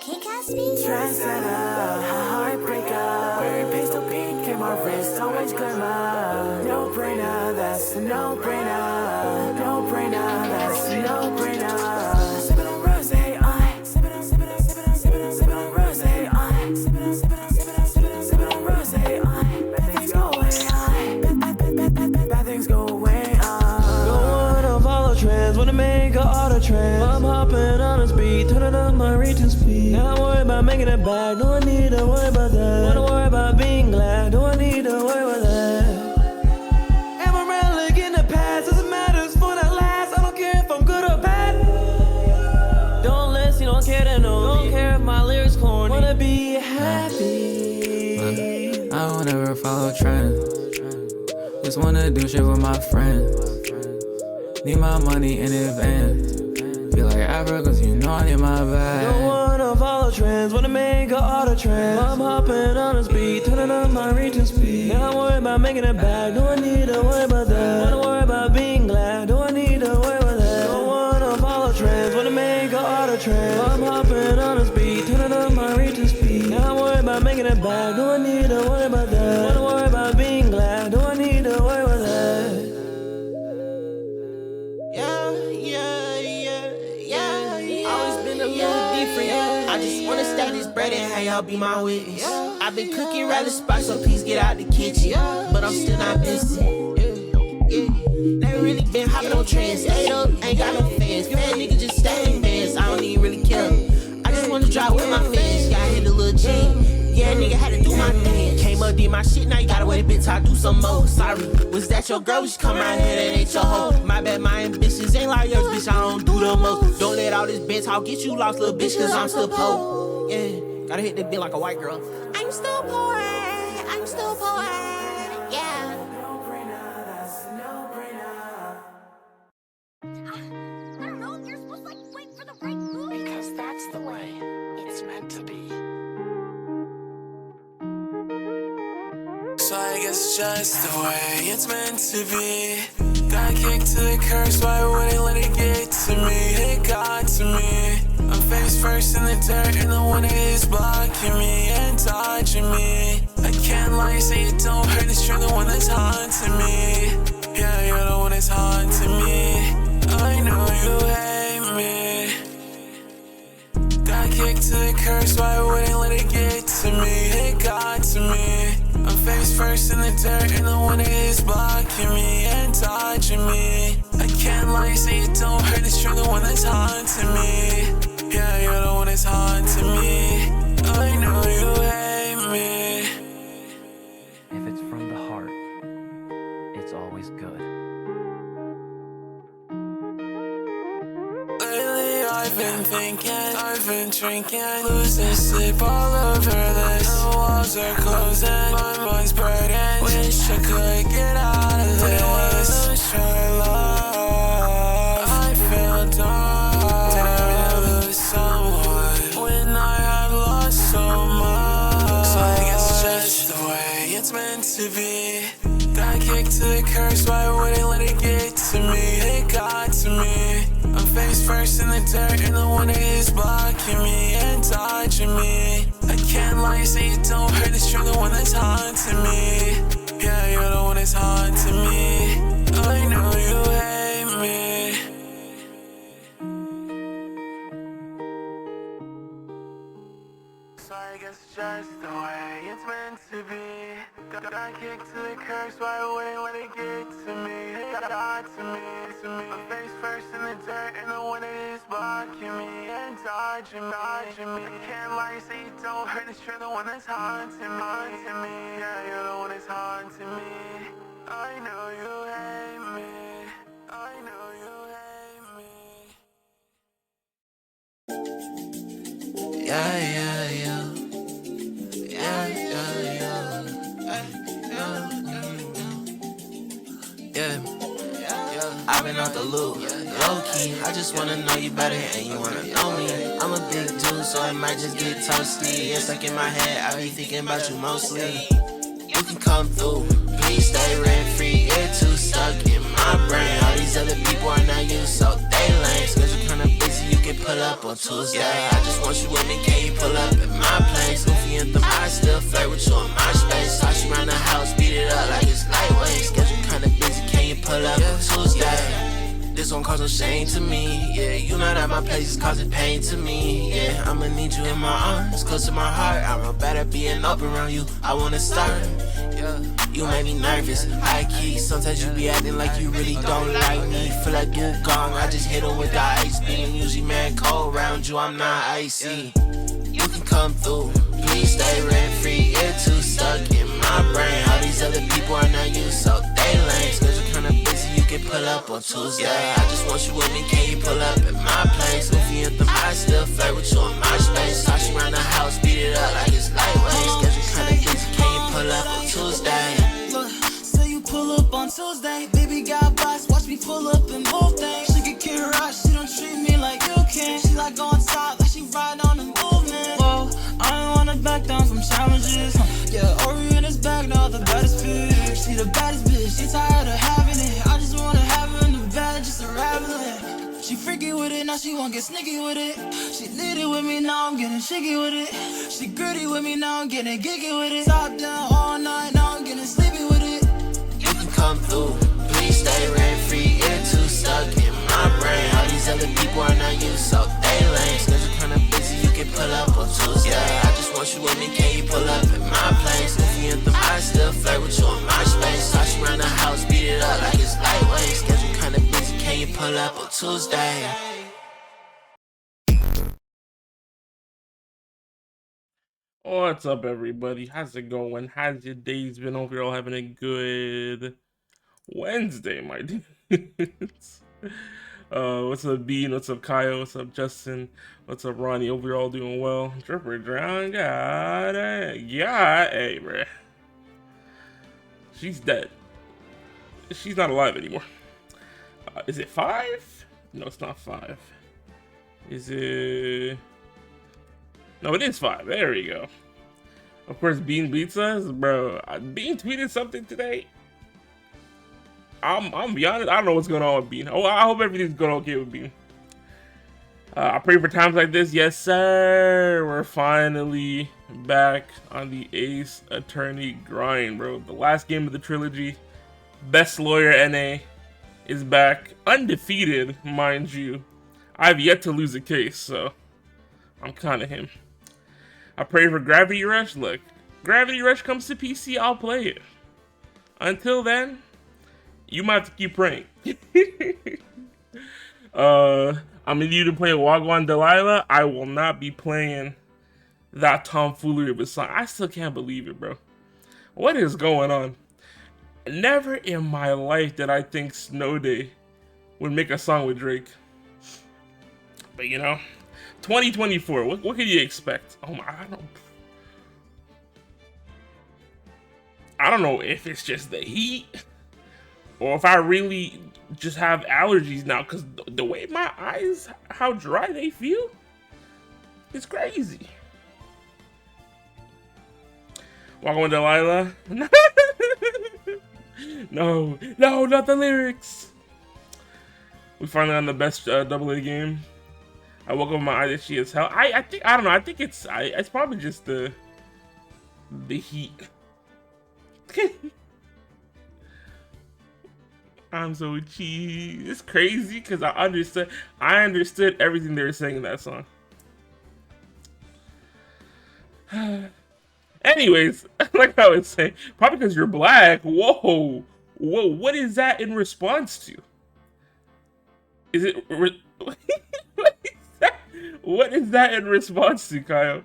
Trendsetter, heartbreaker. Wearing pastel pink and my wrist always glimmer. No brainer, that's a no brainer. No brainer, that's a no brainer. Sipping on rosé, sipping on rosé, sipping on rosé, bad things go away, bad things go away. Don't wanna follow trends, wanna make a auto trend. I'm hopping on a speed, turning up my reach and speed. Not worry about making it back, do I need to worry about that? Wanna worry about being glad, do I need to worry about that? Am I relic in the past, doesn't matter, it's for that last. I don't care if I'm good or bad. Don't listen, don't care to know. Don't care if my lyrics corny. Wanna be happy. I don't ever follow trends. Just wanna do shit with my friends. Need my money in advance. Feel like Africa, cause you know I need my bag. Don't wanna follow trends, wanna make a auto trend. I'm hopping on a speed, turning up my reach and speed. Not worry about making it back, do I need to worry about that? Wanna worry about being glad, do I need to worry about that? Don't wanna follow trends, wanna make a auto trend. I'm hopping on a speed, turning up my reach and speed. Not worry about making it back, do I need to worry about that? Wanna worry about being glad, do I need to worry about that? Always been a little different. I just wanna stack this bread and have y'all be my witness. I've been cooking rather spice, so please get out the kitchen. But I'm still not missing. They really been hopping on trends. Stayed up, ain't got no fans. Fan niggas just staying fans. I don't even really care. I just wanna drive with my fans. Got hit a little G. Yeah, nigga had to do my thing. Came up, did my shit, now you gotta wait a bit till I do some more. Sorry, was that your girl? She come around here, that ain't your hoe. My bad, my ambitions ain't like yours, bitch, I don't do the most. Don't let all this bitch talk get you lost, little bitch, cause I'm still poor. Yeah, gotta hit the bit like a white girl. I'm still poor, yeah. No brainer, that's a no brainer. I don't know, you're supposed to like wait for the right move. Because that's the way it's meant to be. So I guess it's just the way it's meant to be. Got kicked to the curb, so I wouldn't let it get to me. It got to me. I'm face first in the dirt, and the one is blocking me and dodging me. I can't lie, say it don't hurt, it's you're the one that's haunting me. Yeah, you're the one that's haunting me. I know you hate me. Got kicked to the curb, so I wouldn't let it get to me. It got to me. I'm face first in the dirt, and the one is blocking me and dodging me. I can't lie, say it don't hurt, it's you're the one that's haunting me. Yeah, you're the one that's haunting me. I know you hate me. If it's from the heart, it's always good. Lately I've been thinking, I've been drinking, losing sleep all over this. The walls are closing, my mind's burdened. Wish I could get out of this. Lose your love, I feel dumb. Did I lose someone when I have lost so much? So I guess it's just the way it's meant to be. Got kicked to the curb, so I wouldn't let it get to me. It got to me. I'm face first in the dirt, and the one is blocking me and dodging me. I can't lie, say it don't hurt, it's you're the one that's haunting me. Yeah, you're the one that's haunting me. I know you hate me. So I guess it's just the way it's meant to be. Got kicked to the curb, so I wouldn't let it get to me. It got to me. I'm face first in the dirt, and the one that is blocking me and dodging me. I can't lie, say it don't hurt, it's you're the one that's haunting me. Yeah, you're the one that's haunting me. I know you hate me. I know you hate me. Yeah. I've been out the loop, low-key, I just wanna know you better and you wanna know me. I'm a big dude, so it might just get toasty. It's stuck in my head, I be thinking about you mostly. You can come through, please stay rent-free. You're too stuck in my brain. All these other people are not you, so they lame. Schedule kinda busy, you can pull up on Tuesday? I just want you with me, can you pull up at my place? Goofy anthem, I still flirt with you in my space. Toss you around the house, beat it up like it's lightweight. Schedule kinda busy, can you pull up on Tuesday? This won't cause no shame to me, yeah. You not at my place, it's causing pain to me, yeah. I'ma need you in my arms, close to my heart. I'm real bad at being up around you, I wanna start, yeah. You make me nervous, high key. Sometimes you be acting like you really don't like me. Feel like you gone, I just hit 'em with the ice beam. Usually man cold around you, I'm not icy. You can come through, please stay rent free. You're too stuck in my brain. All these other people are not you, so they lame. Schedule kinda busy, you can pull up on Tuesday. I just want you with me, can you pull up at my place? Goofy anthem, I still flirt with you in my space. Toss you around the house, beat it up like it's lightweight. Schedule kinda busy, can you pull up on Tuesday? Look, say you pull up on Tuesday. Baby got box, watch me pull up and move things. She can kick her out, she don't treat me like you can. She like on top, like she ride on the movement. Whoa, I don't wanna back down from challenges. Yeah, Ori in his bag, now the baddest bitch. She the baddest bitch, she tired of having it. I just wanna have her in the bed, just a rabbit. She freaky with it, now she wanna get sneaky with it. She lit it with me, now I'm getting shaky with it. She gritty with me, now I'm getting geeky with it. Top down all night, now I'm getting sleepy with it. You can come through, please stay rent free. You're too stuck in my brain. All these other people are not you, so they lame. Schedule kinda busy, you can pull up on Tuesday. I just want you with me, can you pull up at my place? Goofy anthem, I still flirt with you in my space. Toss you around the house, beat it up like it's lightweight. Schedule kinda busy, can you pull up on Tuesday? What's up, everybody? How's it going? How's your days been? Hope you're all having a good Wednesday, my dudes. What's up, Bean? What's up, Kyle? What's up, Justin? What's up, Ronnie? Hope you're all doing well. Dripper Drown, got it. Yeah, hey, bruh. She's dead. She's not alive anymore. Is it 5? No, it's not 5. Is it... No, it is 5. There we go. Of course, Bean beats us, bro. Bean tweeted something today. I'm be honest, I don't know what's going on with Bean. Oh, I hope everything's going okay with Bean. I pray for times like this. Yes, sir. We're finally back on the Ace Attorney grind, bro. The last game of the trilogy. Best Lawyer NA is back, undefeated, mind you. I've yet to lose a case, so I'm kind of him. I pray for Gravity Rush. Look, Gravity Rush comes to PC, I'll play it. Until then, you might have to keep praying. I'm gonna need to play Wagwan Delilah. I will not be playing that tomfoolery of a song. I still can't believe it, bro. What is going on? Never in my life did I think Snow Day would make a song with Drake. But you know, 2024, what can you expect? Oh my, I don't know if it's just the heat or if I really just have allergies now, because the way my eyes, how dry they feel, it's crazy. Walk on Delilah. No, not the lyrics. We finally on the best AA game. I woke up with my eyes itchy as hell. I don't know. I think it's probably just the heat. I'm so cheesy. It's crazy because I understood everything they were saying in that song. Anyways, like I was saying, probably because you're black. Whoa, what is that in response to? Is it? What is that in response to, Kyle?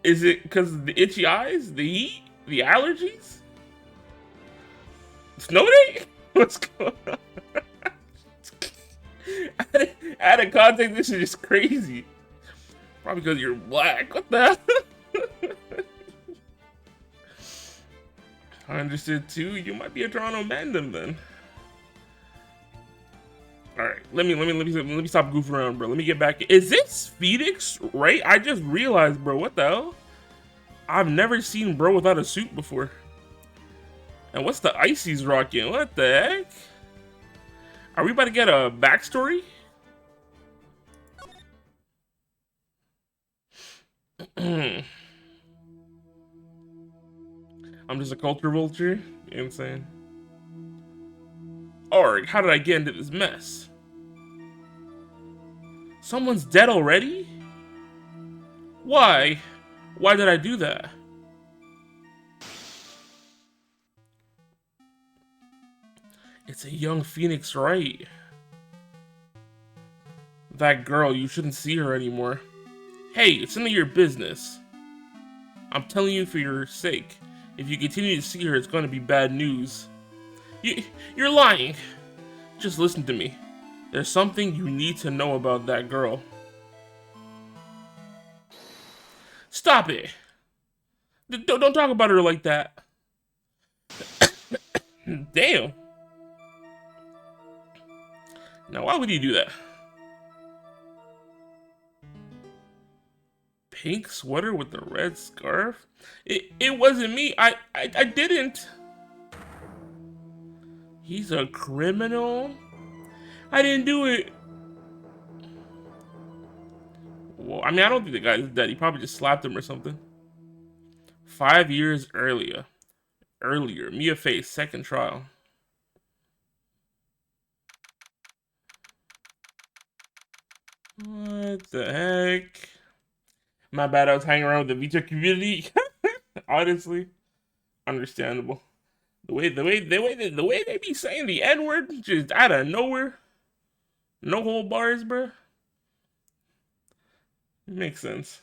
Is it because of the itchy eyes, the heat, the allergies? Snow Day? What's going on? Out of context, this is just crazy. Probably because you're black. What the hell? I understood too. You might be a Toronto Mandem then. All right, let me stop goofing around, bro. Let me get back. Is this Phoenix, right? I just realized, bro. What the hell? I've never seen bro without a suit before. And what's the icy's rocking? What the heck? Are we about to get a backstory? I'm just a culture vulture. You know what I'm saying? Arg, how did I get into this mess? Someone's dead already? Why? Why did I do that? It's a young Phoenix Wright. That girl, you shouldn't see her anymore. Hey, it's none of your business. I'm telling you for your sake. If you continue to see her, it's going to be bad news. You're lying. Just listen to me. There's something you need to know about that girl. Stop it. Don't talk about her like that. Damn. Now, why would you do that? Pink sweater with the red scarf? It wasn't me. I didn't. He's a criminal? I didn't do it. Well, I mean, I don't think the guy's dead. He probably just slapped him or something. 5 years earlier. Mia faced second trial. What the heck? My bad, I was hanging around with the VTuber community. Honestly, understandable. The way they be saying the N-word just out of nowhere. No whole bars, bruh. Makes sense.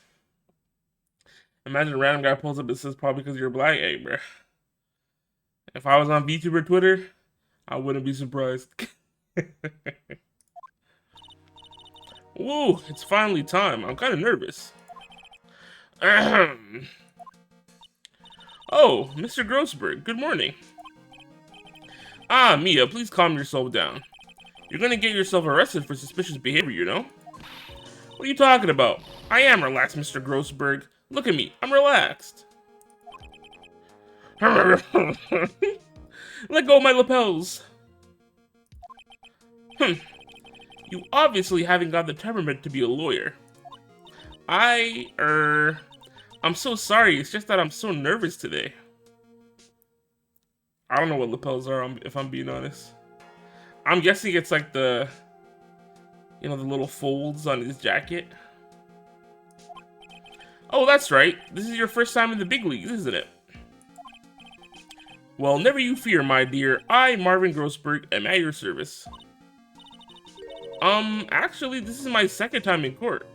Imagine a random guy pulls up and says probably because you're black. Hey, bruh. If I was on VTuber Twitter, I wouldn't be surprised. Woo, it's finally time. I'm kind of nervous. Oh, Mr. Grossberg, good morning. Ah, Mia, please calm yourself down. You're gonna get yourself arrested for suspicious behavior, you know? What are you talking about? I am relaxed, Mr. Grossberg. Look at me, I'm relaxed. Let go of my lapels. You obviously haven't got the temperament to be a lawyer. I'm so sorry, it's just that I'm so nervous today. I don't know what lapels are, if I'm being honest. I'm guessing it's like the, you know, the little folds on his jacket. Oh, that's right. This is your first time in the big leagues, isn't it? Well, never you fear, my dear. I, Marvin Grossberg, am at your service. Actually, this is my second time in court.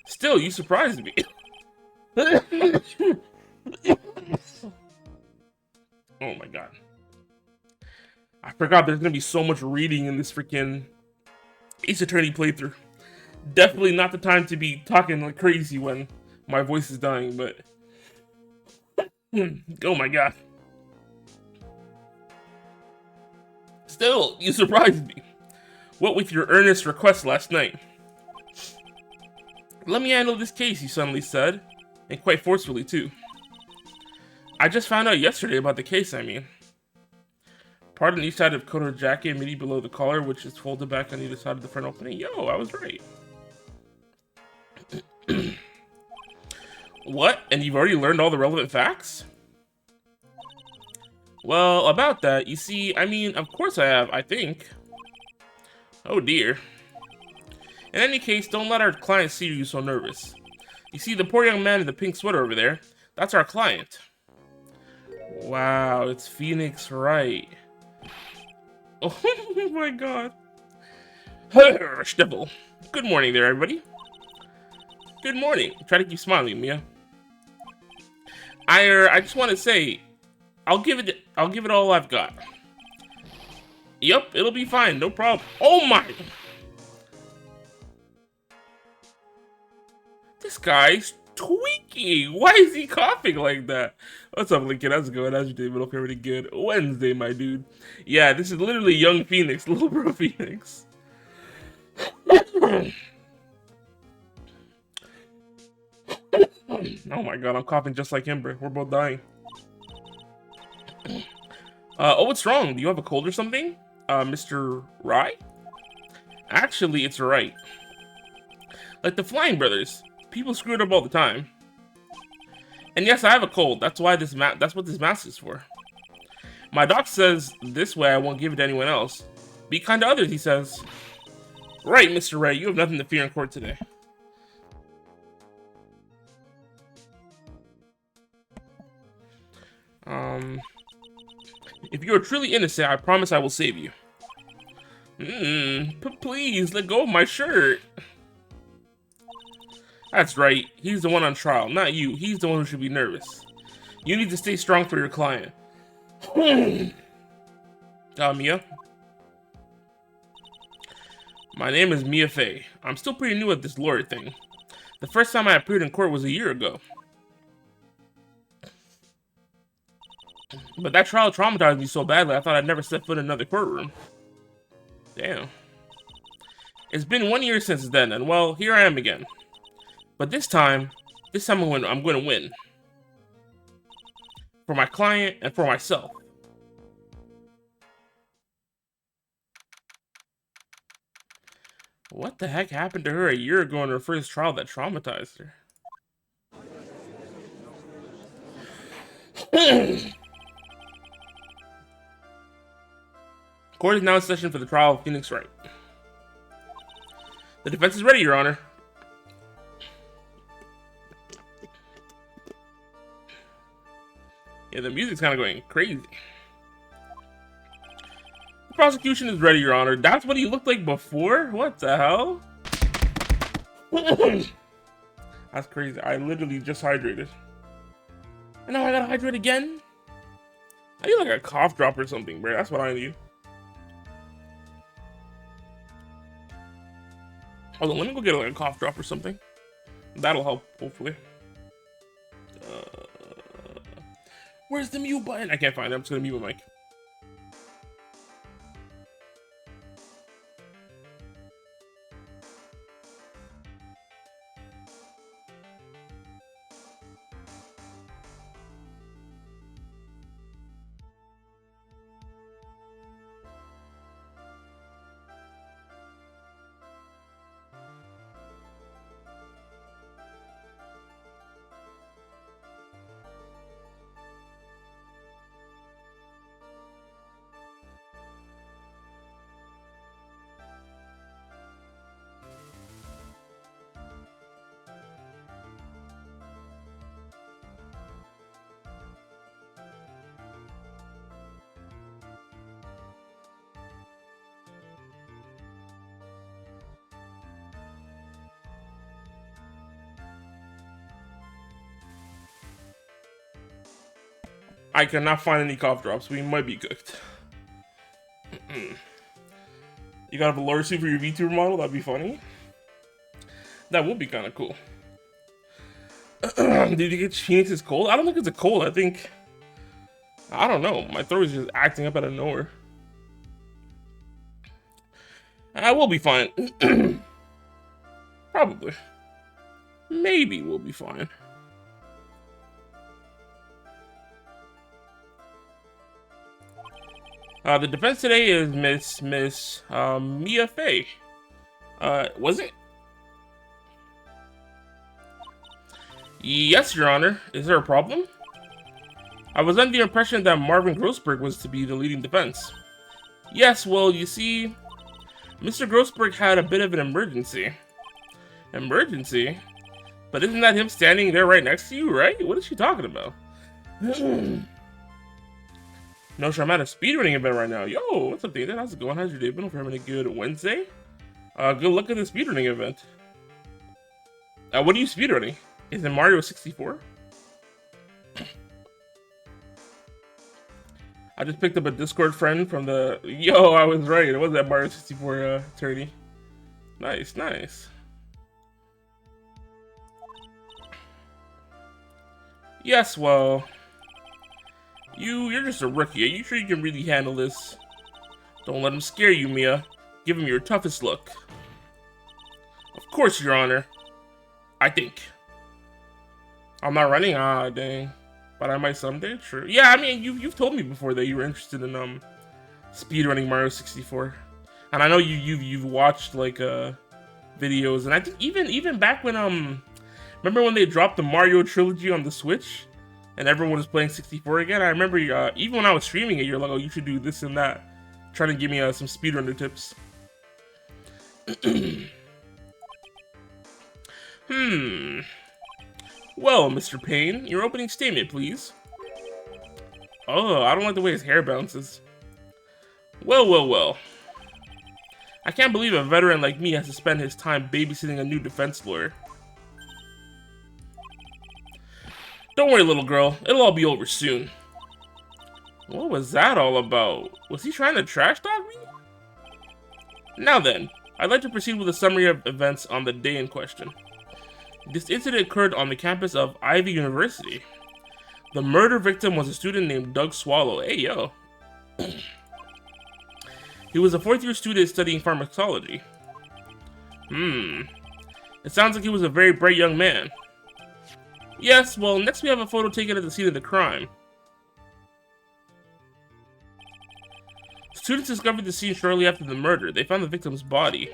Still, you surprised me. Oh my god. I forgot there's gonna be so much reading in this freaking Ace Attorney playthrough. Definitely not the time to be talking like crazy when my voice is dying, but... oh my god. Still, you surprised me. What with your earnest request last night? Let me handle this case, you suddenly said. And quite forcefully, too. I just found out yesterday about the case, I mean. Part on each side of coat or jacket, midi below the collar, which is folded back on either side of the front opening. Yo, I was right. What? And you've already learned all the relevant facts? Well, about that, you see, I mean, of course I have, I think. Oh dear. In any case, don't let our client see you so nervous. You see the poor young man in the pink sweater over there? That's our client. Wow, it's Phoenix Wright. Oh my god. Stiffle. Good morning there, everybody. Good morning. Try to keep smiling, Mia. I just want to say, I'll give it all I've got. Yep, it'll be fine, no problem. Oh my! This guy's tweaking. Why is he coughing like that? What's up, Lincoln? How's it going? How's your day? Middle pretty good. Wednesday, my dude. Yeah, this is literally young Phoenix, little bro Phoenix. Oh my god, I'm coughing just like him, bro. We're both dying. Oh, what's wrong? Do you have a cold or something? Mr. Rye? Actually, it's Wright. Like the Flying Brothers. People screw it up all the time. And yes, I have a cold. That's why that's what this mask is for. My doc says this way I won't give it to anyone else. Be kind to others, he says. Right, Mr. Ray, you have nothing to fear in court today. If you are truly innocent, I promise I will save you. Please, let go of my shirt. That's right. He's the one on trial, not you. He's the one who should be nervous. You need to stay strong for your client. Mia? My name is Mia Fey. I'm still pretty new at this lawyer thing. The first time I appeared in court was a year ago. But that trial traumatized me so badly, I thought I'd never set foot in another courtroom. Damn. It's been 1 year since then, and well, here I am again. But this time I'm going to win. For my client and for myself. What the heck happened to her a year ago in her first trial that traumatized her? Court is now in session for the trial of Phoenix Wright. The defense is ready, Your Honor. Yeah, the music's kind of going crazy. The prosecution is ready, Your Honor. That's what he looked like before? What the hell? That's crazy. I literally just hydrated. And now I gotta hydrate again? I need like a cough drop or something, bro. That's what I need. Hold on, let me go get like a cough drop or something. That'll help, hopefully. Where's the mute button? I can't find it. I'm just gonna mute my mic. I cannot find any cough drops. We might be cooked. You gotta have a lawyer suit for your VTuber model? That'd be funny. That would be kind of cool. Did you get Phoenix's cold? I don't think it's a cold. I don't know. My throat is just acting up out of nowhere. I will be fine. Probably. Maybe we'll be fine. The defense today is Miss Mia Fey. Was it? Yes, Your Honor. Is there a problem? I was under the impression that Marvin Grossberg was to be the leading defense. Yes, well, you see, Mr. Grossberg had a bit of an emergency. Emergency? But isn't that him standing there right next to you, right? What is she talking about? No, sure, I'm at a speedrunning event right now. Yo, what's up, Nathan? How's it going? How's your day been? Hope you're having a good Wednesday. Good luck at the speedrunning event. What are you speedrunning? Is it Mario 64? I just picked up a Discord friend from the... Yo, I was right. It was that Mario 64 attorney. Nice, nice. Yes, well... You're just a rookie. Are you sure you can really handle this? Don't let him scare you, Mia. Give him your toughest look. Of course, Your Honor. I think. I'm not running? Ah, dang. But I might someday? Sure. Yeah, I mean, you've told me before that you were interested in speedrunning Mario 64. And I know you've watched like videos, and I think even back when Remember when they dropped the Mario trilogy on the Switch? And everyone was playing 64 again? I remember even when I was streaming it, you're like, oh, you should do this and that. Trying to give me some speedrunner tips. Well, Mr. Payne, your opening statement, please. Oh, I don't like the way his hair bounces. Well. I can't believe a veteran like me has to spend his time babysitting a new defense lawyer. Don't worry, little girl. It'll all be over soon. What was that all about? Was he trying to trash talk me? Now then, I'd like to proceed with a summary of events on the day in question. This incident occurred on the campus of Ivy University. The murder victim was a student named Doug Swallow. Hey, yo. He was a fourth-year student studying pharmacology. It sounds like he was a very bright young man. Yes, well, next we have a photo taken at the scene of the crime. Students discovered the scene shortly after the murder. They found the victim's body.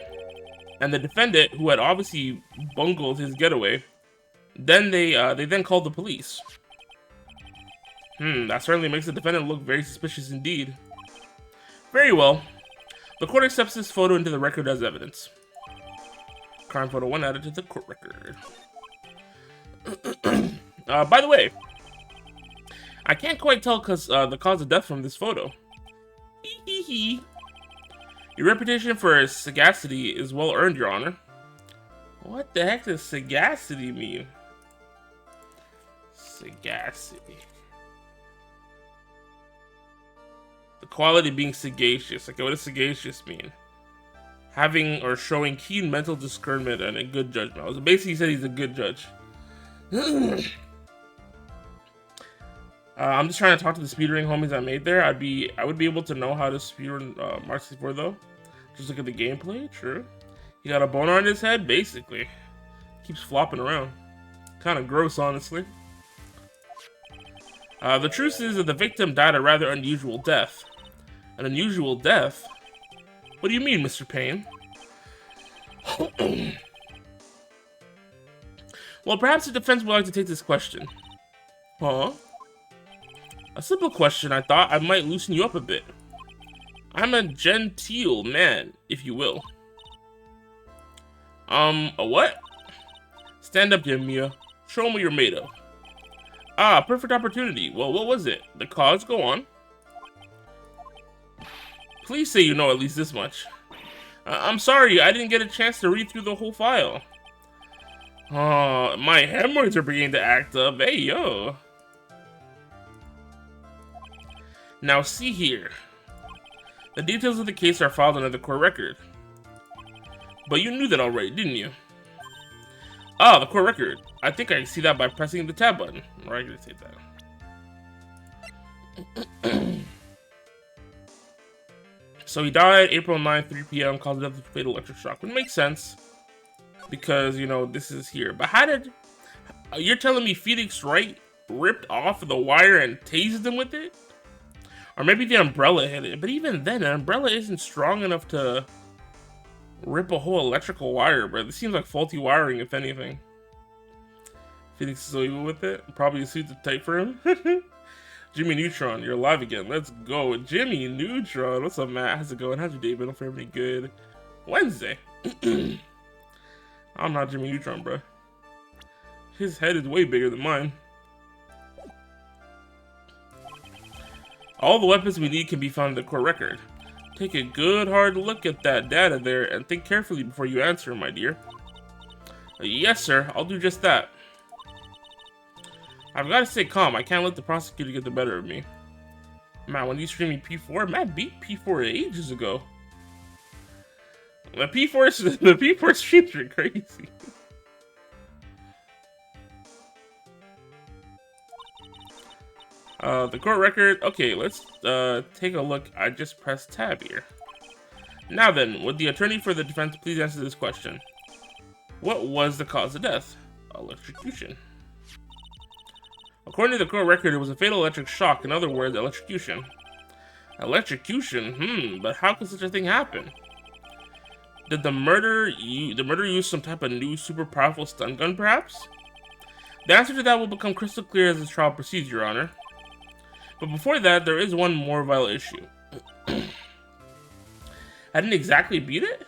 And the defendant, who had obviously bungled his getaway, they then called the police. That certainly makes the defendant look very suspicious indeed. Very well. The court accepts this photo into the record as evidence. Crime photo 1 added to the court record. By the way, I can't quite tell the cause of death from this photo. Your reputation for sagacity is well earned, Your Honor. What the heck does sagacity mean? Sagacity. The quality of being sagacious. Okay, what does sagacious mean? Having or showing keen mental discernment and a good judgment. So basically, he said he's a good judge. I'm just trying to talk to the speedrunning homies I made there. I would be able to know how to speedrun Mario 64 though. Just look at the gameplay. True. He got a boner on his head. Basically, keeps flopping around. Kind of gross, honestly. The truth is that the victim died a rather unusual death. An unusual death? What do you mean, Mr. Payne? Well, perhaps the defense would like to take this question. Huh? A simple question. I thought I might loosen you up a bit. I'm a genteel man, if you will. A what? Stand up, Mia. Show me what you're made of. Ah, perfect opportunity. Well, what was it? The cause? Go on. Please say you know at least this much. I'm sorry, I didn't get a chance to read through the whole file. Oh, my hemorrhoids are beginning to act up. Hey, yo. Now, see here. The details of the case are filed under the court record. But you knew that already, didn't you? Ah, the court record. I think I can see that by pressing the tab button. Or I can say that. So he died April 9th, 3 p.m. caused death of fatal electric shock. Which makes sense. Because, you know, this is here. But how did... You're telling me Phoenix Wright ripped off the wire and tased him with it? Or maybe the umbrella hit it. But even then, an umbrella isn't strong enough to rip a whole electrical wire, bro. This seems like faulty wiring, if anything. Phoenix is so evil with it. Probably a suit too tight for him. Jimmy Neutron, you're alive again. Let's go. Jimmy Neutron. What's up, Matt? How's it going? How's your day been? For everybody good? Wednesday. I'm not Jimmy Neutron, bro. His head is way bigger than mine. All the weapons we need can be found in the court record. Take a good hard look at that data there and think carefully before you answer, my dear. Yes, sir. I'll do just that. I've got to stay calm. I can't let the prosecutor get the better of me. Man, when he's streaming P4, Matt beat P4 ages ago. The P4 streams are crazy. The court record. Okay, let's take a look. I just pressed tab here. Now then, would the attorney for the defense please answer this question? What was the cause of death? Electrocution. According to the court record, it was a fatal electric shock. In other words, electrocution. Electrocution? But how could such a thing happen? Did the murderer use some type of new super powerful stun gun, perhaps? The answer to that will become crystal clear as this trial proceeds, Your Honor. But before that, there is one more vital issue. I didn't exactly beat it?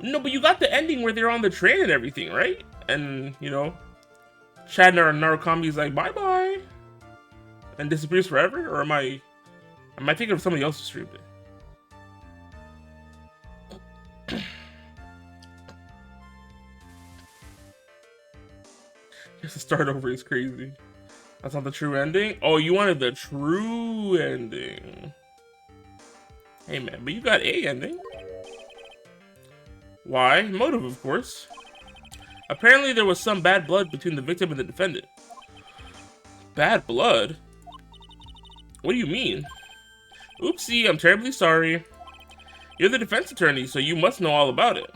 No, but you got the ending where they're on the train and everything, right? And, you know, Chad Narukami's like, bye-bye. And disappears forever? Or am I thinking of somebody else's stream? Just to start over is crazy. That's not the true ending? Oh, you wanted the true ending. Hey man, but you got a ending. Why? Motive, of course. Apparently there was some bad blood between the victim and the defendant. Bad blood? What do you mean? Oopsie, I'm terribly sorry. You're the defense attorney, so you must know all about it.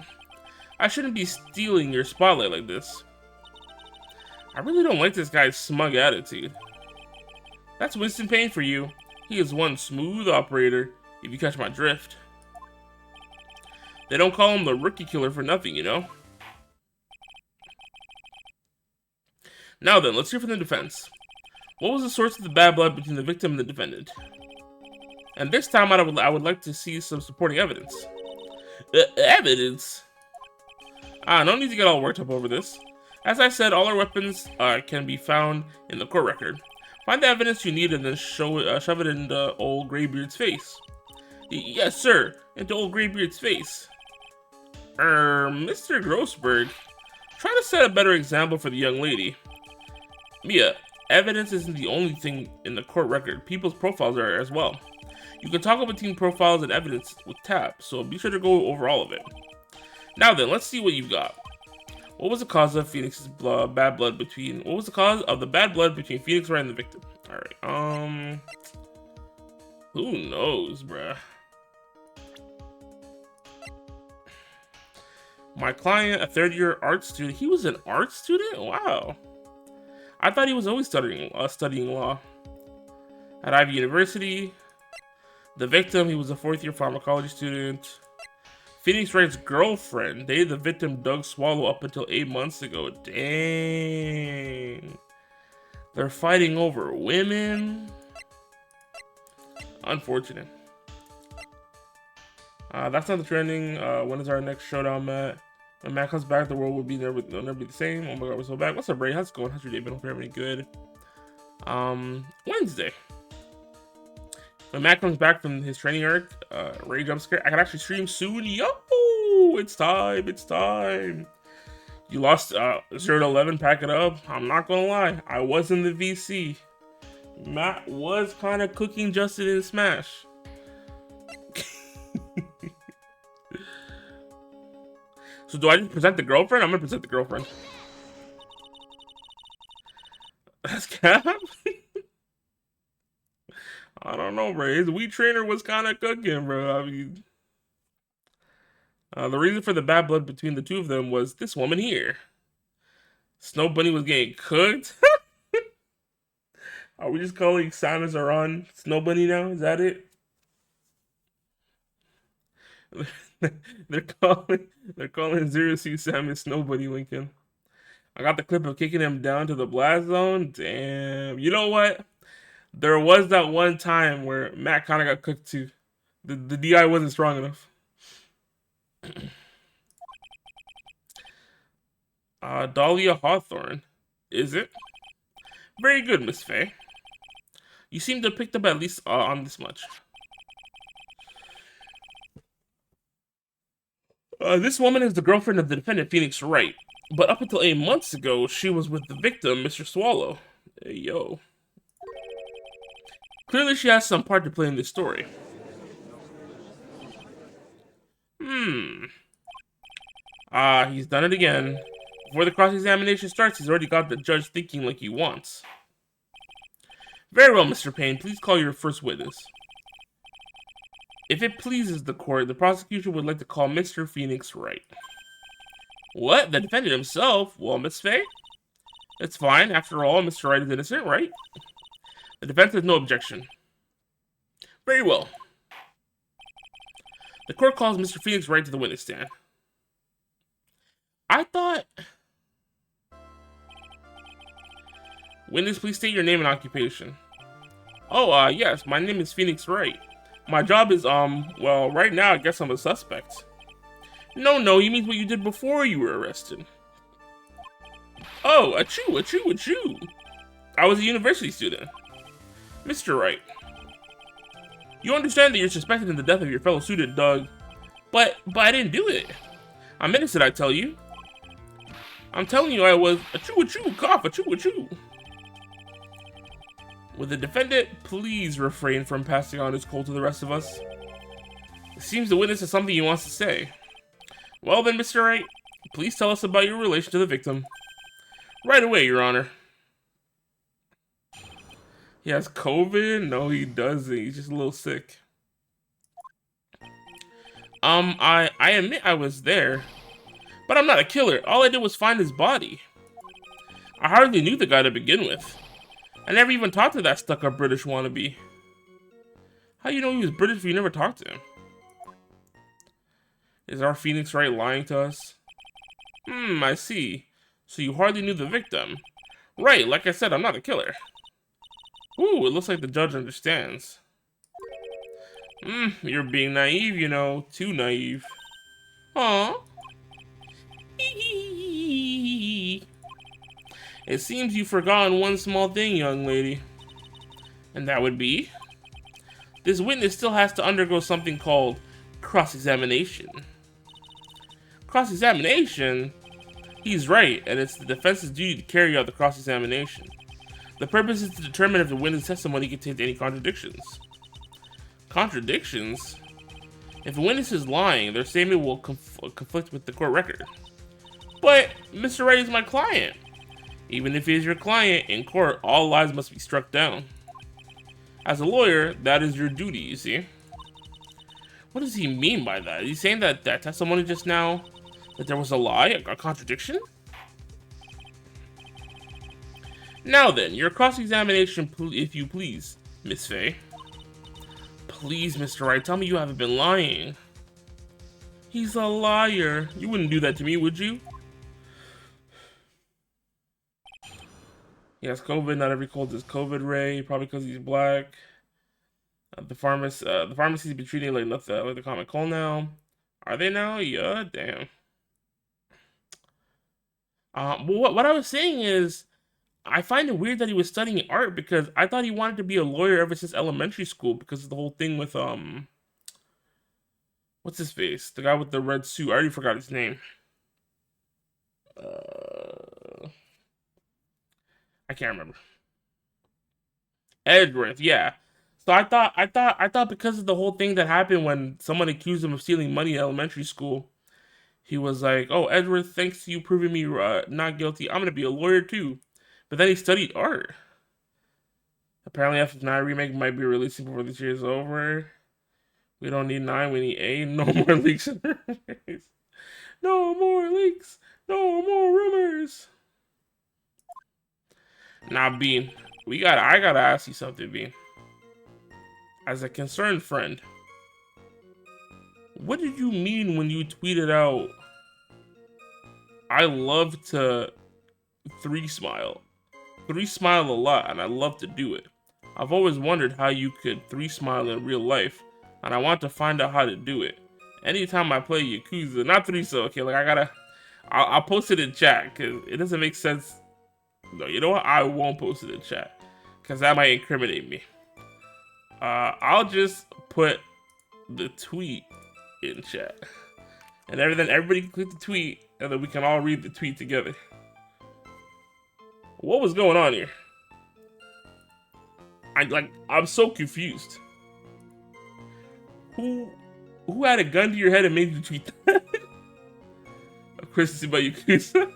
I shouldn't be stealing your spotlight like this. I really don't like this guy's smug attitude. That's Winston Payne for you. He is one smooth operator, if you catch my drift. They don't call him the rookie killer for nothing, you know? Now then, let's hear from the defense. What was the source of the bad blood between the victim and the defendant? And this time I would like to see some supporting evidence. Evidence? No need to get all worked up over this. As I said, all our weapons can be found in the court record. Find the evidence you need and then shove it into old Greybeard's face. Yes, sir, into old Greybeard's face. Mr. Grossberg, try to set a better example for the young lady. Mia, evidence isn't the only thing in the court record. People's profiles are as well. You can toggle between profiles and evidence with tab, so be sure to go over all of it. Now then, let's see what you've got. What was the cause of Phoenix's bad blood between... What was the cause of the bad blood between Phoenix Wright and the victim? Alright, who knows, bruh? My client, a third-year art student. He was an art student? Wow. I thought he was always studying law. At Ivy University. The victim, he was a fourth-year pharmacology student. Phoenix Wright's girlfriend dated the victim Doug Swallow up until 8 months ago. Dang. They're fighting over women. Unfortunate. That's not the trending. When is our next showdown, Matt? When Matt comes back, the world will never be the same. Oh my god, we're so back. What's up, Ray? How's it going? How's your day been? Hope you're having good. Wednesday. When Matt comes back from his training arc, Ray jump scare. I can actually stream soon. Yo, it's time. It's time. You lost 0 to 11. Pack it up. I'm not gonna lie. I was in the VC. Matt was kind of cooking Justin in Smash. So do I just present the girlfriend? I'm gonna present the girlfriend. That's Cap? I don't know, bro. His Wii trainer was kind of cooking, bro. I mean, the reason for the bad blood between the two of them was this woman here. Snow Bunny was getting cooked. Are we just calling Samus Aran Snow Bunny now? Is that it? they're calling Zero C Samus Snow Bunny Lincoln. I got the clip of kicking him down to the blast zone. Damn. You know what? There was that one time where Matt kind of got cooked too. The DI wasn't strong enough. Dahlia Hawthorne. Is it? Very good, Miss Faye. You seem to have picked up at least on this much. This woman is the girlfriend of the defendant, Phoenix Wright. But up until 8 months ago, she was with the victim, Mr. Swallow. Hey, yo. Clearly, she has some part to play in this story. He's done it again. Before the cross-examination starts, he's already got the judge thinking like he wants. Very well, Mr. Payne. Please call your first witness. If it pleases the court, the prosecution would like to call Mr. Phoenix Wright. What? The defendant himself? Well, Miss Faye? It's fine. After all, Mr. Wright is innocent, right? The defense has no objection. Very well. The court calls Mr. Phoenix Wright to the witness stand. Witness, please state your name and occupation. Oh, yes, my name is Phoenix Wright. My job is, well, right now I guess I'm a suspect. No, you mean what you did before you were arrested. Oh, achoo. I was a university student. Mr. Wright. You understand that you're suspected in the death of your fellow student, Doug. But I didn't do it. I'm innocent, I tell you. I'm telling you I was achoo, cough, achoo. Would the defendant please refrain from passing on his cold to the rest of us? It seems the witness has something he wants to say. Well then, Mr. Wright, please tell us about your relation to the victim. Right away, Your Honor. He has COVID? No, he doesn't. He's just a little sick. I admit I was there, but I'm not a killer. All I did was find his body. I hardly knew the guy to begin with. I never even talked to that stuck-up British wannabe. How you know he was British if you never talked to him? Is our Phoenix Wright lying to us? I see. So you hardly knew the victim. Right, like I said, I'm not a killer. Ooh, it looks like the judge understands. You're being naive, you know. Too naive. Aww. It seems you've forgotten one small thing, young lady. And that would be? This witness still has to undergo something called cross-examination. Cross-examination? He's right, and it's the defense's duty to carry out the cross-examination. The purpose is to determine if the witness' testimony contains any contradictions. Contradictions? If the witness is lying, their statement will conflict with the court record. But Mr. Wright is my client. Even if he is your client, in court, all lies must be struck down. As a lawyer, that is your duty, you see. What does he mean by that? Is he saying that that testimony just now, that there was a lie, a contradiction? Now then, your cross-examination, if you please, Miss Faye. Please, Mr. Wright, tell me you haven't been lying. He's a liar. You wouldn't do that to me, would you? He has COVID. Not every cold is COVID, Ray. Probably because he's black. The pharmacy's been treating it like nothing, like the common cold now. Are they now? Yeah, damn. Well, what I was saying is, I find it weird that he was studying art because I thought he wanted to be a lawyer ever since elementary school because of the whole thing with, what's his face? The guy with the red suit. I already forgot his name. I can't remember. Edgeworth, yeah. So I thought because of the whole thing that happened when someone accused him of stealing money in elementary school, he was like, oh, Edgeworth, thanks to you proving me not guilty, I'm going to be a lawyer too. But then he studied art. Apparently FF9 remake might be releasing before this year is over. We don't need 9, we need 8. No more leaks and rumors. No more leaks. No more rumors. Now, Bean, I gotta ask you something, Bean. As a concerned friend, what did you mean when you tweeted out, I love to 3-smile? 3-smile a lot, and I love to do it. I've always wondered how you could 3-smile in real life, and I want to find out how to do it. Anytime I play Yakuza, not 3, so okay, like I'll post it in chat, because it doesn't make sense. No, you know what? I won't post it in chat, because that might incriminate me. I'll just put the tweet in chat, and then everybody can click the tweet, and then we can all read the tweet together. What was going on here? I'm so confused. Who had a gun to your head and made you tweet that? A Christmas about Yakuza.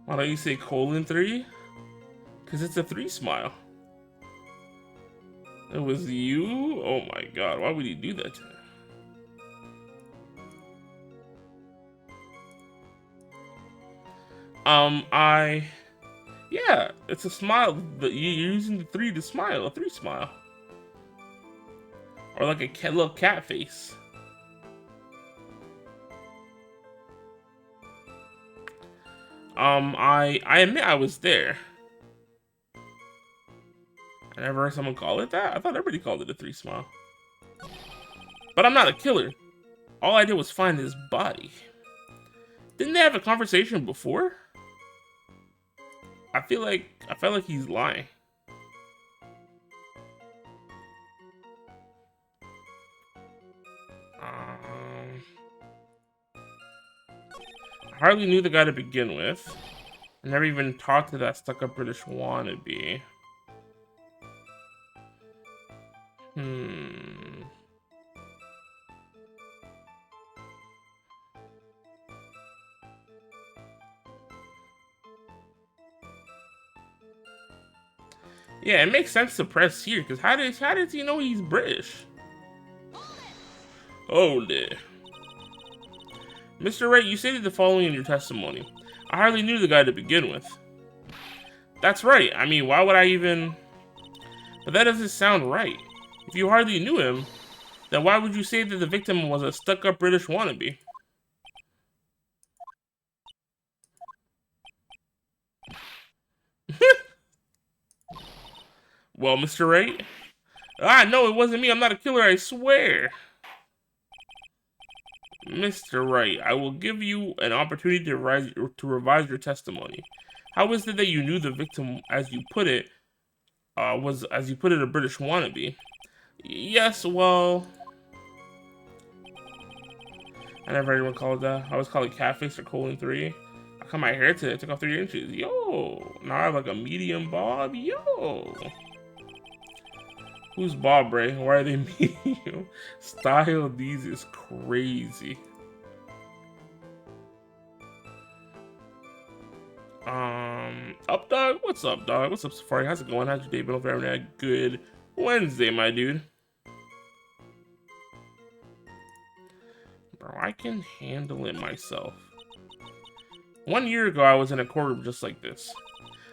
Why don't you say :3? Because it's a 3-smile. It was you? Oh my god, why would you do that to me? Yeah, it's a smile. You're using the 3 to smile, a 3-smile. Or like a little cat face. I admit I was there. I never heard someone call it that. I thought everybody called it a 3 smile. But I'm not a killer. All I did was find his body. Didn't they have a conversation before? I felt like he's lying. I hardly knew the guy to begin with. I never even talked to that stuck-up British wannabe. Yeah, it makes sense to press here, because how does he know he's British? Hold it. Mr. Wright, you stated the following in your testimony. I hardly knew the guy to begin with. That's right. I mean, why would I even... But that doesn't sound right. If you hardly knew him, then why would you say that the victim was a stuck-up British wannabe? Well, Mr. Wright? No, it wasn't me. I'm not a killer, I swear. Mr. Wright, I will give you an opportunity to revise your testimony. How is it that you knew the victim, as you put it, was, as you put it, a British wannabe? Yes, well... I never heard anyone call it that. I always call it catfish or colon 3. I cut my hair today. I took off 3 inches. Yo! Now I have like a medium bob. Yo! Who's Bob, Ray? Why are they medium? Style of these is crazy. Up, dog? What's up, dog? What's up, Safari? How's it going? How's your day been? Hope you're having a good Wednesday, my dude. Bro, I can handle it myself. 1 year ago, I was in a courtroom just like this.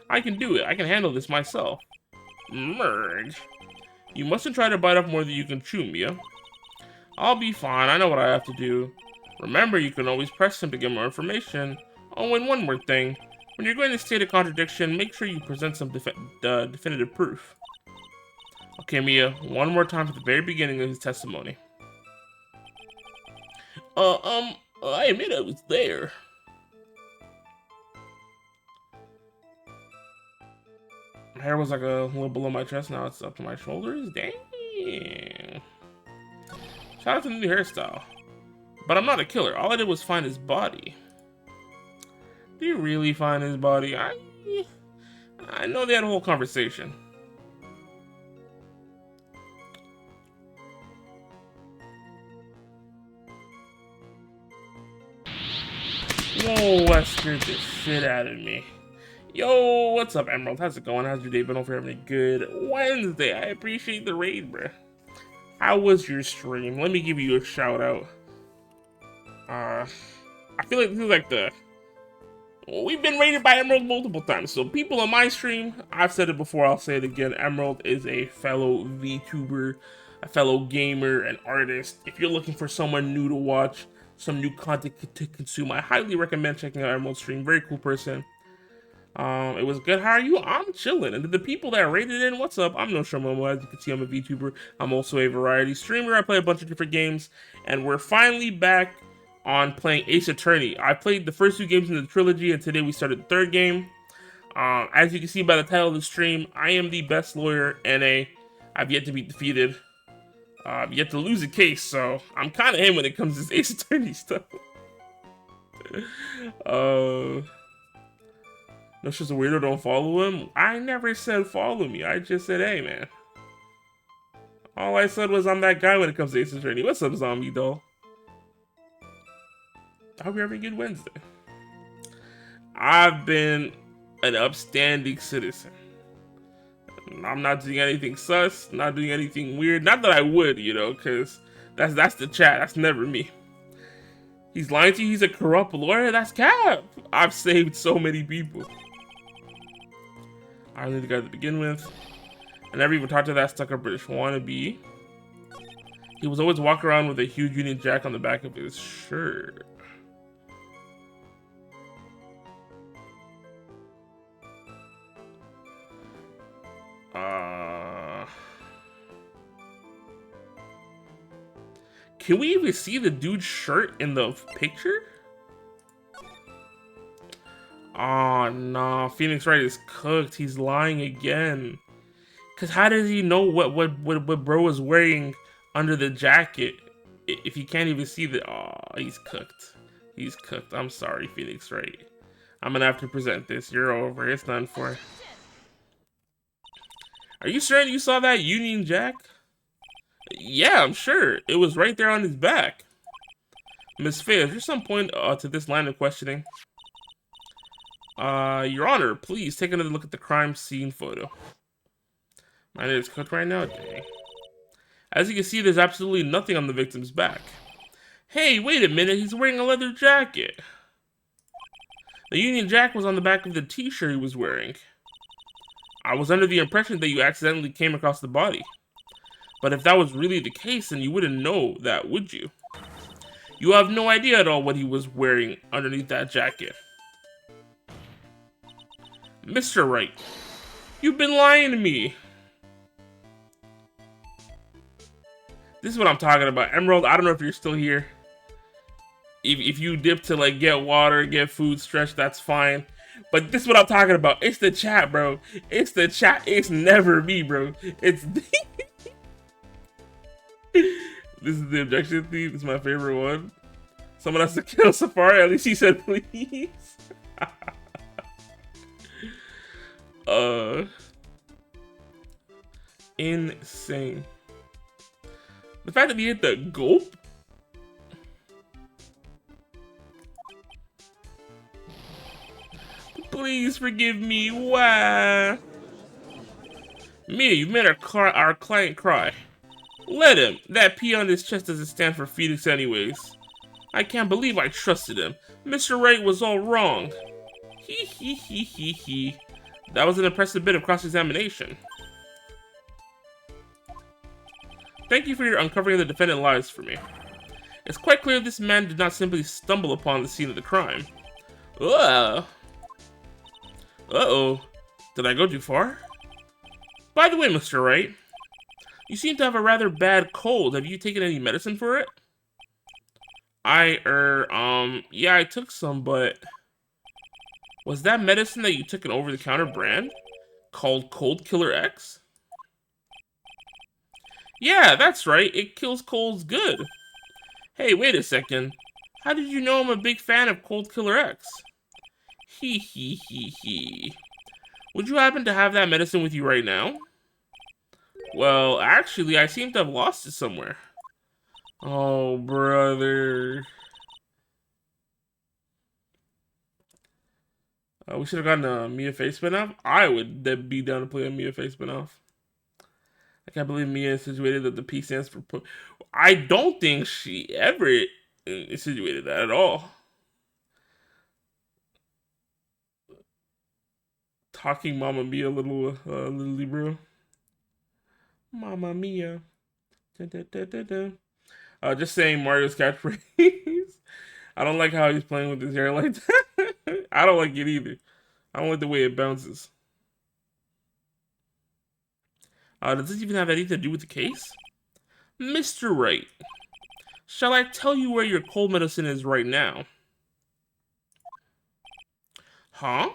I can do it. I can handle this myself. Merge. You mustn't try to bite off more than you can chew, Mia. I'll be fine. I know what I have to do. Remember, you can always press him to get more information. Oh, and one more thing. When you're going to state a contradiction, make sure you present some definitive proof. Okay, Mia. One more time at the very beginning of his testimony. I admit I was there. My hair was like a little below my chest, now it's up to my shoulders. Dang. Shout out to the new hairstyle. But I'm not a killer. All I did was find his body. Did you really find his body? I know they had a whole conversation. Whoa, that scared the shit out of me. Yo, what's up, Emerald? How's it going? How's your day been? Hope you're having a good Wednesday. I appreciate the raid, bruh. How was your stream? Let me give you a shout out. I feel like this is like the... We've been raided by Emerald multiple times. So people on my stream, I've said it before, I'll say it again. Emerald is a fellow VTuber, a fellow gamer, an artist. If you're looking for someone new to watch, some new content to consume, I highly recommend checking out Emerald's stream. Very cool person. It was good. How are you? I'm chilling. And to the people that rated in, what's up? I'm No Momo. As you can see, I'm a VTuber. I'm also a variety streamer. I play a bunch of different games. And we're finally back on playing Ace Attorney. I played the first 2 games in the trilogy, and today we started the 3rd game. As you can see by the title of the stream, I am the best lawyer, NA. I've yet to be defeated. I've yet to lose a case, so I'm kind of him when it comes to this Ace Attorney stuff. No, she's a weirdo, don't follow him. I never said follow me. I just said, hey, man. All I said was I'm that guy when it comes to Ace Attorney. What's up, zombie doll? I hope you're having a good Wednesday. I've been an upstanding citizen. I'm not doing anything sus, not doing anything weird. Not that I would, you know, because that's the chat. That's never me. He's lying to you. He's a corrupt lawyer. That's cap. I've saved so many people. I knew the guy to begin with. I never even talked to that stuck-up British wannabe. He was always walking around with a huge Union Jack on the back of his shirt. Can we even see the dude's shirt in the picture? Oh, no. Phoenix Wright is cooked. He's lying again. Because how does he know what bro was wearing under the jacket if he can't even see the... Oh, he's cooked. He's cooked. I'm sorry, Phoenix Wright. I'm going to have to present this. You're over. It's done for. Are you certain you saw that Union Jack? Yeah, I'm sure. It was right there on his back. Miss Faye, is there some point to this line of questioning? Your Honor, please take another look at the crime scene photo. Mine is cooked right now? Dang. As you can see, there's absolutely nothing on the victim's back. Hey, wait a minute, he's wearing a leather jacket. The Union Jack was on the back of the t-shirt he was wearing. I was under the impression that you accidentally came across the body. But if that was really the case, then you wouldn't know that, would you? You have no idea at all what he was wearing underneath that jacket. Mr. Wright, you've been lying to me. This is what I'm talking about. Emerald, I don't know if you're still here. If you dip to like get water, get food, stretch, that's fine. But this is what I'm talking about. It's the chat, bro. It's the chat. It's never me, bro. It's this is the objection theme. It's my favorite one. Someone has to kill Safari. At least he said please. Insane. The fact that he hit the gulp. Please forgive me. Why? Mia, you've made our client cry. Let him. That P on his chest doesn't stand for Phoenix anyways. I can't believe I trusted him. Mr. Wright was all wrong. He. That was an impressive bit of cross-examination. Thank you for your uncovering the defendant lies for me. It's quite clear this man did not simply stumble upon the scene of the crime. Uh-oh. Did I go too far? By the way, Mr. Wright, you seem to have a rather bad cold. Have you taken any medicine for it? Yeah, I took some, but... Was that medicine that you took an over-the-counter brand? Called Cold Killer X? Yeah, that's right. It kills colds good. Hey, wait a second. How did you know I'm a big fan of Cold Killer X? He. Would you happen to have that medicine with you right now? Well, actually, I seem to have lost it somewhere. Oh, brother. We should have gotten a Mia Faye spinoff. I would be down to play a Mia Faye spinoff. I can't believe Mia insinuated that the P stands for... I don't think she ever insinuated that at all. Talking Mamma Mia, little Libro. Mamma Mia. Just saying Mario's catchphrase. I don't like how he's playing with his hair like that. I don't like it either. I don't like the way it bounces. Does this even have anything to do with the case? Mr. Wright, shall I tell you where your cold medicine is right now? Huh?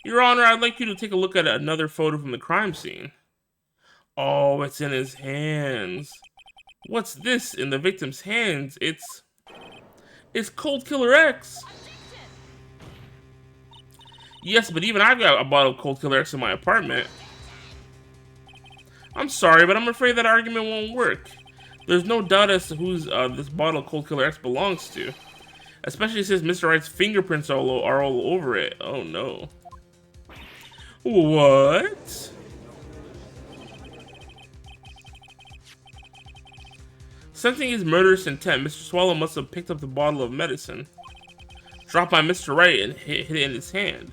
Your Honor, I'd like you to take a look at another photo from the crime scene. Oh, it's in his hands. What's this in the victim's hands? It's Cold Killer X. Yes, but even I've got a bottle of Cold Killer X in my apartment. I'm sorry, but I'm afraid that argument won't work. There's no doubt as to whose this bottle of Cold Killer X belongs to. Especially since Mr. Wright's fingerprints are all over it. Oh no. What? Sensing his murderous intent, Mr. Swallow must have picked up the bottle of medicine, dropped by Mr. Wright, and hit it in his hand.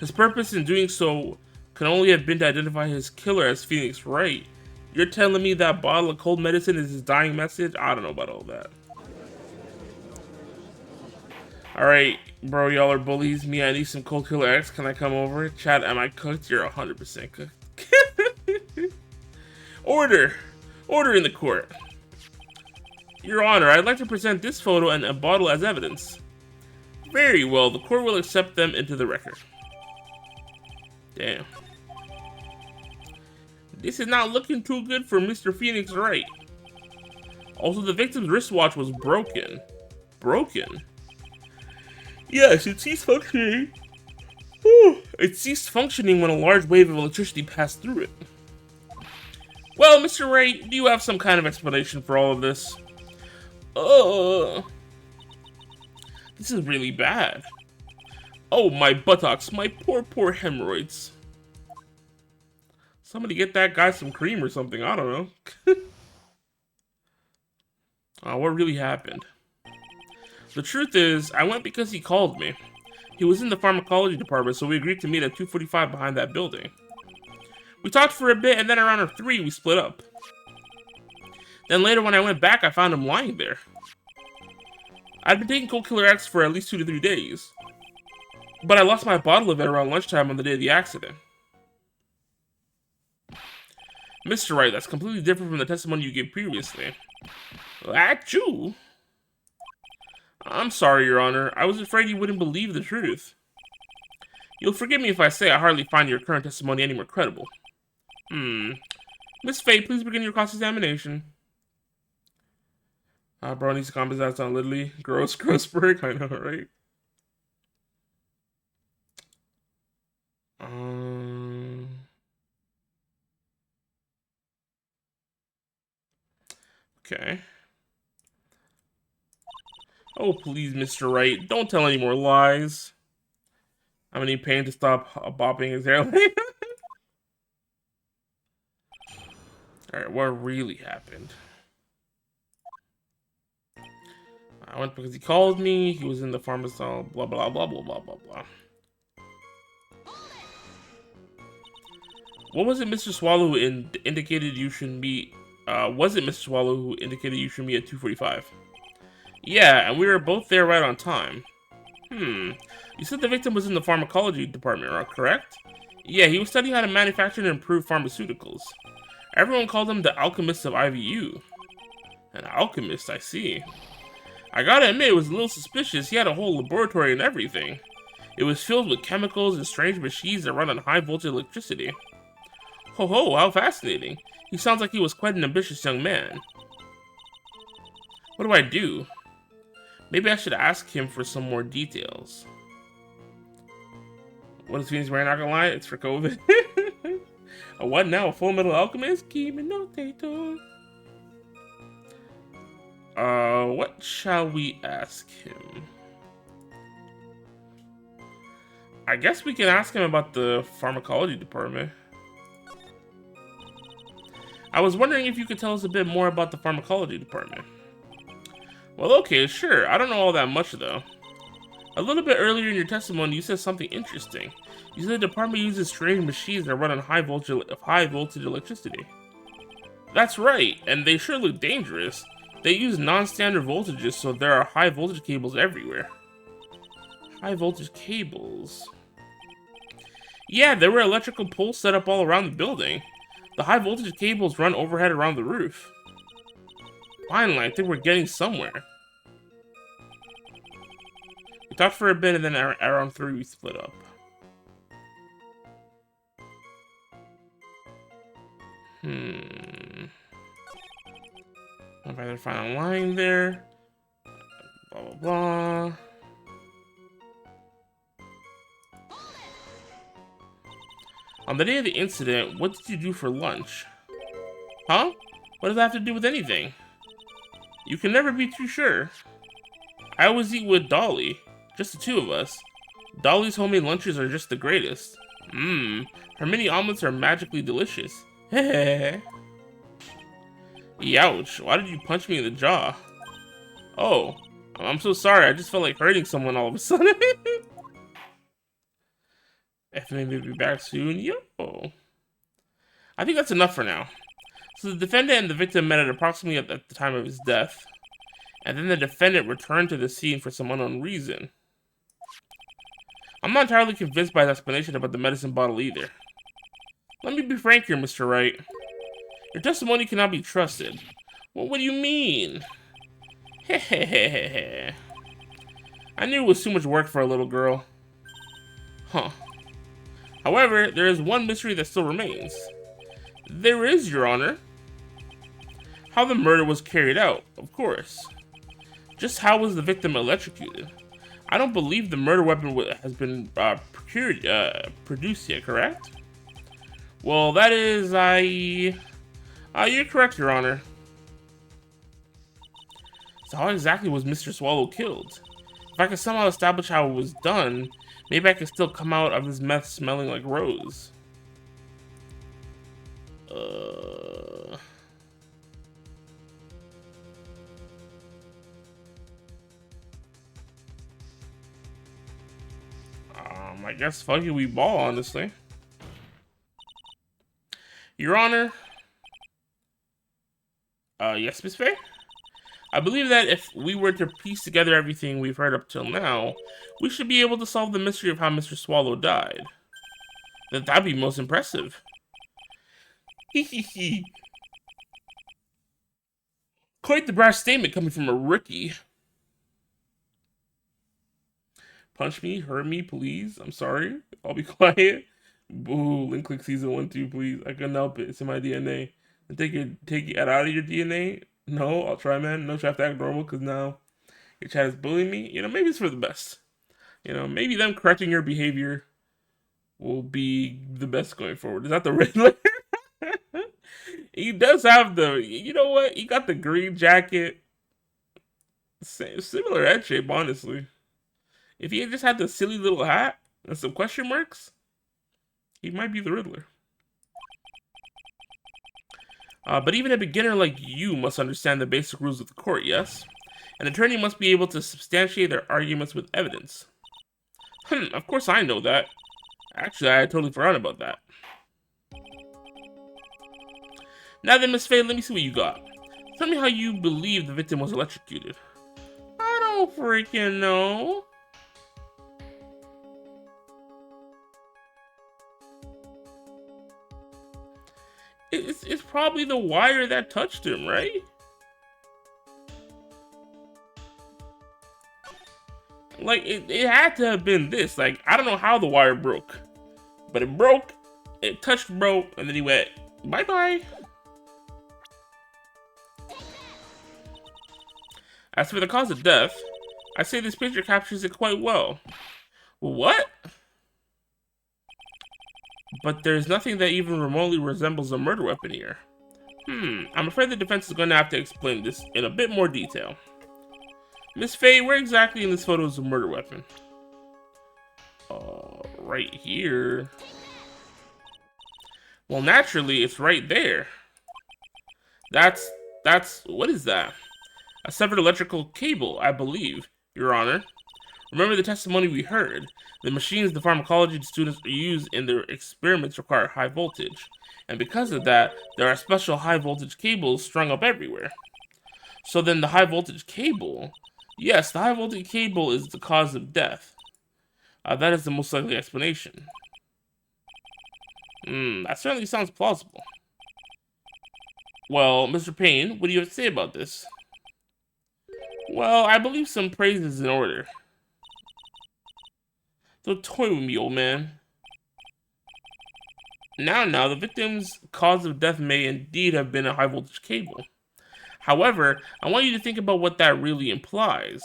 His purpose in doing so can only have been to identify his killer as Phoenix Wright. You're telling me that bottle of cold medicine is his dying message? I don't know about all that. Alright, bro, y'all are bullies. Me, I need some Cold Killer X. Can I come over? Chat, am I cooked? You're 100% cooked. Order! Order in the court. Your Honor, I'd like to present this photo and a bottle as evidence. Very well, the court will accept them into the record. Damn. This is not looking too good for Mr. Phoenix Wright. Also, the victim's wristwatch was broken. Broken? Yes, it ceased functioning. Whew. It ceased functioning when a large wave of electricity passed through it. Well, Mr. Wright, do you have some kind of explanation for all of this? This is really bad. Oh, my buttocks, my poor hemorrhoids. Somebody get that guy some cream or something, I don't know. What really happened? The truth is, I went because he called me. He was in the pharmacology department, so we agreed to meet at 245 behind that building. We talked for a bit, and then around 3, we split up. Then later when I went back, I found him lying there. I'd been taking Cold Killer X for at least 2 to 3 days. But I lost my bottle of it around lunchtime on the day of the accident. Mr. Wright, that's completely different from the testimony you gave previously. Achoo! I'm sorry, Your Honor. I was afraid you wouldn't believe the truth. You'll forgive me if I say I hardly find your current testimony any more credible. Miss Fate, please begin your cross-examination. Bro needs to calm his ass down, literally. Gross break, I know, right? Okay. Oh, please, Mr. Wright, don't tell any more lies. I'm gonna need Pain to stop bopping his hairline. Alright, what really happened? I went because he called me, he was in the pharmacy, blah, blah, blah, blah, blah, blah, blah. What was it Mr. Swallow who indicated you should meet? Was it Mr. Swallow who indicated you should meet at 245? Yeah, and we were both there right on time. You said the victim was in the pharmacology department, correct? Yeah, he was studying how to manufacture and improve pharmaceuticals. Everyone called him the alchemist of IVU. An alchemist, I see. I gotta admit, it was a little suspicious. He had a whole laboratory and everything. It was filled with chemicals and strange machines that run on high voltage electricity. Ho, how fascinating. He sounds like he was quite an ambitious young man. What do I do? Maybe I should ask him for some more details. What is Phoenix wearing? Not gonna lie, it's for COVID. A what now? A Full Metal Alchemist? What shall we ask him? I guess we can ask him about the pharmacology department. I was wondering if you could tell us a bit more about the pharmacology department. Well, okay, sure. I don't know all that much, though. A little bit earlier in your testimony, you said something interesting. You said the department uses strange machines that run on high voltage electricity. That's right, and they sure look dangerous. They use non-standard voltages, so there are high voltage cables everywhere. High voltage cables? Yeah, there were electrical poles set up all around the building. The high voltage cables run overhead around the roof. Finally, I think we're getting somewhere. We talked for a bit and then around 3 we split up. I'll either find a line there. Blah, blah, blah. On the day of the incident, what did you do for lunch? Huh? What does that have to do with anything? You can never be too sure. I always eat with Dolly. Just the 2 of us. Dolly's homemade lunches are just the greatest. Her mini omelets are magically delicious. Heh. Youch, why did you punch me in the jaw? Oh, I'm so sorry, I just felt like hurting someone all of a sudden. FMA may be back soon, yo. I think that's enough for now. So the defendant and the victim met at approximately at the time of his death. And then the defendant returned to the scene for some unknown reason. I'm not entirely convinced by his explanation about the medicine bottle either. Let me be frank here, Mr. Wright. Your testimony cannot be trusted. Well, what do you mean? Hehehehe. I knew it was too much work for a little girl. Huh. However, there is one mystery that still remains. There is, Your Honor. How the murder was carried out, of course. Just how was the victim electrocuted? I don't believe the murder weapon has been produced yet, correct? Well, that is, you're correct, Your Honor. So how exactly was Mr. Swallow killed? If I could somehow establish how it was done, maybe I could still come out of his meth smelling like rose. I guess fuck it, we ball, honestly. Your Honor. Yes, Miss Faye? I believe that if we were to piece together everything we've heard up till now, we should be able to solve the mystery of how Mr. Swallow died. That'd be most impressive. Hee. Quite the brash statement coming from a rookie. Punch me, hurt me, please. I'm sorry. I'll be quiet. Boo. Link click season 1, 2, please. I couldn't help it. It's in my DNA. Take it out of your DNA. No, I'll try, man. No, try to act normal because now your chat is bullying me. You know, maybe it's for the best. You know, maybe them correcting your behavior will be the best going forward. Is that the Riddler? He does have the, you know what? He got the green jacket. Similar head shape, honestly. If he had just had the silly little hat and some question marks, he might be the Riddler. But even a beginner like you must understand the basic rules of the court, yes? An attorney must be able to substantiate their arguments with evidence. Of course I know that. Actually, I totally forgot about that. Now then, Miss Faye, let me see what you got. Tell me how you believe the victim was electrocuted. I don't freaking know. It's probably the wire that touched him, right? Like, it had to have been this. Like, I don't know how the wire broke. But it broke, it touched bro, and then he went, bye-bye. As for the cause of death, I say this picture captures it quite well. What? But there's nothing that even remotely resembles a murder weapon here. I'm afraid the defense is going to have to explain this in a bit more detail. Miss Faye, where exactly in this photo is a murder weapon? Right here. Well, naturally, it's right there. That's, what is that? A severed electrical cable, I believe, Your Honor. Remember the testimony we heard. The machines the pharmacology students use in their experiments require high voltage. And because of that, there are special high voltage cables strung up everywhere. So then the high voltage cable... Yes, the high voltage cable is the cause of death. That is the most likely explanation. That certainly sounds plausible. Well, Mr. Payne, what do you have to say about this? Well, I believe some praise is in order. Don't toy with me, old man. Now, the victim's cause of death may indeed have been a high voltage cable. However, I want you to think about what that really implies.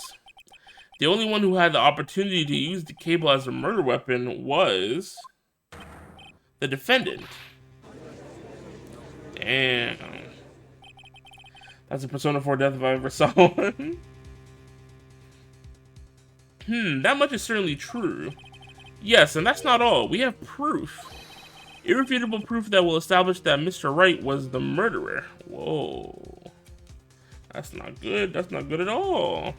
The only one who had the opportunity to use the cable as a murder weapon was the defendant. Damn. That's a Persona 4 death if I ever saw one. That much is certainly true. Yes, and that's not all. We have proof. Irrefutable proof that will establish that Mr. Wright was the murderer. Whoa. That's not good. That's not good at all.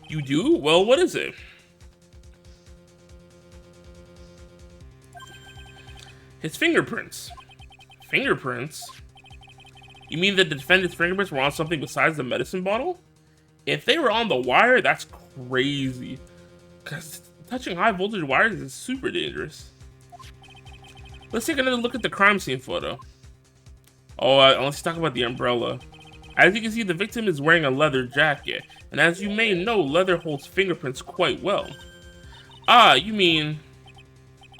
You do? Well, what is it? His fingerprints. Fingerprints? You mean that the defendant's fingerprints were on something besides the medicine bottle? If they were on the wire, that's crazy. Because touching high voltage wires is super dangerous. Let's take another look at the crime scene photo. Oh, let's talk about the umbrella. As you can see, the victim is wearing a leather jacket, and as you may know, leather holds fingerprints quite well. Ah, you mean...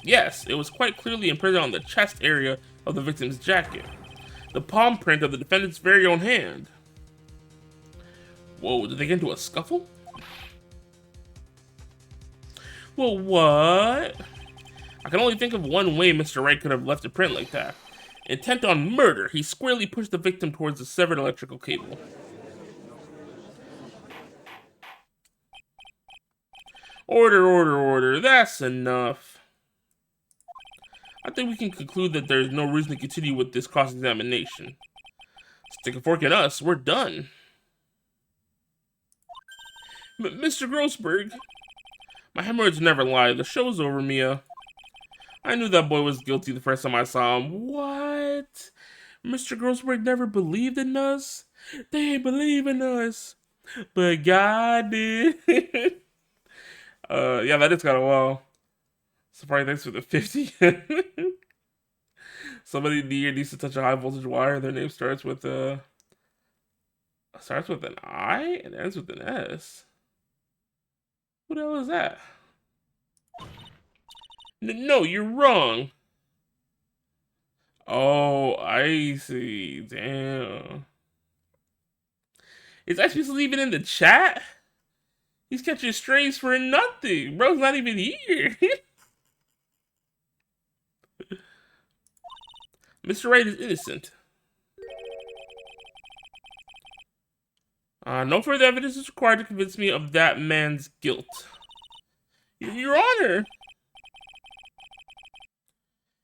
Yes, it was quite clearly imprinted on the chest area of the victim's jacket. The palm print of the defendant's very own hand. Whoa, did they get into a scuffle? Well, what? I can only think of one way Mr. Wright could have left a print like that. Intent on murder, he squarely pushed the victim towards the severed electrical cable. Order, order, order. That's enough. I think we can conclude that there's no reason to continue with this cross-examination. Stick a fork in us, we're done. Mr. Grossberg, my hemorrhoids never lie. The show's over, Mia. I knew that boy was guilty the first time I saw him. What? Mr. Grossberg never believed in us? They ain't believe in us. But God did. Yeah, that is kind of wild. Surprise, thanks for the 50. Somebody needs to touch a high voltage wire. Their name starts with an I and ends with an S. Who the hell is that? No, you're wrong. Oh, I see. Damn. Is actually leaving in the chat? He's catching strays for nothing. Bro's not even here. Mr. Wright is innocent. No further evidence is required to convince me of that man's guilt. Your Honor!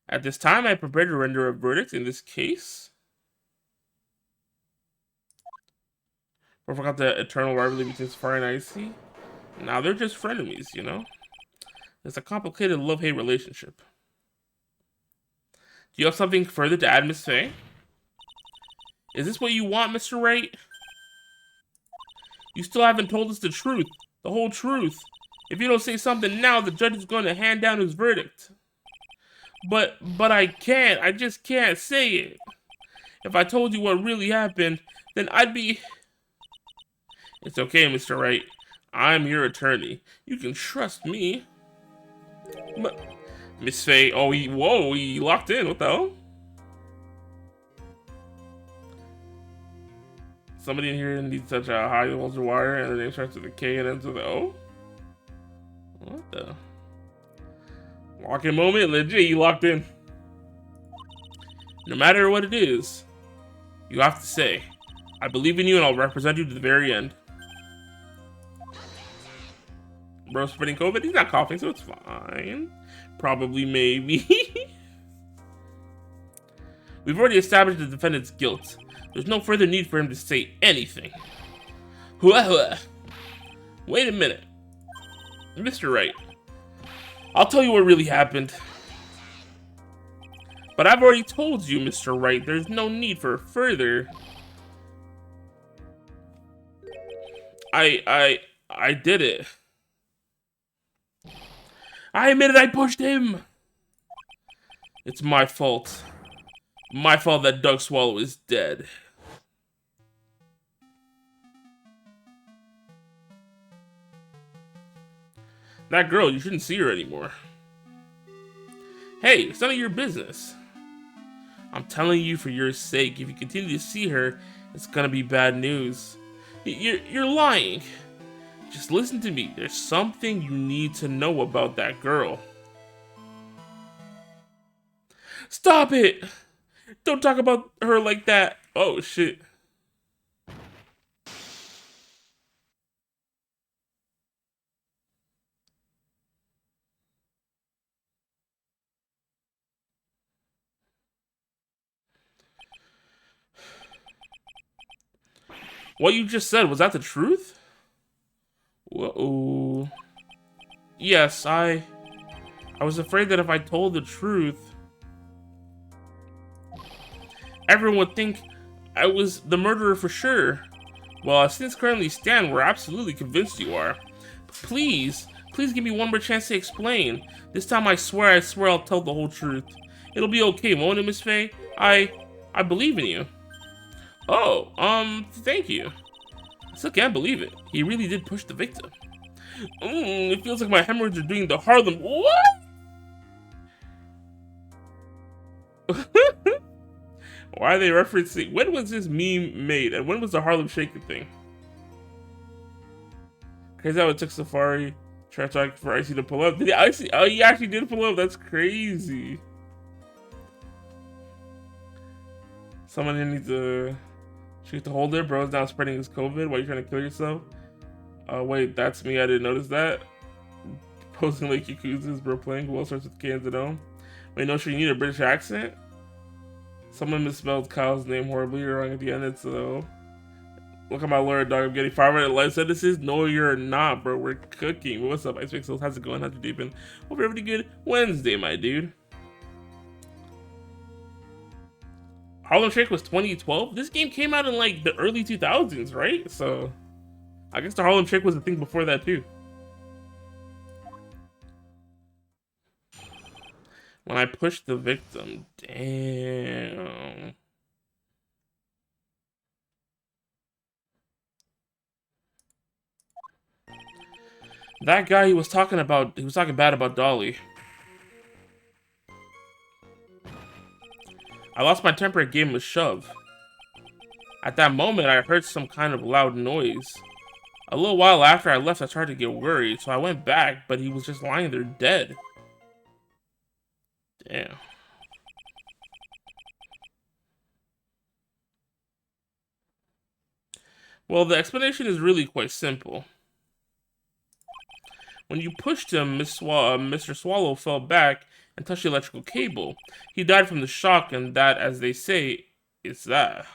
At this time, I am prepared to render a verdict in this case. I forgot the eternal rivalry between Safari and Icy. Now they're just frenemies, you know? It's a complicated love-hate relationship. Do you have something further to add, Miss Faye? Is this what you want, Mr. Wright? You still haven't told us the truth. The whole truth. If you don't say something now, the judge is going to hand down his verdict. But I can't. I just can't say it. If I told you what really happened, then I'd be... It's okay, Mr. Wright. I'm your attorney. You can trust me. But... Miss Faye, oh, he locked in. What the hell? Somebody in here needs such a high voltage wire, and the name starts with a K and ends with an O? What the? Locking moment, legit, he locked in. No matter what it is, you have to say, I believe in you and I'll represent you to the very end. Bro spreading COVID? He's not coughing, so it's fine. Probably, maybe. We've already established the defendant's guilt. There's no further need for him to say anything. Wait a minute. Mr. Wright, I'll tell you what really happened. But I've already told you, Mr. Wright, there's no need for further. I did it. I admit it, I pushed him. It's my fault. My fault that Doug Swallow is dead. That girl, you shouldn't see her anymore. Hey, it's none of your business. I'm telling you for your sake, if you continue to see her, it's gonna be bad news. You're lying. Just listen to me. There's something you need to know about that girl. Stop it! Don't talk about her like that. Oh, shit. What you just said, was that the truth? Whoa. Yes, I was afraid that if I told the truth, everyone would think I was the murderer for sure. Well, as things currently stand, we're absolutely convinced you are. Please give me one more chance to explain. This time I swear I'll tell the whole truth. It'll be okay, won't it, Miss Faye? I I believe in you. Oh, thank you. I still can't believe it. He really did push the victim. It feels like my hemorrhoids are doing the Harlem. What? Why are they referencing? When was this meme made? And when was the Harlem Shake thing? Crazy how it took Safari trash talk for Icy to pull up. Did he Icy? Oh, he actually did pull up. That's crazy. Someone needs to shoot the holder. Bro's now spreading his COVID. Why are you trying to kill yourself? Wait, that's me. I didn't notice that. Posting like Yakuza's bro playing. Who else starts with Cans at home? Wait, no, sure you need a British accent? Someone misspelled Kyle's name horribly wrong at the end. It's look at my lawyer, dog. I'm getting 500 life sentences. No, you're not, bro. We're cooking. What's up, Ice Pixels? How's it going? How's it deepin'? Hope you're having a good Wednesday, my dude. Harlem Shake was 2012. This game came out in like the early 2000s, right? So I guess the Harlem Shake was a thing before that too. When I pushed the victim, damn. That guy he was talking bad about Dolly. I lost my temper and gave him a shove. At that moment, I heard some kind of loud noise. A little while after I left, I started to get worried, so I went back, but he was just lying there dead. Damn. Well, the explanation is really quite simple. When you pushed him, Mr. Swallow fell back and touched the electrical cable. He died from the shock, and that, as they say, is that.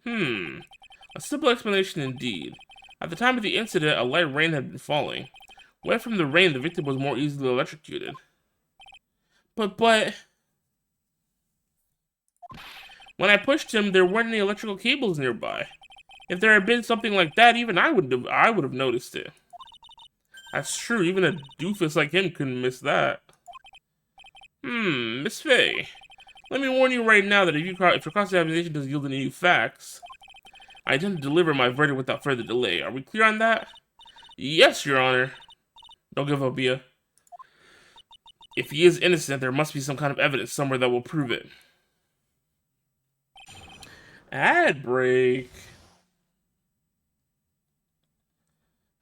A simple explanation indeed. At the time of the incident, a light rain had been falling. Wet from the rain, the victim was more easily electrocuted. But... When I pushed him, there weren't any electrical cables nearby. If there had been something like that, even I would have noticed it. That's true, even a doofus like him couldn't miss that. Miss Faye. Let me warn you right now that if your cross-examination doesn't yield any new facts, I intend to deliver my verdict without further delay. Are we clear on that? Yes, Your Honor. Don't give up, Bia. If he is innocent, there must be some kind of evidence somewhere that will prove it. Ad break.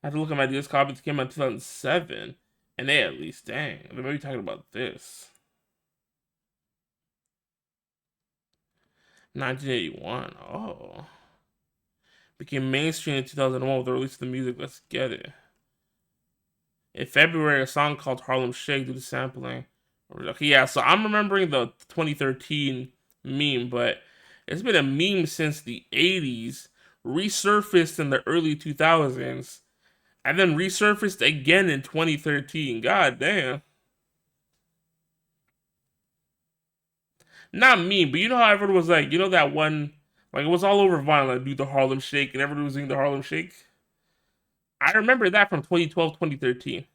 I had to look at my DS comments. Came out in 2007. And they at least, dang. They may be talking about this. 1981. Oh. Became mainstream in 2001 with the release of the music Let's Get It. In February, a song called Harlem Shake due to sampling. Okay, yeah, so I'm remembering the 2013 meme, but it's been a meme since the 80s, resurfaced in the early 2000s, and then resurfaced again in 2013. God damn. Not me, but you know how everyone was like, you know that one, like it was all over Vine, like do the Harlem Shake, and everyone was doing the Harlem Shake. I remember that from 2012, 2013.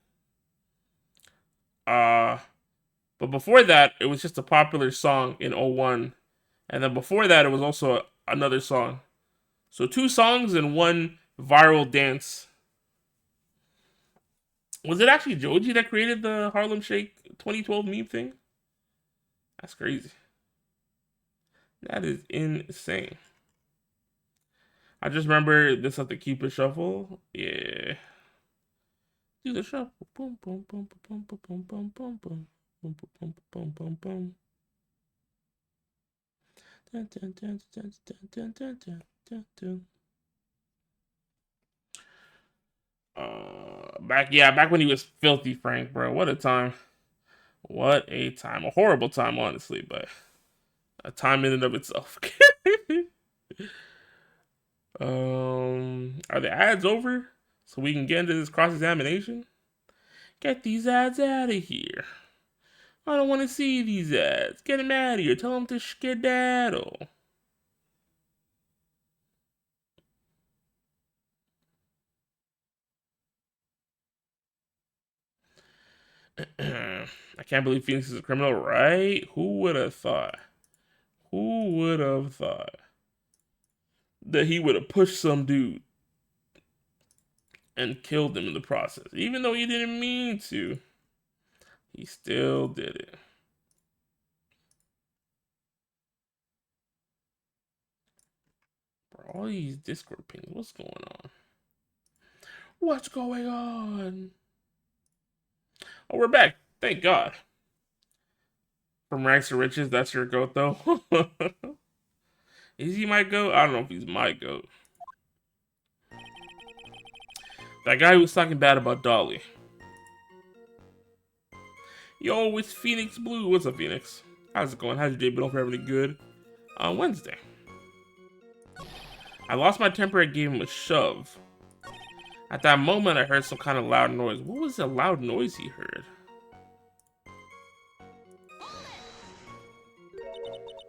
But before that, it was just a popular song in 01. And then before that, it was also another song. So 2 songs and 1 viral dance. Was it actually Joji that created the Harlem Shake 2012 meme thing? That's crazy. That is insane. I just remember this at the Cupid Shuffle. Yeah. Do the shuffle. Boom, boom, boom, boom, boom, boom, boom, boom, boom. Boom, boom, boom, boom, boom. Dun, dun, dun, dun, dun, dun, dun, dun, dun. Back when he was Filthy Frank, bro. What a time. What a time. A horrible time, honestly, but a time in and of itself. Are the ads over? So we can get into this cross-examination? Get these ads out of here. I don't want to see these ads. Get them out of here. Tell them to skedaddle. I can't believe Phoenix is a criminal, right? Who would have thought? Who would have thought that he would have pushed some dude and killed him in the process? Even though he didn't mean to, he still did it. Bro, all these Discord pings, what's going on? What's going on? Oh, we're back. Thank God. From rags to riches, that's your goat, though. Is he my goat? I don't know if he's my goat. That guy who was talking bad about Dolly. Yo, it's Phoenix Blue. What's up, Phoenix? How's it going? How's your day been? Hope you're having it good. On Wednesday. I lost my temper and gave him a shove. At that moment, I heard some kind of loud noise. What was the loud noise he heard?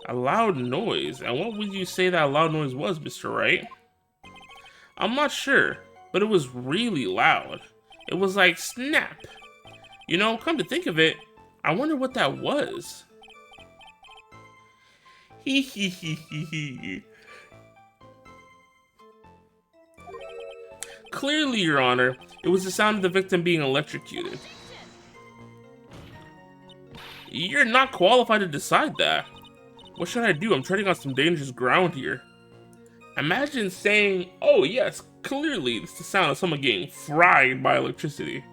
A loud noise? And what would you say that loud noise was, Mr. Wright? I'm not sure, but it was really loud. It was like snap. You know, come to think of it, I wonder what that was. Hee hee hee hee hee. Clearly, Your Honor, it was the sound of the victim being electrocuted. You're not qualified to decide that. What should I do? I'm treading on some dangerous ground here. Imagine saying, oh yes, clearly it's the sound of someone getting fried by electricity.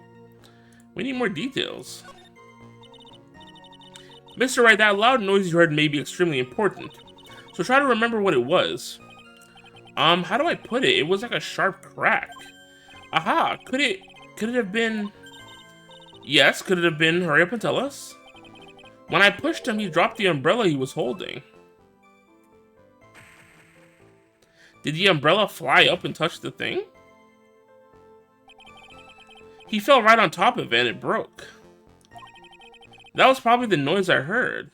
We need more details. Mr. Wright, that loud noise you heard may be extremely important. So try to remember what it was. How do I put it? It was like a sharp crack. Aha, could it have been... Yes, could it have been... Hurry up and tell us. When I pushed him, he dropped the umbrella he was holding. Did the umbrella fly up and touch the thing? He fell right on top of it and it broke. That was probably the noise I heard.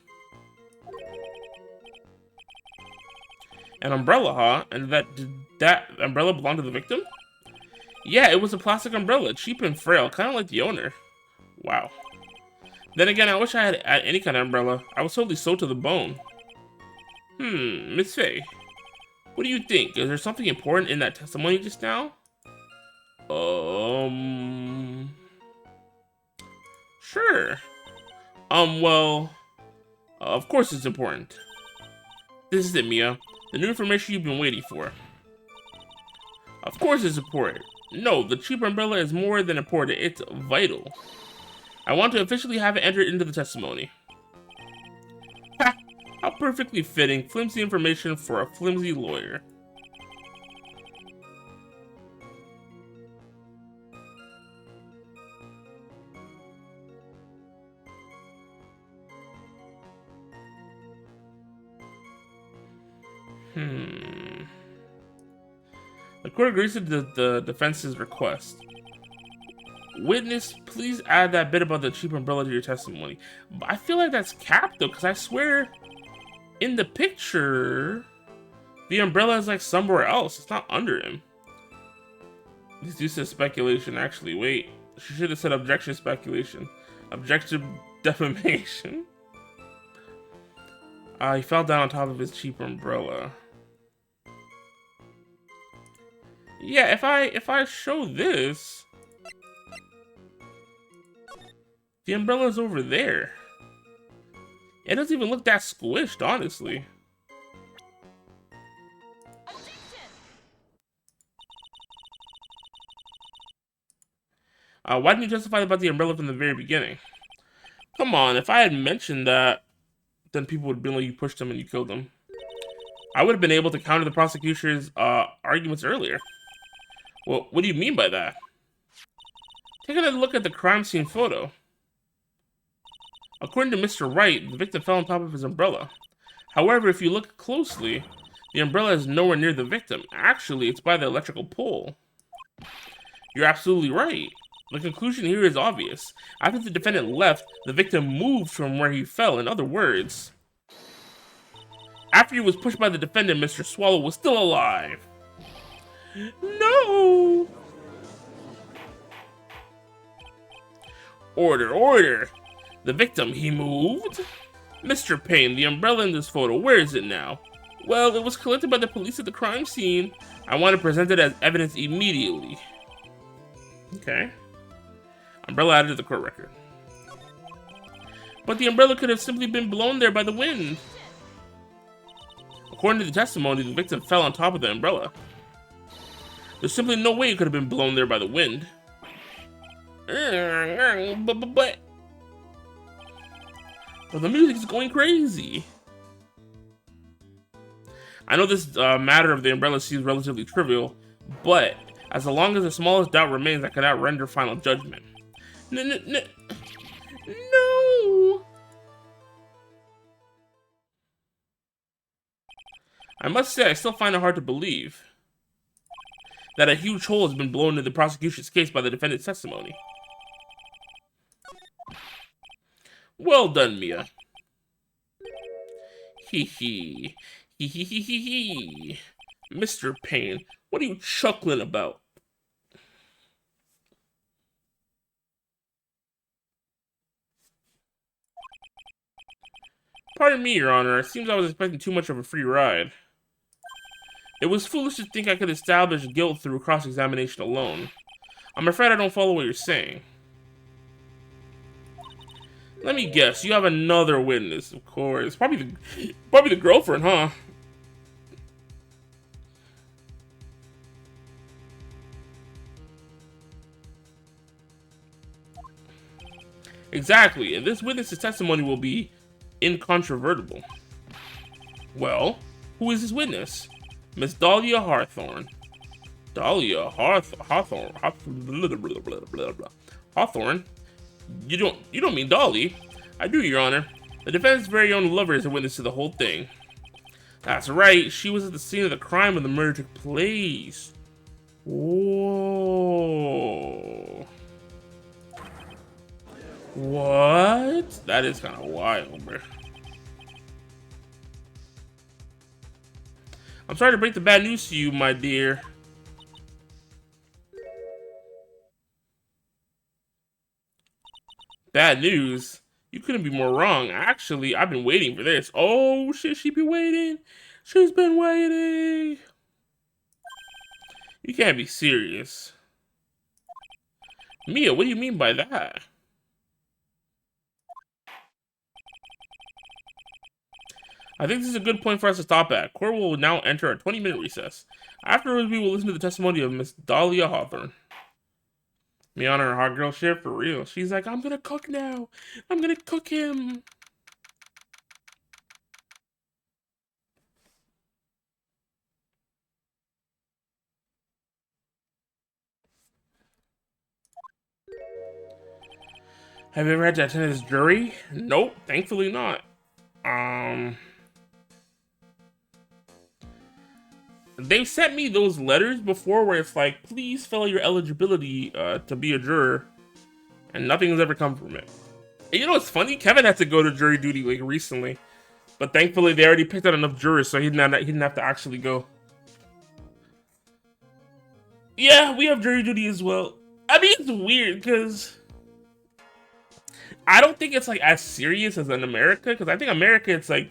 An umbrella, huh? And did that umbrella belong to the victim? Yeah, it was a plastic umbrella, cheap and frail, kind of like the owner. Wow. Then again, I wish I had any kind of umbrella. I was totally sewed to the bone. Miss Faye, what do you think? Is there something important in that testimony just now? Sure. Well, of course it's important. This is it, Mia. The new information you've been waiting for. Of course it's important. No, the cheap umbrella is more than important. It's vital. I want to officially have it entered into the testimony. Ha! How perfectly fitting. Flimsy information for a flimsy lawyer. The court agrees to the defense's request. Witness, please add that bit about the cheap umbrella to your testimony. But I feel like that's capped though, because I swear in the picture, the umbrella is like somewhere else. It's not under him. This due to speculation. Actually, wait. She should have said objection speculation. Objection defamation. He fell down on top of his cheap umbrella. Yeah, if I show this, the umbrella's over there. It doesn't even look that squished, honestly. Why didn't you justify about the umbrella from the very beginning? Come on, if I had mentioned that, then people would have been like, you pushed him and you killed him. I would have been able to counter the prosecutor's arguments earlier. Well, what do you mean by that? Take another look at the crime scene photo. According to Mr. Wright, the victim fell on top of his umbrella. However, if you look closely, the umbrella is nowhere near the victim. Actually, it's by the electrical pole. You're absolutely right. The conclusion here is obvious. After the defendant left, the victim moved from where he fell. In other words, after he was pushed by the defendant, Mr. Swallow was still alive. No! Order, order! The victim, he moved? Mr. Payne, the umbrella in this photo, where is it now? Well, it was collected by the police at the crime scene. I want to present it as evidence immediately. Okay. Umbrella added to the court record. But the umbrella could have simply been blown there by the wind. According to the testimony, the victim fell on top of the umbrella. There's simply no way it could have been blown there by the wind. But the music is going crazy. I know this matter of the umbrella seems relatively trivial, but as long as the smallest doubt remains, I cannot render final judgment. No! I must say, I still find it hard to believe that a huge hole has been blown in the prosecution's case by the defendant's testimony. Well done, Mia. Hee hee. Hee hee hee hee hee. Mr. Payne, what are you chuckling about? Pardon me, Your Honor. It seems I was expecting too much of a free ride. It was foolish to think I could establish guilt through cross-examination alone. I'm afraid I don't follow what you're saying. Let me guess, you have another witness, of course. Probably the girlfriend, huh? Exactly, and this witness's testimony will be incontrovertible. Well, who is this witness? Miss Dahlia Hawthorne. Dahlia Hawthorne. Hawthorne? You don't mean Dolly? I do, Your Honor. The defendant's very own lover is a witness to the whole thing. That's right. She was at the scene of the crime when the murder took place. Whoa. What? That is kind of wild, bro. I'm sorry to break the bad news to you, my dear. Bad news? You couldn't be more wrong. Actually, I've been waiting for this. Oh, shit, she be waiting. She's been waiting. You can't be serious. Mia, what do you mean by that? I think this is a good point for us to stop at. Court will now enter a 20-minute recess. Afterwards, we will listen to the testimony of Miss Dahlia Hawthorne. Me on her hot girl shit for real. She's like, I'm gonna cook now. I'm gonna cook him. Have you ever had to attend this jury? Nope, thankfully not. They've sent me those letters before where it's like, please fill out your eligibility to be a juror, and nothing has ever come from it. And you know what's funny? Kevin had to go to jury duty like recently, but thankfully they already picked out enough jurors, so he didn't have to actually go. Yeah, we have jury duty as well. I mean, it's weird because I don't think it's like as serious as in America, because I think America it's like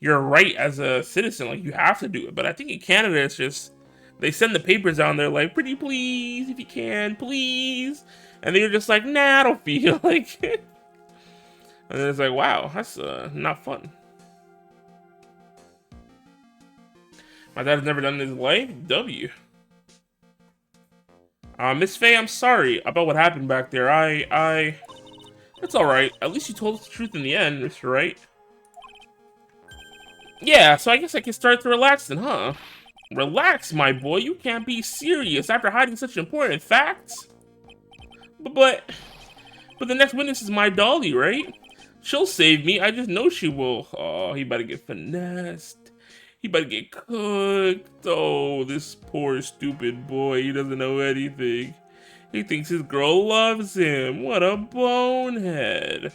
you're right as a citizen, like you have to do it. But I think in Canada it's just they send the papers down there like, pretty please, if you can, please. And they're just like, nah, I don't feel like it. And then it's like, wow, that's not fun. My dad's never done in his life. W. Miss Faye, I'm sorry about what happened back there. It's alright. At least you told us the truth in the end, Mr. Wright. Yeah, so I guess I can start to relax then, huh? Relax, my boy. You can't be serious after hiding such important facts. But the next witness is my Dolly, right? She'll save me. I just know she will. Oh, he about to get finessed. He about to get cooked. Oh, this poor stupid boy. He doesn't know anything. He thinks his girl loves him. What a bonehead.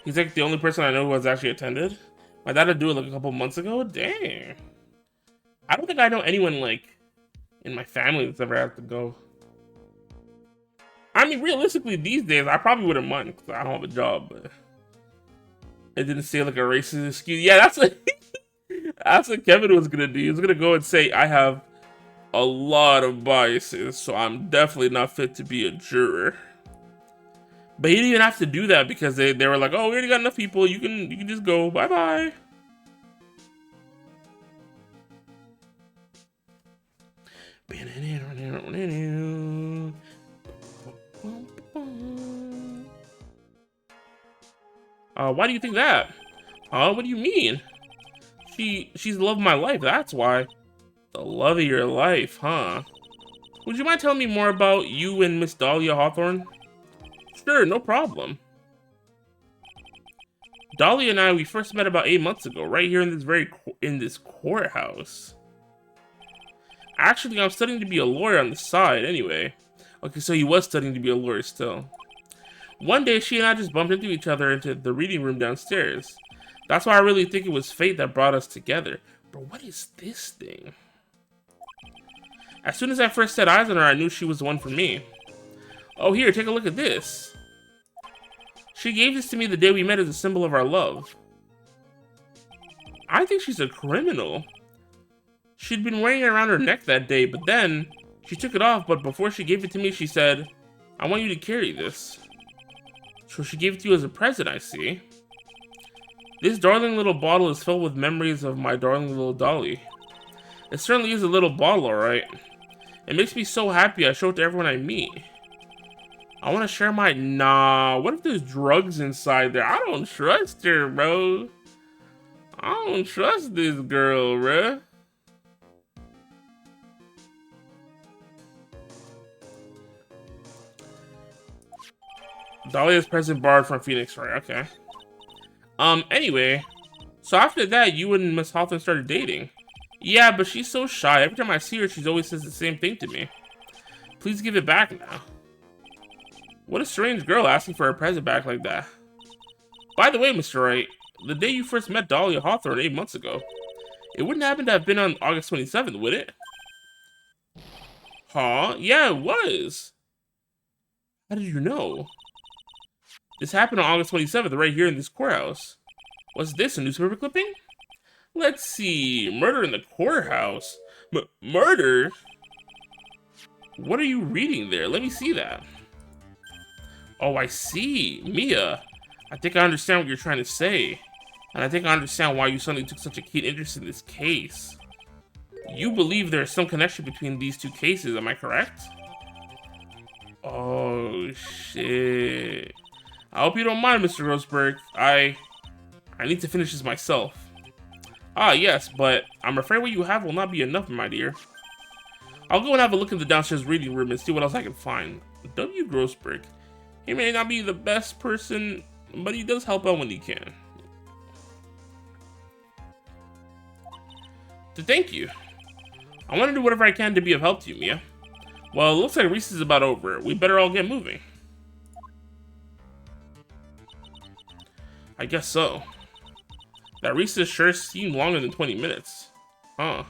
He's like the only person I know who has actually attended. My dad had to do it like a couple months ago. Dang. I don't think I know anyone like in my family that's ever had to go. I mean, realistically, these days I probably wouldn't mind because I don't have a job. But it didn't say like a racist excuse. Yeah, that's what Kevin was gonna do. He was gonna go and say I have a lot of biases, so I'm definitely not fit to be a juror. But he didn't even have to do that because they were like, oh, we already got enough people. You can just go. Bye bye. Why do you think that? What do you mean? She's the love of my life. That's why. The love of your life, huh? Would you mind telling me more about you and Miss Dahlia Hawthorne? Sure, no problem. Dahlia and I, we first met about 8 months ago, right here in this courthouse. Actually, I'm studying to be a lawyer on the side, anyway. Okay, so he was studying to be a lawyer still. One day, she and I just bumped into each other into the reading room downstairs. That's why I really think it was fate that brought us together. Bro, what is this thing? As soon as I first set eyes on her, I knew she was the one for me. Oh, here, take a look at this. She gave this to me the day we met as a symbol of our love. I think she's a criminal. She'd been wearing it around her neck that day, but then she took it off, but before she gave it to me, she said, I want you to carry this. So she gave it to you as a present, I see. This darling little bottle is filled with memories of my darling little Dolly. It certainly is a little bottle, alright. It makes me so happy I show it to everyone I meet. I want to share my... Nah, what if there's drugs inside there? I don't trust her, bro. I don't trust this girl, bro. Dahlia's present borrowed from Phoenix, right? Okay. Anyway. So after that, you and Miss Hawthorne started dating. Yeah, but she's so shy. Every time I see her, she always says the same thing to me. Please give it back now. What a strange girl asking for a present back like that. By the way, Mr. Wright, the day you first met Dahlia Hawthorne 8 months ago, it wouldn't happen to have been on August 27th, would it? Huh? Yeah, it was. How did you know? This happened on August 27th, right here in this courthouse. What's this, a newspaper clipping? Let's see. Murder in the courthouse. Murder? What are you reading there? Let me see that. Oh, I see. Mia, I think I understand what you're trying to say. And I think I understand why you suddenly took such a keen interest in this case. You believe there's some connection between these two cases, am I correct? Oh, shit. I hope you don't mind, Mr. Grossberg. I need to finish this myself. Ah, yes, but I'm afraid what you have will not be enough, my dear. I'll go and have a look in the downstairs reading room and see what else I can find. W. Grossberg. He may not be the best person, but he does help out when he can. So thank you. I want to do whatever I can to be of help to you, Mia. Well, it looks like recess is about over. We better all get moving. I guess so. That recess sure seemed longer than 20 minutes. Huh.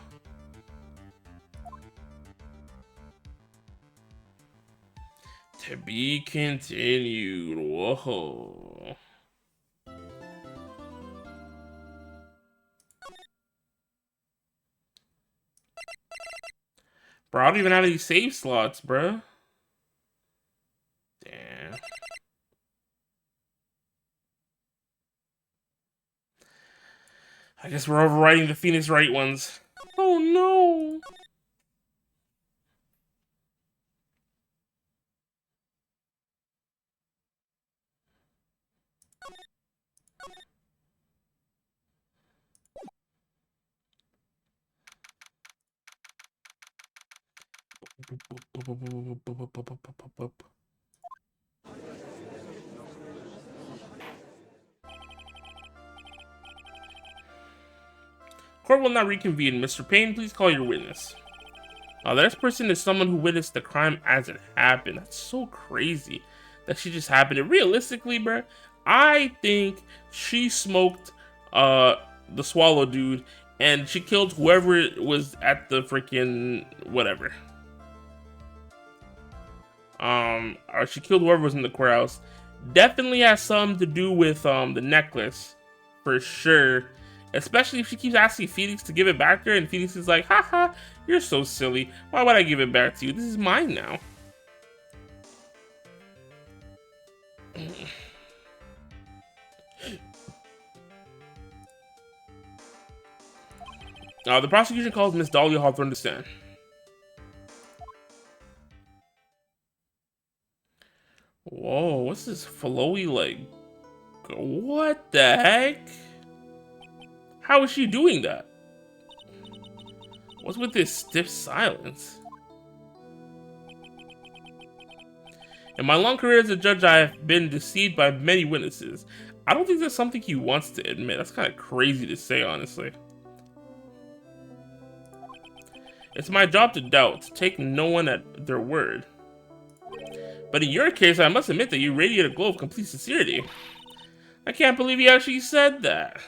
To be continued. Whoa. Bro, I don't even have any save slots, bro. Damn. I guess we're overwriting the Phoenix Wright ones. Oh no. Court will not reconvene. Mr. Payne, please call your witness. This person is someone who witnessed the crime as it happened. That's so crazy that she just happened. And realistically, bro, I think she smoked the swallow dude, and she killed whoever was at the freaking whatever. Or she killed whoever was in the courthouse. Definitely has something to do with the necklace, for sure. Especially if she keeps asking Phoenix to give it back to her, and Phoenix is like, haha, you're so silly. Why would I give it back to you? This is mine now. The prosecution calls Miss Dahlia Hawthorne to stand. Whoa, what's this flowy like? What the heck? How is she doing that? What's with this stiff silence? In my long career as a judge, I have been deceived by many witnesses. I don't think that's something he wants to admit. That's kind of crazy to say, honestly. It's my job to doubt, to take no one at their word. But in your case, I must admit that you radiate a glow of complete sincerity. I can't believe you actually said that.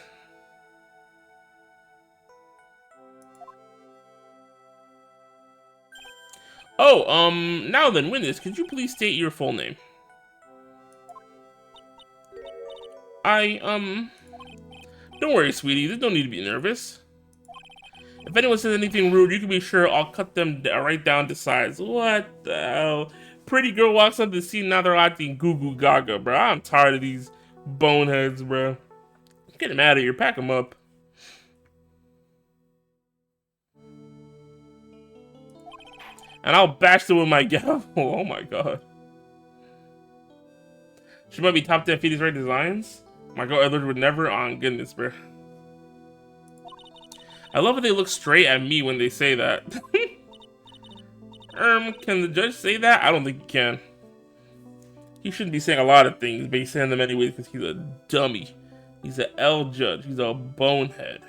Oh, now then, witness, could you please state your full name? Don't worry, sweetie, there's no need to be nervous. If anyone says anything rude, you can be sure I'll cut them right down to size. What the hell? Pretty girl walks up the scene, now they're acting goo goo gaga, bro. I'm tired of these boneheads, bro. Get them out of here, pack them up. And I'll bash them with my gavel. Oh my god. She might be top 10 Phoenix Wright designs. My girl Edward would never. Oh goodness, bro. I love how they look straight at me when they say that. Can the judge say that? I don't think he can. He shouldn't be saying a lot of things, but he's saying them anyways because he's a dummy. He's an L judge. He's a bonehead.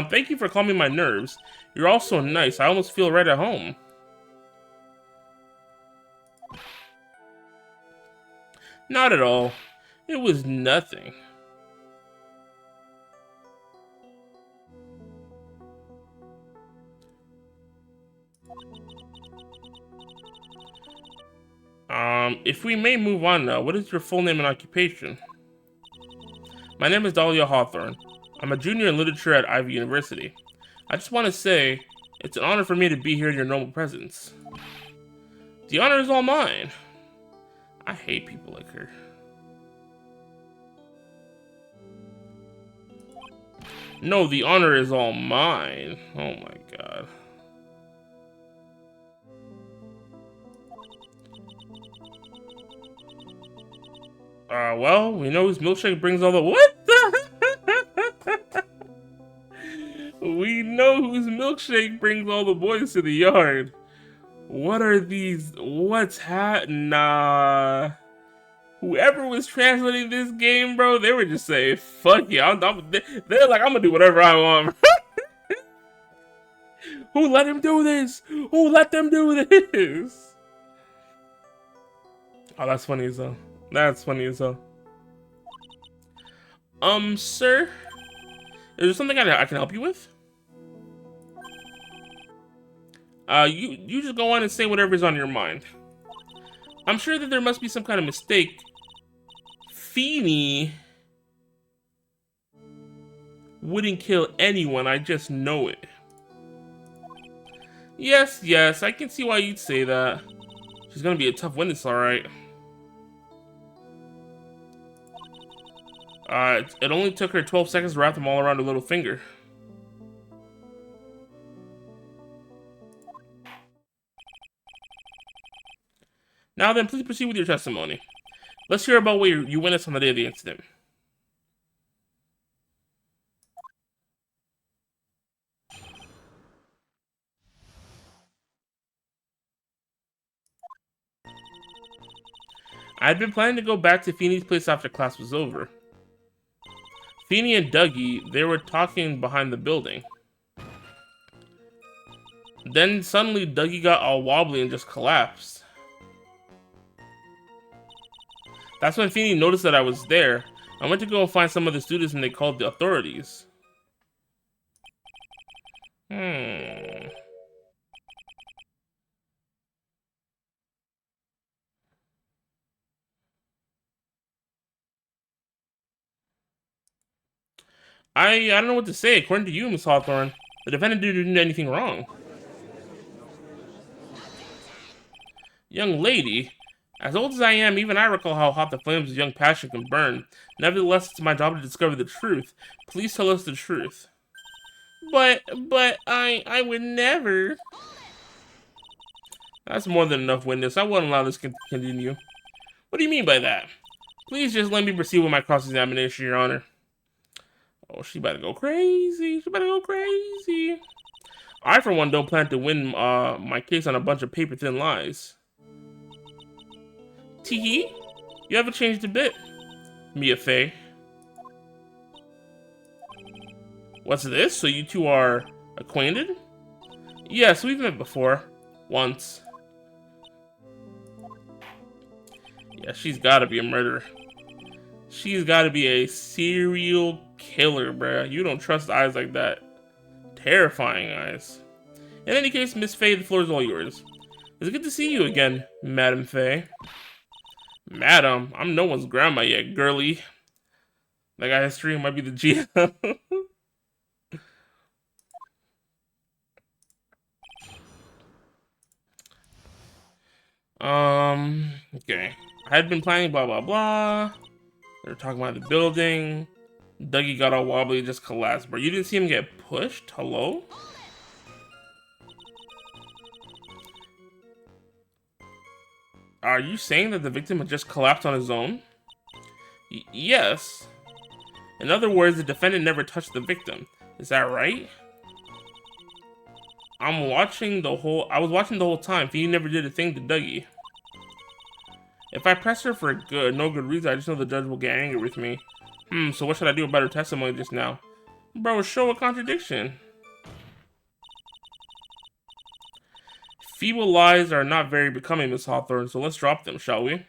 Thank you for calming my nerves. You're all so nice. I almost feel right at home. Not at all. It was nothing. If we may move on now, what is your full name and occupation? My name is Dahlia Hawthorne. I'm a junior in literature at Ivy University. I just want to say, it's an honor for me to be here in your noble presence. The honor is all mine. I hate people like her. No, the honor is all mine. Oh my god. Well, we know whose milkshake brings all the— what the? We know whose milkshake brings all the boys to the yard. What are these? What's nah. Whoever was translating this game, bro, they were just saying, fuck yeah. They're like, I'm gonna do whatever I want. Who let him do this? Who let them do this? Oh, that's funny as hell. That's funny as hell. Sir? Is there something I can help you with? You just go on and say whatever's on your mind. I'm sure that there must be some kind of mistake. Feeny wouldn't kill anyone, I just know it. Yes, I can see why you'd say that. She's gonna be a tough witness, alright. It only took her 12 seconds to wrap them all around her little finger. Now then, please proceed with your testimony. Let's hear about what you witnessed on the day of the incident. I had been planning to go back to Feeny's place after class was over. Feeny and Dougie, they were talking behind the building. Then suddenly Dougie got all wobbly and just collapsed. That's when Feeny noticed that I was there. I went to go and find some of the students and they called the authorities. I don't know what to say. According to you, Miss Hawthorne, the defendant didn't do anything wrong. Young lady, as old as I am, even I recall how hot the flames of young passion can burn. Nevertheless, it's my job to discover the truth. Please tell us the truth. But I would never. That's more than enough witness. I won't allow this to continue. What do you mean by that? Please just let me proceed with my cross-examination, Your Honor. Oh, she better go crazy. She better go crazy. I, for one, don't plan to win my case on a bunch of paper-thin lies. Teehee, you haven't changed a bit, Mia Fey. What's this? So you two are acquainted? Yes, we've met before. Once. Yeah, she's gotta be a murderer. She's gotta be a serial killer, bruh. You don't trust eyes like that. Terrifying eyes. In any case, Miss Fey, the floor is all yours. It's good to see you again, Madam Fey. Madam, I'm no one's grandma yet, girly. That guy history might be the GM. Okay. I had been planning blah blah blah. They were talking about the building. Dougie got all wobbly and just collapsed, bro. You didn't see him get pushed? Hello? Are you saying that the victim had just collapsed on his own? Yes. In other words, the defendant never touched the victim. Is that right? I was watching the whole time. He never did a thing to Dougie. If I press her for no good reason, I just know the judge will get angry with me. So what should I do about her testimony just now? Bro, show a contradiction. Feeble lies are not very becoming, Miss Hawthorne, so let's drop them, shall we?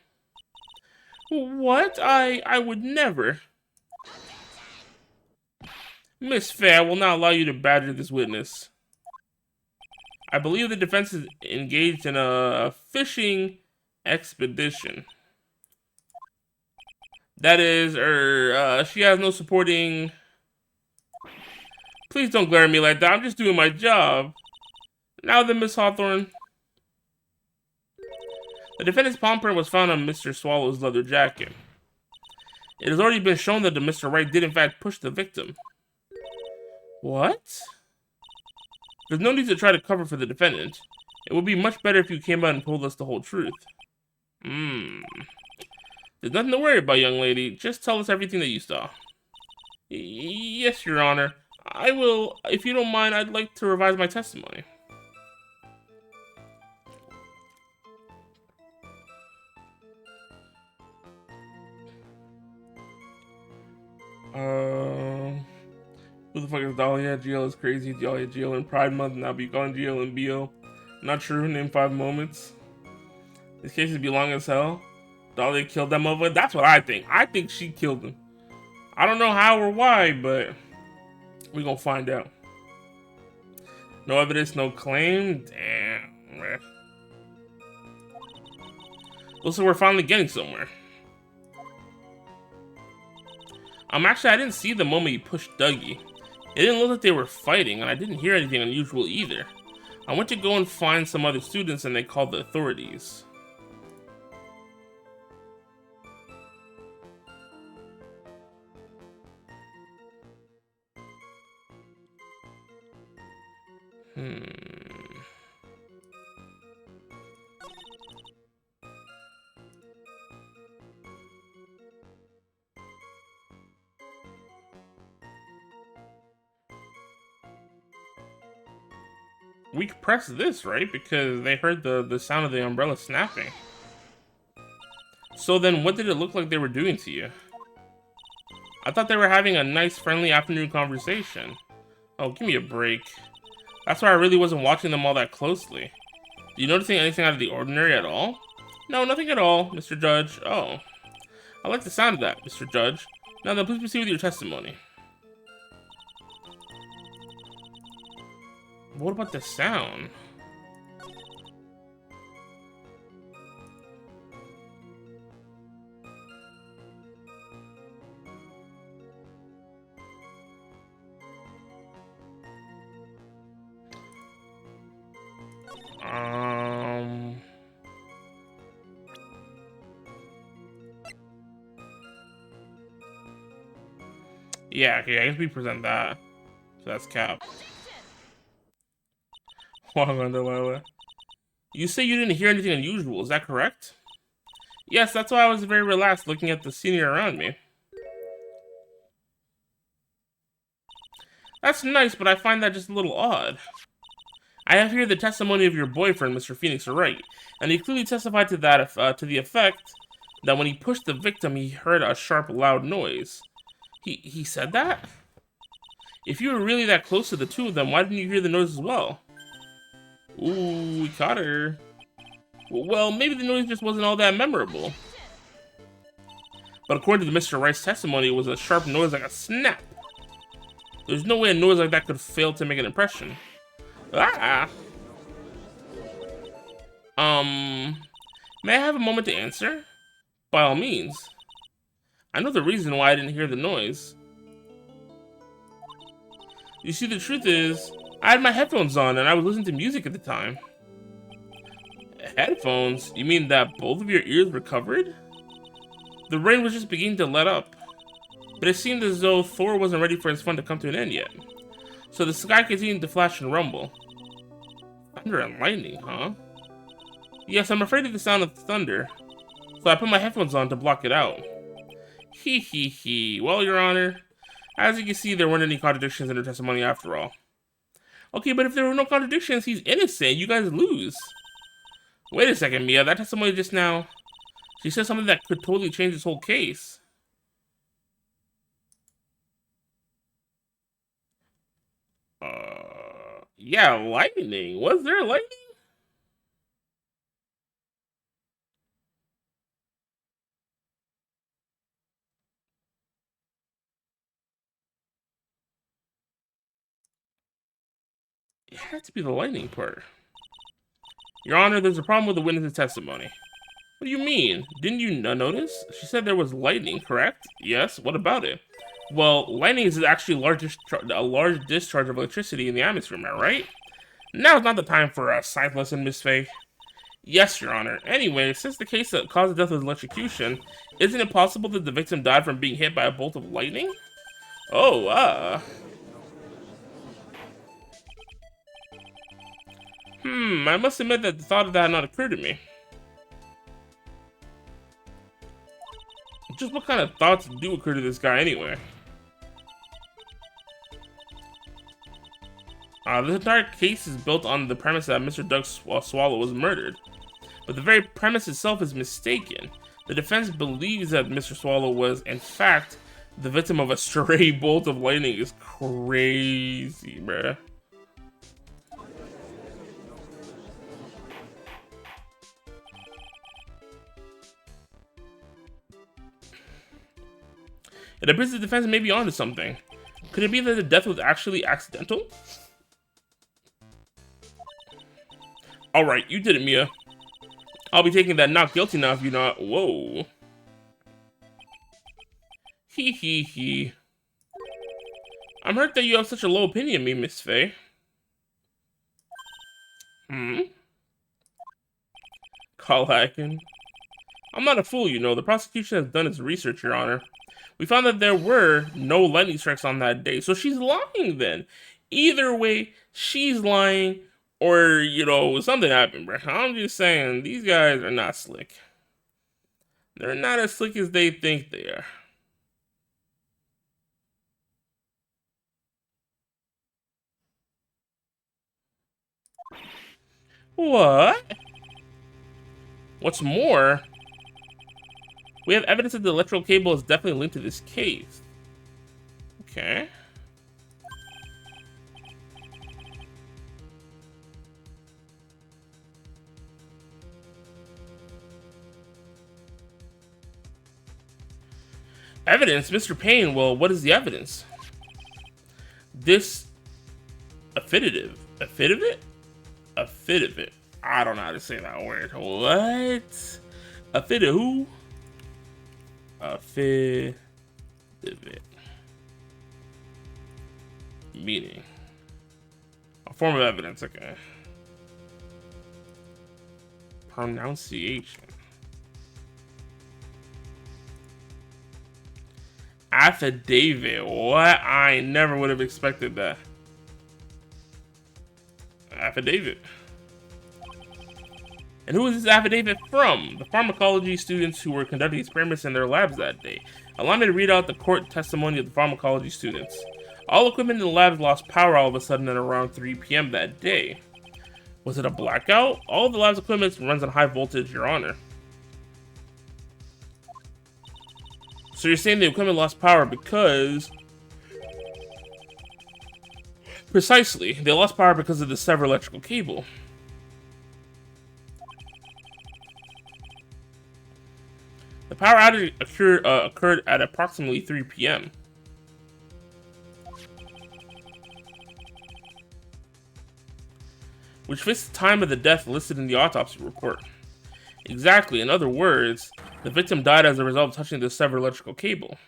What? I would never. Miss Fey, I will not allow you to badger this witness. I believe the defense is engaged in a fishing expedition. That is, she has no supporting... Please don't glare at me like that. I'm just doing my job. Now then, Miss Hawthorne. The defendant's palm print was found on Mr. Swallow's leather jacket. It has already been shown that Mr. Wright did in fact push the victim. What? There's no need to try to cover for the defendant. It would be much better if you came out and told us the whole truth. There's nothing to worry about, young lady. Just tell us everything that you saw. Yes, Your Honor. I will. If you don't mind, I'd like to revise my testimony. Who the fuck is Dahlia? GL is crazy. Dahlia GL in Pride Month. Now be gone GL and BO. Not true. Name 5 moments. This case would be long as hell. Dahlia killed that motherfucker. That's what I think. I think she killed him. I don't know how or why, but we gonna find out. No evidence, no claim. Damn. Looks like we're finally getting somewhere. Actually, I didn't see the moment he pushed Dougie. It didn't look like they were fighting, and I didn't hear anything unusual either. I went to go and find some other students, and they called the authorities. We could press this, right? Because they heard the sound of the umbrella snapping. So then what did it look like they were doing to you? I thought they were having a nice, friendly afternoon conversation. Oh, give me a break. That's why I really wasn't watching them all that closely. Do you notice anything out of the ordinary at all? No, nothing at all, Mr. Judge. Oh. I like the sound of that, Mr. Judge. Now then, please proceed with your testimony. What about the sound? Yeah, okay, I guess we present that. So that's Cap. You say you didn't hear anything unusual, is that correct? Yes, that's why I was very relaxed looking at the scenery around me. That's nice, but I find that just a little odd. I have here the testimony of your boyfriend, Mr. Phoenix Wright, and he clearly testified to that to the effect that when he pushed the victim, he heard a sharp, loud noise. He said that? If you were really that close to the two of them, why didn't you hear the noise as well? Ooh, we caught her. Well, maybe the noise just wasn't all that memorable. But according to Mr. Wright's testimony, it was a sharp noise like a snap. There's no way a noise like that could fail to make an impression. Ah! May I have a moment to answer? By all means. I know the reason why I didn't hear the noise. You see, the truth is, I had my headphones on and I was listening to music at the time. Headphones? You mean that both of your ears were covered? The rain was just beginning to let up, but it seemed as though Thor wasn't ready for his fun to come to an end yet. So the sky continued to flash and rumble. Thunder and lightning, huh? Yes, I'm afraid of the sound of thunder, so I put my headphones on to block it out. Hee hee hee. Well, Your Honor, as you can see, there weren't any contradictions in her testimony after all. Okay, but if there were no contradictions, he's innocent. You guys lose. Wait a second, Mia. That testimony just now, she said something that could totally change this whole case. Yeah, lightning. Was there lightning? It had to be the lightning part. Your Honor, there's a problem with the witness's testimony. What do you mean? Didn't you notice? She said there was lightning, correct? Yes, what about it? Well, lightning is actually a large discharge of electricity in the atmosphere, am I right? Now is not the time for a science lesson, Miss Faye. Yes, Your Honor. Anyway, since the case that caused the death was electrocution, isn't it possible that the victim died from being hit by a bolt of lightning? Oh, I must admit that the thought of that had not occurred to me. Just what kind of thoughts do occur to this guy anyway? This entire case is built on the premise that Mr. Doug Swallow was murdered. But the very premise itself is mistaken. The defense believes that Mr. Swallow was, in fact, the victim of a stray bolt of lightning. Is crazy, bruh. It appears the defense may be onto something. Could it be that the death was actually accidental? Alright, you did it, Mia. I'll be taking that not guilty now if you're not. Whoa. Hee hee hee. I'm hurt that you have such a low opinion of me, Miss Faye. Call-hacking. I'm not a fool, you know. The prosecution has done its research, Your Honor. We found that there were no lightning strikes on that day. So she's lying then. Either way, she's lying or, you know, something happened, bro. I'm just saying, these guys are not slick. They're not as slick as they think they are. What? What's more, we have evidence that the electrical cable is definitely linked to this case. Okay. Evidence? Mr. Payne, well, what is the evidence? This affidavit? Affidavit? I don't know how to say that word. What? Affidavit who? Affidavit. Meaning. A form of evidence, okay. Pronunciation. Affidavit. What? I never would have expected that. Affidavit. And who is this affidavit from? The pharmacology students who were conducting experiments in their labs that day. Allow me to read out the court testimony of the pharmacology students. All equipment in the labs lost power all of a sudden at around 3 p.m. that day. Was it a blackout? All of the lab's equipment runs on high voltage, Your Honor. So you're saying the equipment lost power because... Precisely. They lost power because of the severed electrical cable. The power outage occurred at approximately 3 p.m. Which fits the time of the death listed in the autopsy report. Exactly. In other words, the victim died as a result of touching the severed electrical cable.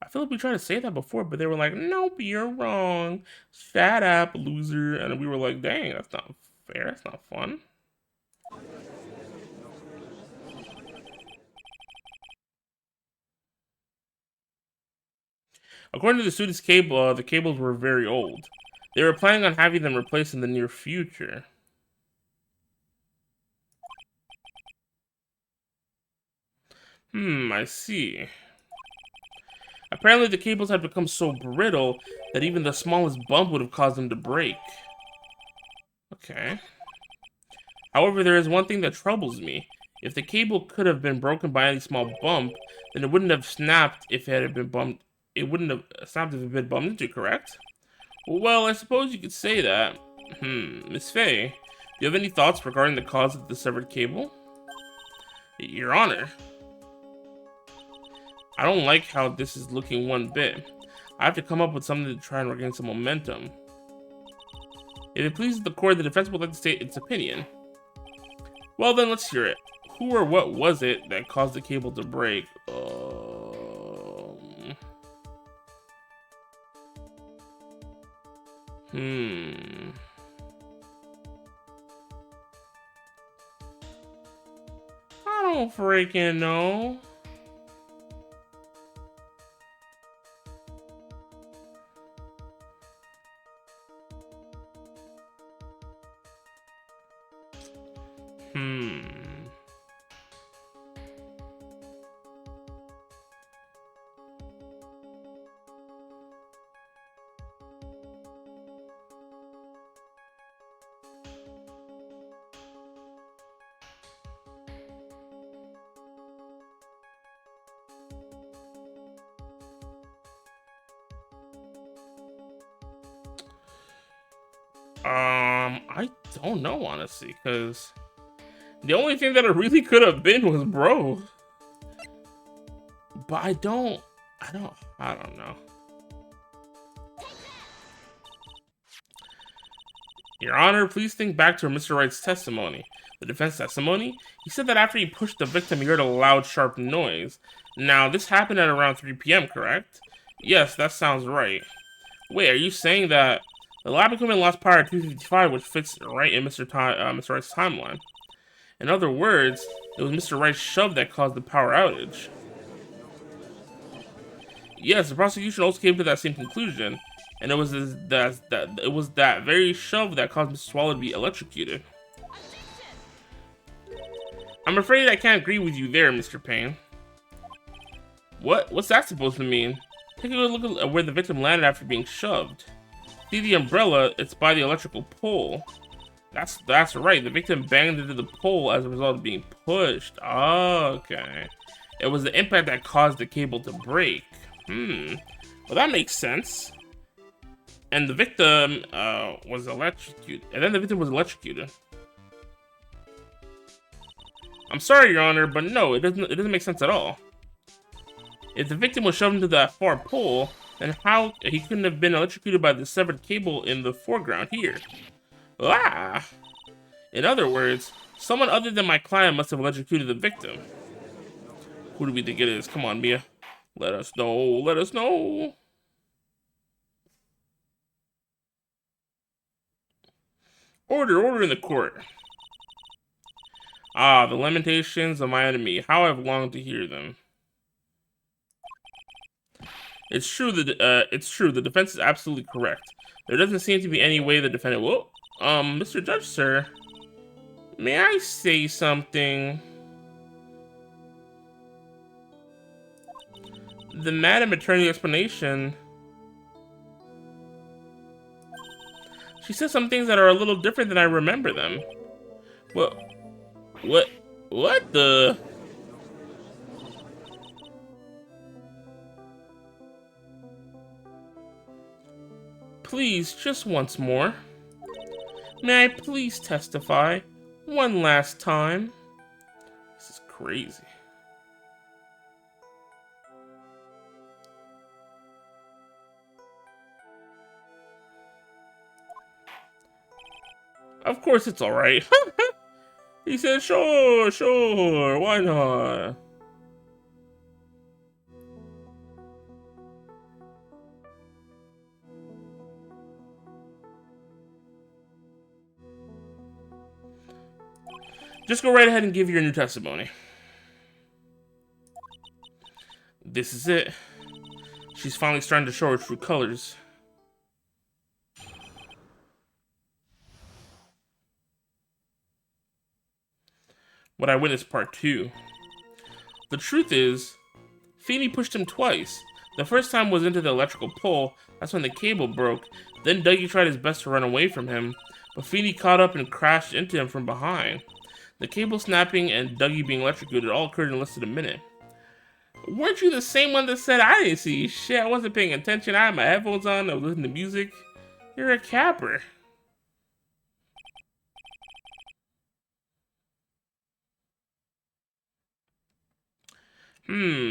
I feel like we tried to say that before, but they were like, nope, you're wrong. Shut up, loser. And we were like, dang, that's not fair. That's not fun. According to the students' cable, the cables were very old. They were planning on having them replaced in the near future. I see. Apparently the cables had become so brittle that even the smallest bump would have caused them to break. Okay. However, there is one thing that troubles me. If the cable could have been broken by any small bump, then it wouldn't have snapped if it had been bumped. It wouldn't have snapped if it had been bumped into, correct? Well, I suppose you could say that. Miss Faye, do you have any thoughts regarding the cause of the severed cable? Your Honor. I don't like how this is looking one bit. I have to come up with something to try and regain some momentum. If it pleases the court, the defense would like to state its opinion. Well then, let's hear it. Who or what was it that caused the cable to break? I don't freaking know. I don't know, honestly, because the only thing that it really could have been was bro. But I don't know. Your Honor, please think back to Mr. Wright's testimony. The defense testimony? He said that after he pushed the victim, he heard a loud, sharp noise. Now, this happened at around 3 p.m., correct? Yes, that sounds right. Wait, are you saying that the lab equipment lost power at 2:55, which fits right in Mr. Wright's timeline? In other words, it was Mr. Wright's shove that caused the power outage. Yes, the prosecution also came to that same conclusion, and it was that very shove that caused Mr. Swallow to be electrocuted. I'm afraid I can't agree with you there, Mr. Payne. What's that supposed to mean? Take a look at where the victim landed after being shoved. See the umbrella? It's by the electrical pole. That's right. The victim banged into the pole as a result of being pushed. Okay. It was the impact that caused the cable to break. Well, that makes sense. And the victim was electrocuted. And then the victim was electrocuted. I'm sorry, Your Honor, but no, it doesn't make sense at all. If the victim was shoved into that far pole, then how he couldn't have been electrocuted by the severed cable in the foreground here. Ah! In other words, someone other than my client must have electrocuted the victim. Who do we think it is? Come on, Mia. Let us know. Let us know. Order in the court. Ah, the lamentations of my enemy. How I've longed to hear them. It's true. The defense is absolutely correct. There doesn't seem to be any way the defendant will. Mr. Judge, sir, may I say something? The Madam Attorney explanation. She says some things that are a little different than I remember them. What the? Please, just once more. May I please testify one last time? This is crazy. Of course it's alright. He said, sure, why not? Just go right ahead and give your new testimony. This is it. She's finally starting to show her true colors. What I witnessed part 2. The truth is, Feeney pushed him twice. The first time was into the electrical pole. That's when the cable broke. Then Dougie tried his best to run away from him, but Feeney caught up and crashed into him from behind. The cable snapping and Dougie being electrocuted all occurred in less than a minute. Weren't you the same one that said I didn't see shit? I wasn't paying attention. I had my headphones on. I was listening to music. You're a capper.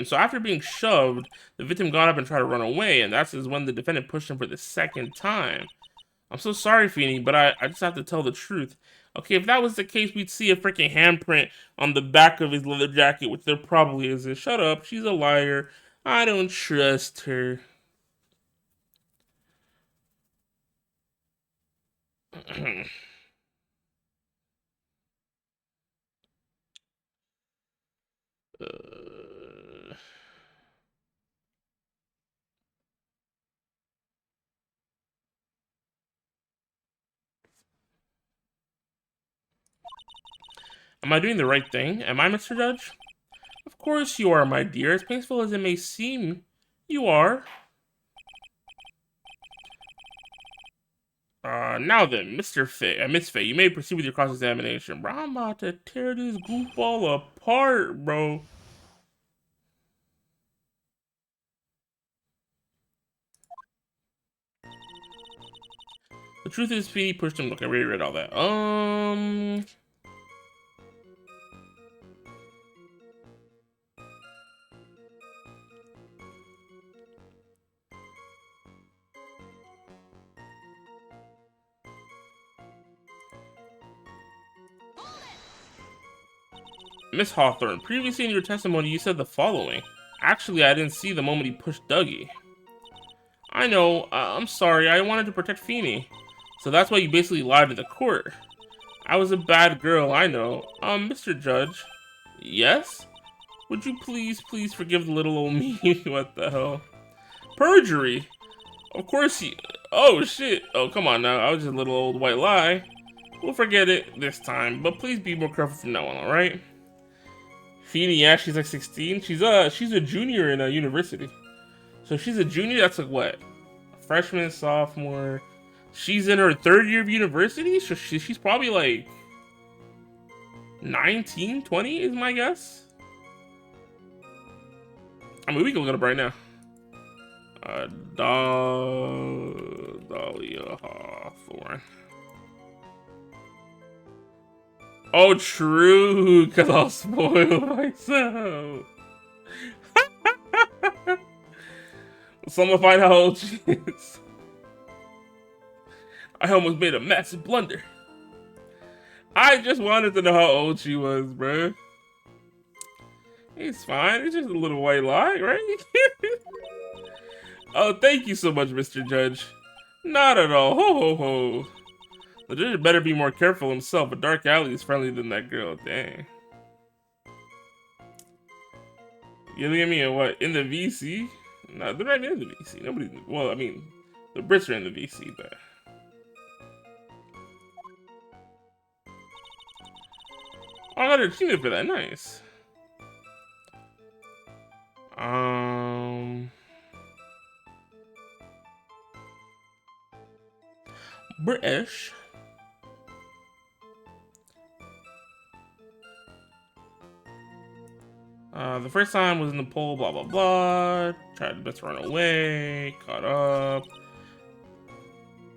So after being shoved, the victim got up and tried to run away, and that's when the defendant pushed him for the second time. I'm so sorry, Feeney, but I just have to tell the truth. Okay, if that was the case, we'd see a freaking handprint on the back of his leather jacket, which there probably isn't. Shut up, she's a liar. I don't trust her. Am I doing the right thing? Am I, Mr. Judge? Of course you are, my dear. As painful as it may seem, you are. Now then, Miss Fay, you may proceed with your cross-examination. Bro, I'm about to tear this goofball apart, bro. The truth is, Feeney pushed him. Look, I already read all that. Miss Hawthorne, previously in your testimony, you said the following. Actually, I didn't see the moment he pushed Dougie. I know. I'm sorry. I wanted to protect Feeney. So that's why you basically lied to the court. I was a bad girl, I know. Mr. Judge. Yes? Would you please forgive the little old me? What the hell? Perjury? Of course he... Oh, shit. Oh, come on now. I was just a little old white lie. We'll forget it this time, but please be more careful from now on, alright? Feeney, yeah, she's like 16. She's a junior in a university. So she's a junior, that's like what? A freshman, sophomore. She's in her 3rd year of university, so she's probably like 19, 20 is my guess. I mean, we can look it up right now. Dahlia Hawthorne. Oh, true, because I'll spoil myself. Someone find out how old she is. I almost made a massive blunder. I just wanted to know how old she was, bruh. It's fine. It's just a little white lie, right? Oh, thank you so much, Mr. Judge. Not at all. Ho, ho, ho. The judge better be more careful himself. A dark alley is friendlier than that girl. Dang. You look at me and what? In the VC? No, they're not in the VC. Nobody. Well, I mean, the Brits are in the VC, but. Oh, I got an achievement for that. Nice. British. The first time was in the pole, blah, blah, blah. Tried to best run away, caught up.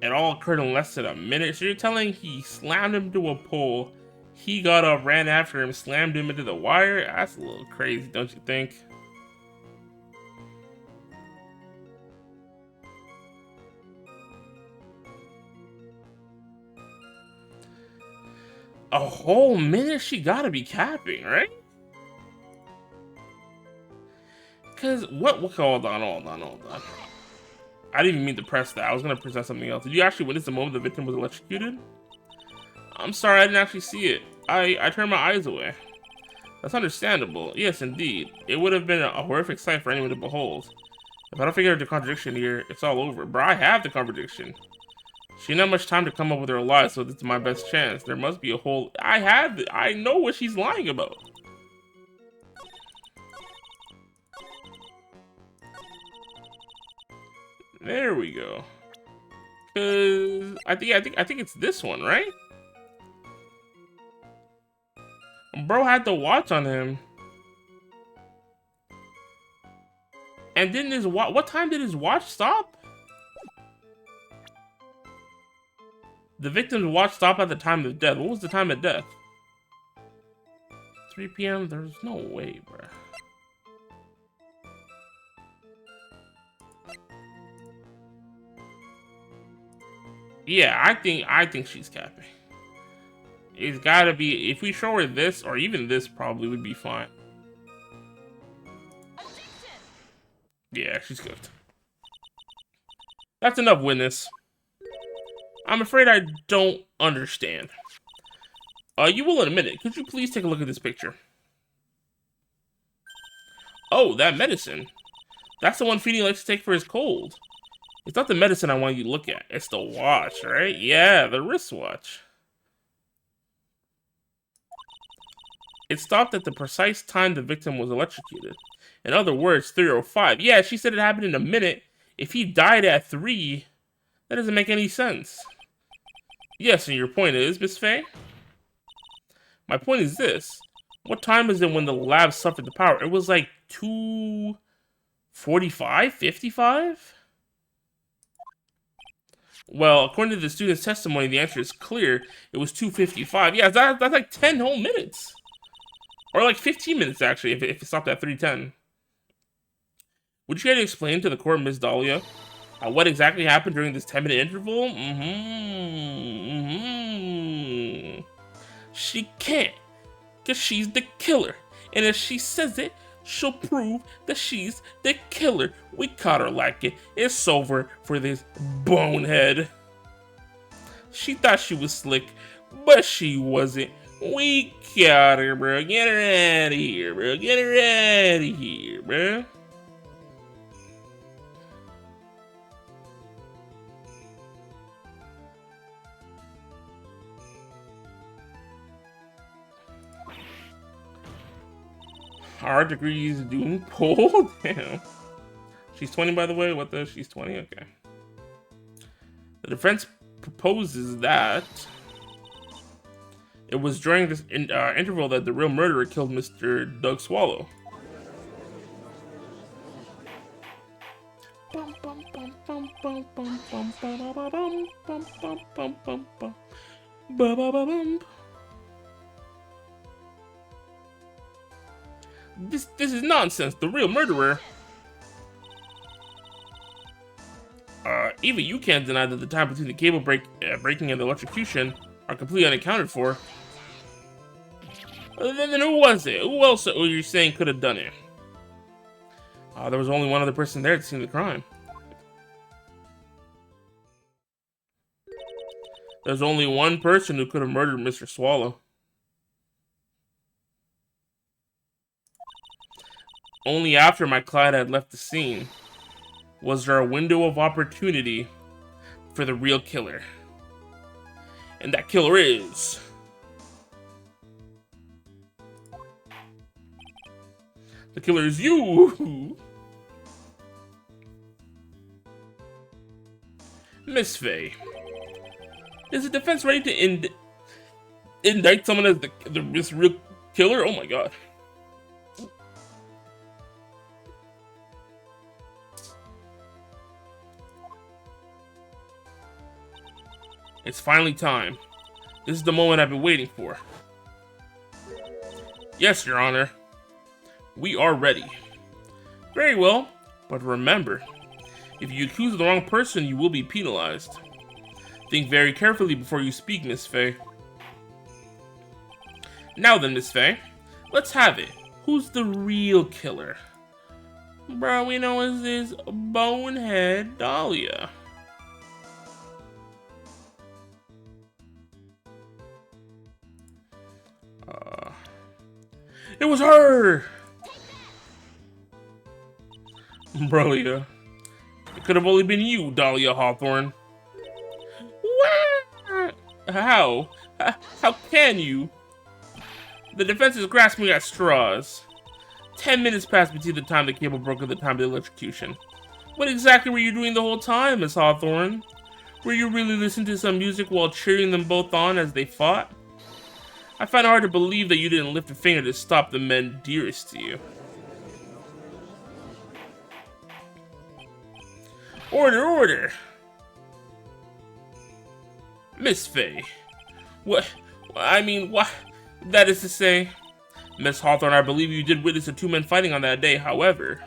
It all occurred in less than a minute. So you're telling he slammed him to a pole, he got up, ran after him, slammed him into the wire? That's a little crazy, don't you think? A whole minute? She gotta be capping, right? Because what? Hold on. I didn't even mean to press that. I was gonna present something else. Did you actually witness the moment the victim was electrocuted? I'm sorry, I didn't actually see it. I turned my eyes away. That's understandable. Yes, indeed. It would have been a horrific sight for anyone to behold. If I don't figure out the contradiction here, it's all over. Bro, I have the contradiction. She didn't have much time to come up with her lies, so this is my best chance. There must be a whole... I know what she's lying about. There we go. Cause I think it's this one, right? Bro had the watch on him. And didn't his watch... What time did his watch stop? The victim's watch stopped at the time of death. What was the time of death? 3 p.m.? There's no way, bruh. Yeah, I think she's capping. It's gotta be, if we show her this, or even this probably would be fine. Yeah, she's good. That's enough witness. I'm afraid I don't understand. You will admit it. Could you please take a look at this picture? Oh, that medicine. That's the one Feeny likes to take for his cold. It's not the medicine I want you to look at. It's the watch, right? Yeah, the wristwatch. It stopped at the precise time the victim was electrocuted. In other words, 3:05. Yeah, she said it happened in a minute. If he died at 3, that doesn't make any sense. Yes, and your point is, Miss Faye? My point is this. What time is it when the lab suffered the power? It was like 2:45? 55? Well, according to the student's testimony, the answer is clear. It was 2:55. Yeah, that's like 10 whole minutes. Or like 15 minutes, actually, if it stopped at 3:10. Would you care to explain to the court, Miss Dahlia, what exactly happened during this 10-minute interval? She can't, because she's the killer. And if she says it, she'll prove that she's the killer. We caught her like it. It's over for this bonehead. She thought she was slick, but she wasn't. We got her, bro. Get her out of here, bro. Get her out of here, bro. Hard degrees doom pull? Damn. She's 20, by the way. What the? She's 20? Okay. The defense proposes that it was during this interval that the real murderer killed Mr. Doug Swallow. This is nonsense. The real murderer. Even you can't deny that the time between the cable breaking and the electrocution are completely unaccounted for. Then who was it? Who else are you saying could have done it? There was only one other person there to see the crime. There's only one person who could have murdered Mr. Swallow. Only after my client had left the scene was there a window of opportunity for the real killer. And that killer is... the killer is you! Miss Faye. Is the defense ready to indict someone as this real killer? Oh my god. It's finally time. This is the moment I've been waiting for. Yes, Your Honor. We are ready. Very well, but remember, if you accuse the wrong person, you will be penalized. Think very carefully before you speak, Miss Faye. Now then, Miss Faye, let's have it. Who's the real killer? Bro, we know as this bonehead Dahlia. It was her! Bro, yeah. It could have only been you, Dahlia Hawthorne. What? How? How can you? The defense is grasping at straws. 10 minutes passed between the time the cable broke and the time of the electrocution. What exactly were you doing the whole time, Miss Hawthorne? Were you really listening to some music while cheering them both on as they fought? I find it hard to believe that you didn't lift a finger to stop the men dearest to you. Order, order! Miss Faye. What? I mean, what? That is to say, Miss Hawthorne, I believe you did witness the two men fighting on that day. However,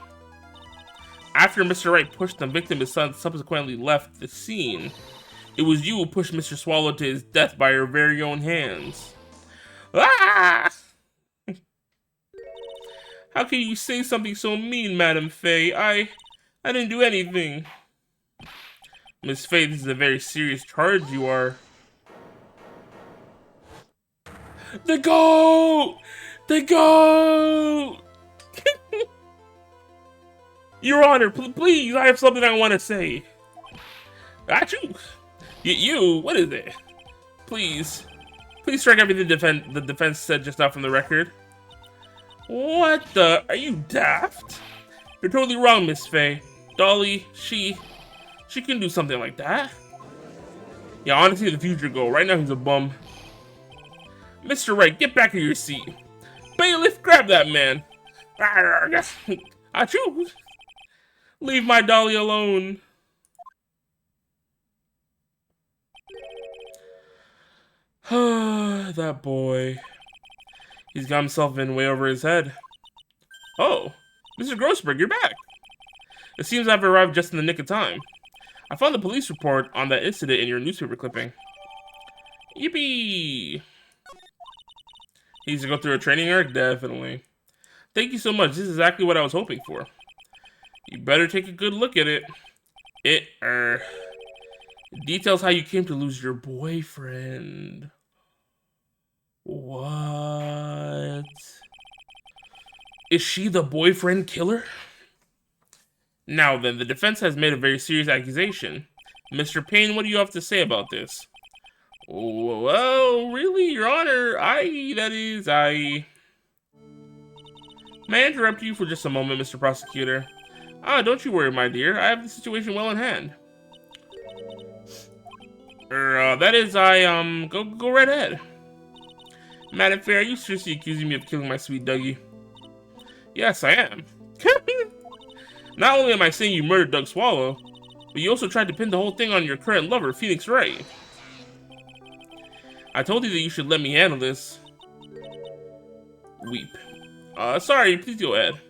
after Mr. Wright pushed the victim, his son subsequently left the scene. It was you who pushed Mr. Swallow to his death by your very own hands. Ah! How can you say something so mean, Madam Faye? I didn't do anything. Miss Faye, this is a very serious charge you are. The goat! The goat! Your Honor, please, I have something I want to say. Achoo! You, what is it? Please strike everything the defense said just now from the record. What the? Are you daft? You're totally wrong, Miss Faye. Dolly, she can do something like that. Yeah, honestly, the future goal. Right now, he's a bum. Mr. Wright, get back in your seat. Bailiff, grab that man. Achoo! Leave my Dolly alone. That boy. He's got himself in way over his head. Oh, Mr. Grossberg, you're back. It seems I've arrived just in the nick of time. I found the police report on that incident in your newspaper clipping. Yippee! He needs to go through a training arc? Definitely. Thank you so much. This is exactly what I was hoping for. You better take a good look at it. It details how you came to lose your boyfriend. What? Is she the boyfriend killer? Now then, the defense has made a very serious accusation. Mr. Payne, what do you have to say about this? Well, really, Your Honor, May I interrupt you for just a moment, Mr. Prosecutor? Don't you worry, my dear. I have the situation well in hand. Go right ahead. Madam Faye, are you seriously accusing me of killing my sweet Dougie? Yes, I am. Not only am I saying you murdered Doug Swallow, but you also tried to pin the whole thing on your current lover, Phoenix Wright. I told you that you should let me handle this. Weep. Sorry, please go ahead.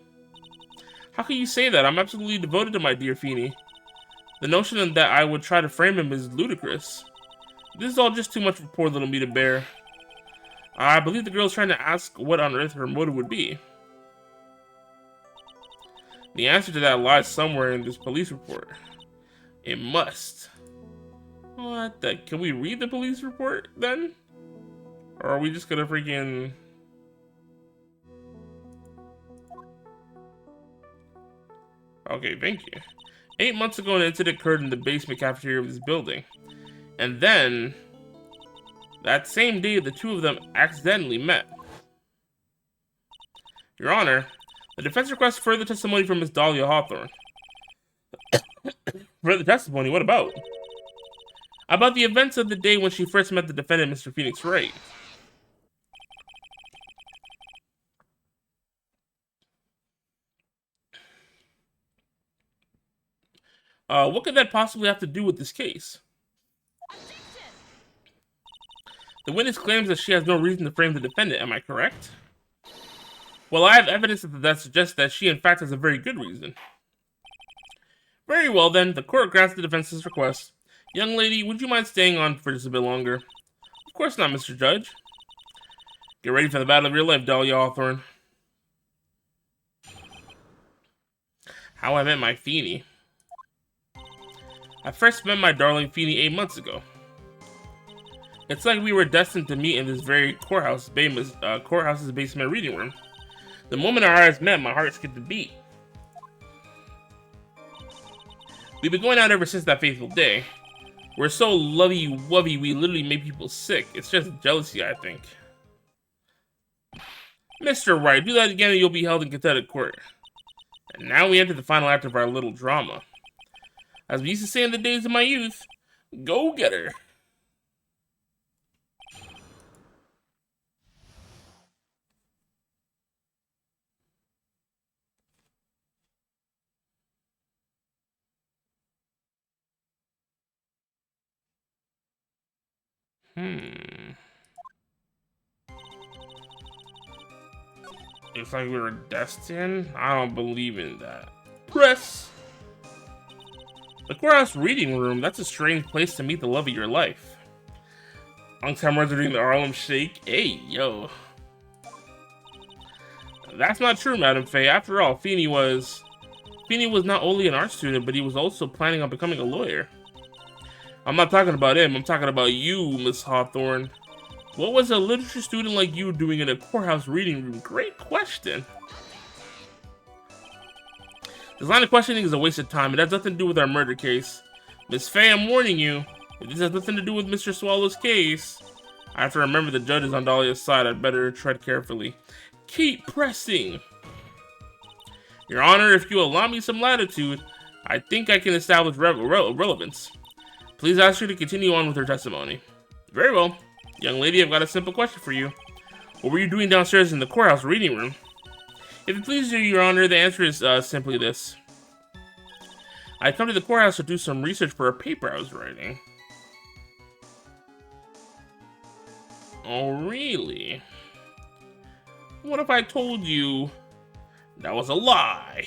How can you say that? I'm absolutely devoted to my dear Feeny. The notion that I would try to frame him is ludicrous. This is all just too much for poor little me to bear. I believe the girl is trying to ask what on earth her motive would be. The answer to that lies somewhere in this police report. It must. What the? Can we read the police report then? Or are we just gonna freaking... Okay, thank you. 8 months ago, an incident occurred in the basement cafeteria of this building. And then, that same day, the two of them accidentally met. Your Honor, the defense requests further testimony from Miss Dahlia Hawthorne. Further testimony? What about? About the events of the day when she first met the defendant, Mr. Phoenix Wright. What could that possibly have to do with this case? The witness claims that she has no reason to frame the defendant, am I correct? Well, I have evidence that suggests that she in fact has a very good reason. Very well then, the court grants the defense's request. Young lady, would you mind staying on for just a bit longer? Of course not, Mr. Judge. Get ready for the battle of your life, Dahlia Hawthorne. How I met my Feeny. I first met my darling Feeny 8 months ago. It's like we were destined to meet in this very courthouse's basement reading room. The moment our eyes met, my heart skipped a beat. We've been going out ever since that fateful day. We're so lovey-wovey, we literally make people sick. It's just jealousy, I think. Mr. Wright, do that again and you'll be held in contempt of court. And now we enter the final act of our little drama. As we used to say in the days of my youth, go get her. It's like we were destined? I don't believe in that. Press! The courthouse reading room, that's a strange place to meet the love of your life. Long time we're doing the Harlem Shake. Hey, yo. That's not true, Madam Faye. After all, Feeny was not only an art student, but he was also planning on becoming a lawyer. I'm not talking about him, I'm talking about you, Miss Hawthorne. What was a literature student like you doing in a courthouse reading room? Great question. This line of questioning is a waste of time. It has nothing to do with our murder case. Miss Faye, I'm warning you. If this has nothing to do with Mr. Swallow's case, I have to remember the judge is on Dahlia's side. I'd better tread carefully. Keep pressing. Your Honor, if you allow me some latitude, I think I can establish relevance. Please ask her to continue on with her testimony. Very well. Young lady, I've got a simple question for you. What were you doing downstairs in the courthouse reading room? If it pleases you, Your Honor, the answer is simply this. I come to the courthouse to do some research for a paper I was writing. Oh, really? What if I told you that was a lie?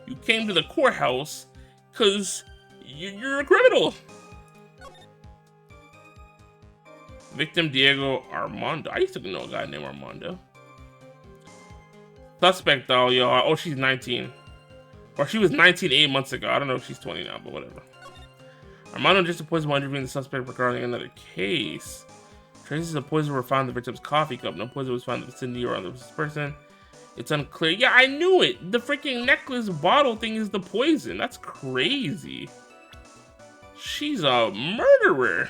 You came to the courthouse because you're a criminal. Victim Diego Armando. I used to know a guy named Armando. Suspect Dahlia. Oh, she's 19. Or she was 19 8 months ago. I don't know if she's 20 now, but whatever. Armando just poisoned while interviewing the suspect regarding another case. Traces of poison were found in the victim's coffee cup. No poison was found in the vicinity or on the person. It's unclear. Yeah, I knew it. The freaking necklace bottle thing is the poison. That's crazy. She's a murderer.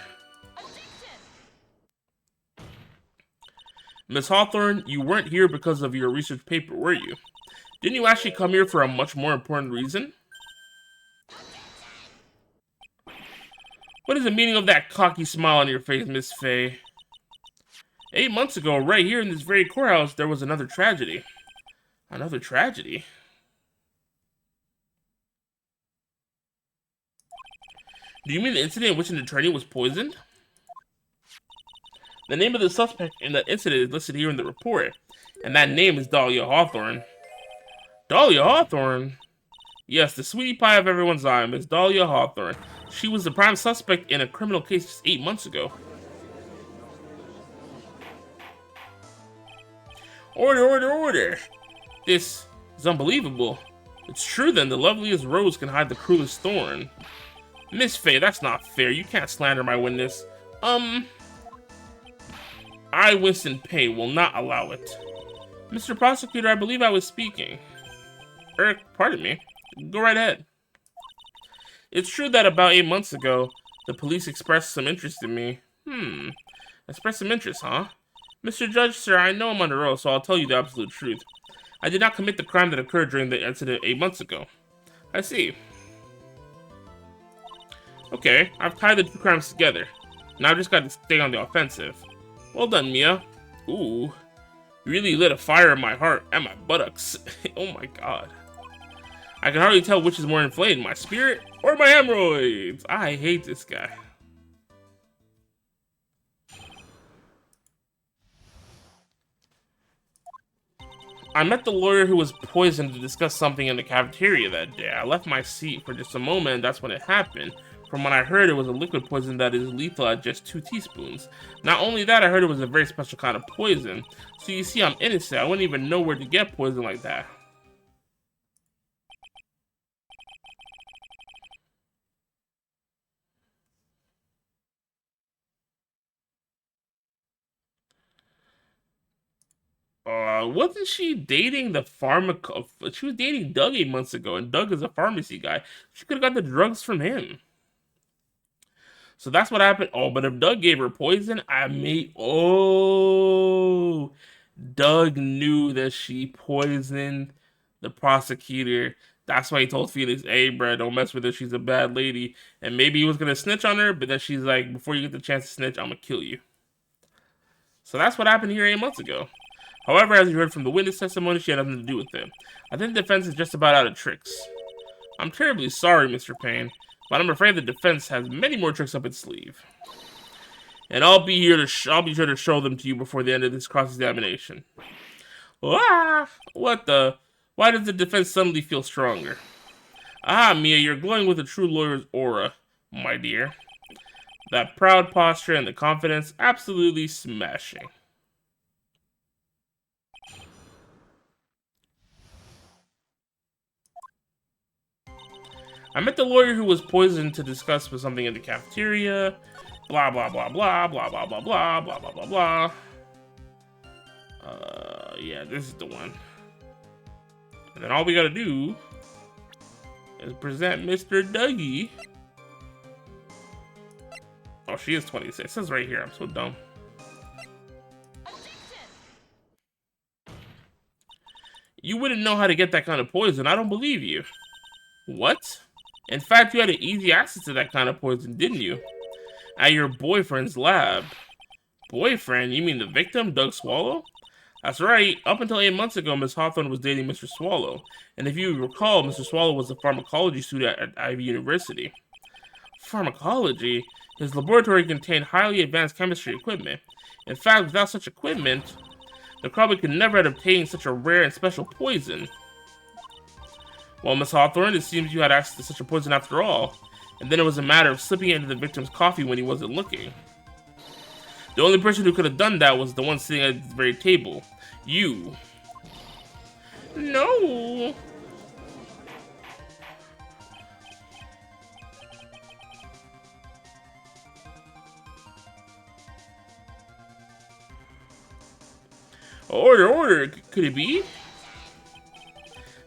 Miss Hawthorne, you weren't here because of your research paper, were you? Didn't you actually come here for a much more important reason? What is the meaning of that cocky smile on your face, Miss Faye? 8 months ago, right here in this very courthouse, there was another tragedy. Another tragedy? Do you mean the incident in which an attorney was poisoned? The name of the suspect in the incident is listed here in the report, and that name is Dahlia Hawthorne. Dahlia Hawthorne? Yes, the sweetie pie of everyone's eye, Miss Dahlia Hawthorne. She was the prime suspect in a criminal case just 8 months ago. Order, order, order! This is unbelievable. It's true then, the loveliest rose can hide the cruelest thorn. Miss Faye, that's not fair. You can't slander my witness. I, Winston Payne, will not allow it. Mr. Prosecutor, I believe I was speaking. Pardon me. Go right ahead. It's true that about 8 months ago, the police expressed some interest in me. Expressed some interest, huh? Mr. Judge, sir, I know I'm under oath, so I'll tell you the absolute truth. I did not commit the crime that occurred during the incident 8 months ago. I see. Okay, I've tied the two crimes together. Now I just got to stay on the offensive. Well done, Mia. Ooh. You really lit a fire in my heart and my buttocks. Oh my god. I can hardly tell which is more inflamed, my spirit or my hemorrhoids. I hate this guy. I met the lawyer who was poisoned to discuss something in the cafeteria that day. I left my seat for just a moment, and that's when it happened. From what I heard, it was a liquid poison that is lethal at just 2 teaspoons. Not only that, I heard it was a very special kind of poison. So you see, I'm innocent. I wouldn't even know where to get poison like that. Wasn't she dating the she was dating Doug 8 months ago, and Doug is a pharmacy guy. She could have got the drugs from him. So that's what happened. Oh, but if Doug gave her poison, Doug knew that she poisoned the prosecutor. That's why he told Felix, hey, bro, don't mess with her. She's a bad lady. And maybe he was going to snitch on her, but then she's like, before you get the chance to snitch, I'm going to kill you. So that's what happened here 8 months ago. However, as you heard from the witness testimony, she had nothing to do with it. I think the defense is just about out of tricks. I'm terribly sorry, Mr. Payne, but I'm afraid the defense has many more tricks up its sleeve. And I'll be sure to show them to you before the end of this cross-examination. Ah! What the? Why does the defense suddenly feel stronger? Ah, Mia, you're glowing with a true lawyer's aura, my dear. That proud posture and the confidence, absolutely smashing. I met the lawyer who was poisoned to discuss with something in the cafeteria. Blah, blah, blah, blah, blah, blah, blah, blah, blah, blah, blah, blah. Yeah, this is the one. And then all we gotta do is present Mr. Dougie. Oh, she is 26. It says right here. I'm so dumb. You wouldn't know how to get that kind of poison. I don't believe you. What? In fact, you had an easy access to that kind of poison, didn't you? At your boyfriend's lab. Boyfriend? You mean the victim, Doug Swallow? That's right. Up until 8 months ago, Miss Hawthorne was dating Mr. Swallow. And if you recall, Mr. Swallow was a pharmacology student at Ivy University. Pharmacology? His laboratory contained highly advanced chemistry equipment. In fact, without such equipment, the Crowley could never have obtained such a rare and special poison. Well, Miss Hawthorne, it seems you had access to such a poison after all. And then it was a matter of slipping it into the victim's coffee when he wasn't looking. The only person who could have done that was the one sitting at this very table. You. No. Order, order. Could it be?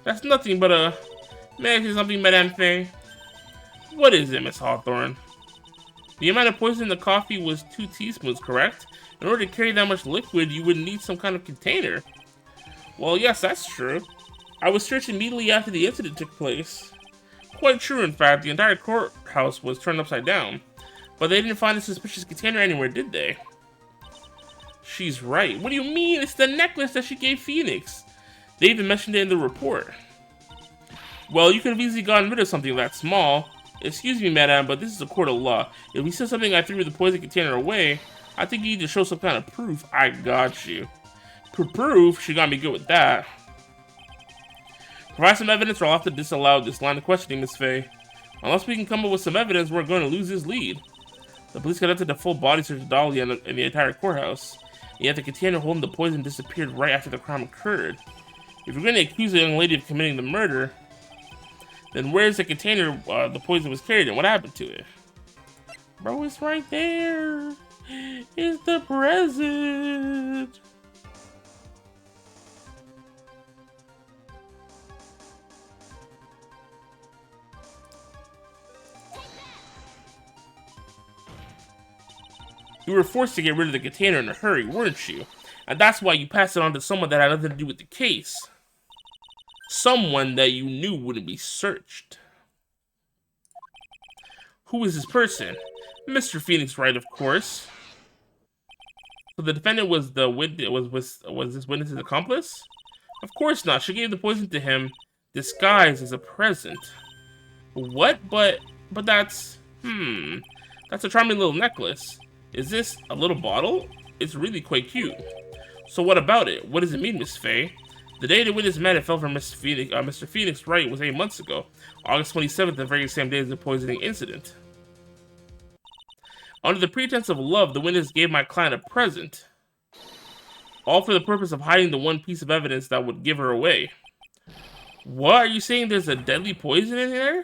That's nothing but a... May I say something, Madame Faye? What is it, Miss Hawthorne? The amount of poison in the coffee was 2 teaspoons, correct? In order to carry that much liquid, you would need some kind of container. Well, yes, that's true. I was searched immediately after the incident took place. Quite true, in fact. The entire courthouse was turned upside down. But they didn't find a suspicious container anywhere, did they? She's right. What do you mean? It's the necklace that she gave Phoenix. They even mentioned it in the report. Well, you could have easily gotten rid of something that small. Excuse me, madam, but this is a court of law. If we said something I threw the poison container away, I think you need to show some kind of proof. I got you. Proof? She got me good with that. Provide some evidence or I'll have to disallow this line of questioning, Miss Faye. Unless we can come up with some evidence, we're going to lose this lead. The police conducted a full body search of Dahlia in the entire courthouse. Yet the container holding the poison disappeared right after the crime occurred. If you're going to accuse a young lady of committing the murder, then where's the container the poison was carried in? What happened to it? Bro, it's right there. It's the present. You were forced to get rid of the container in a hurry, weren't you? And that's why you passed it on to someone that had nothing to do with the case. Someone that you knew wouldn't be searched. Who is this person? Mr. Phoenix Wright, of course. So the defendant was the was this witness's accomplice? Of course not. She gave the poison to him, disguised as a present. What? But that's that's a charming little necklace. Is this a little bottle? It's really quite cute. So what about it? What does it mean, Miss Faye? The day the witness met and fell for Mr. Phoenix Wright was 8 months ago, August 27th, the very same day as the poisoning incident. Under the pretense of love, the witness gave my client a present. All for the purpose of hiding the one piece of evidence that would give her away. What? Are you saying there's a deadly poison in there?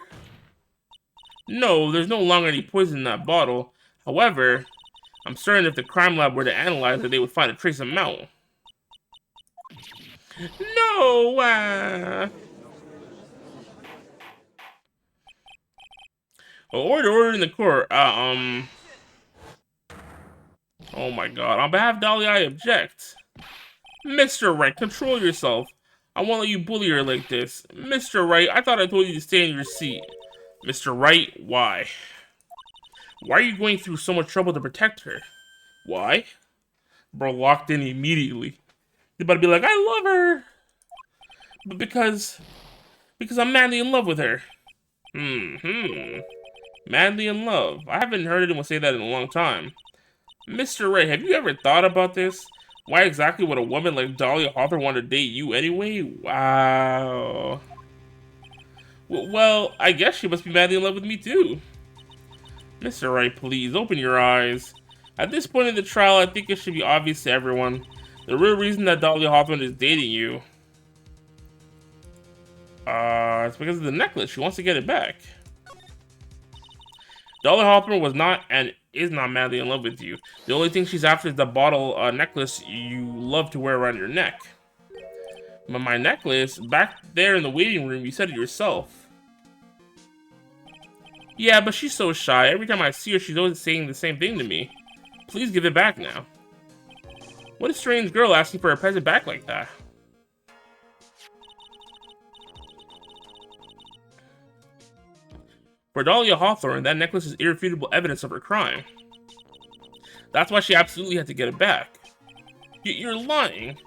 No, there's no longer any poison in that bottle. However, I'm certain if the crime lab were to analyze it, they would find a trace amount. No! Order in the court. Oh my god. On behalf of Dahlia, I object. Mr. Wright, control yourself. I won't let you bully her like this. Mr. Wright, I thought I told you to stay in your seat. Mr. Wright, why? Why are you going through so much trouble to protect her? Why? Bro locked in immediately. You're about to be like, I love her! But because I'm madly in love with her. Madly in love. I haven't heard anyone say that in a long time. Mr. Wright, have you ever thought about this? Why exactly would a woman like Dahlia Hawthorne want to date you anyway? Wow. Well, I guess she must be madly in love with me too. Mr. Wright, please, open your eyes. At this point in the trial, I think it should be obvious to everyone. The real reason that Dahlia Hawthorne is dating you. It's because of the necklace. She wants to get it back. Dahlia Hawthorne was not and is not madly in love with you. The only thing she's after is the bottle necklace you love to wear around your neck. But my necklace, back there in the waiting room, you said it yourself. Yeah, but she's so shy. Every time I see her, she's always saying the same thing to me. Please give it back now. What a strange girl asking for a present back like that. For Dahlia Hawthorne, that necklace is irrefutable evidence of her crime. That's why she absolutely had to get it back. You're lying,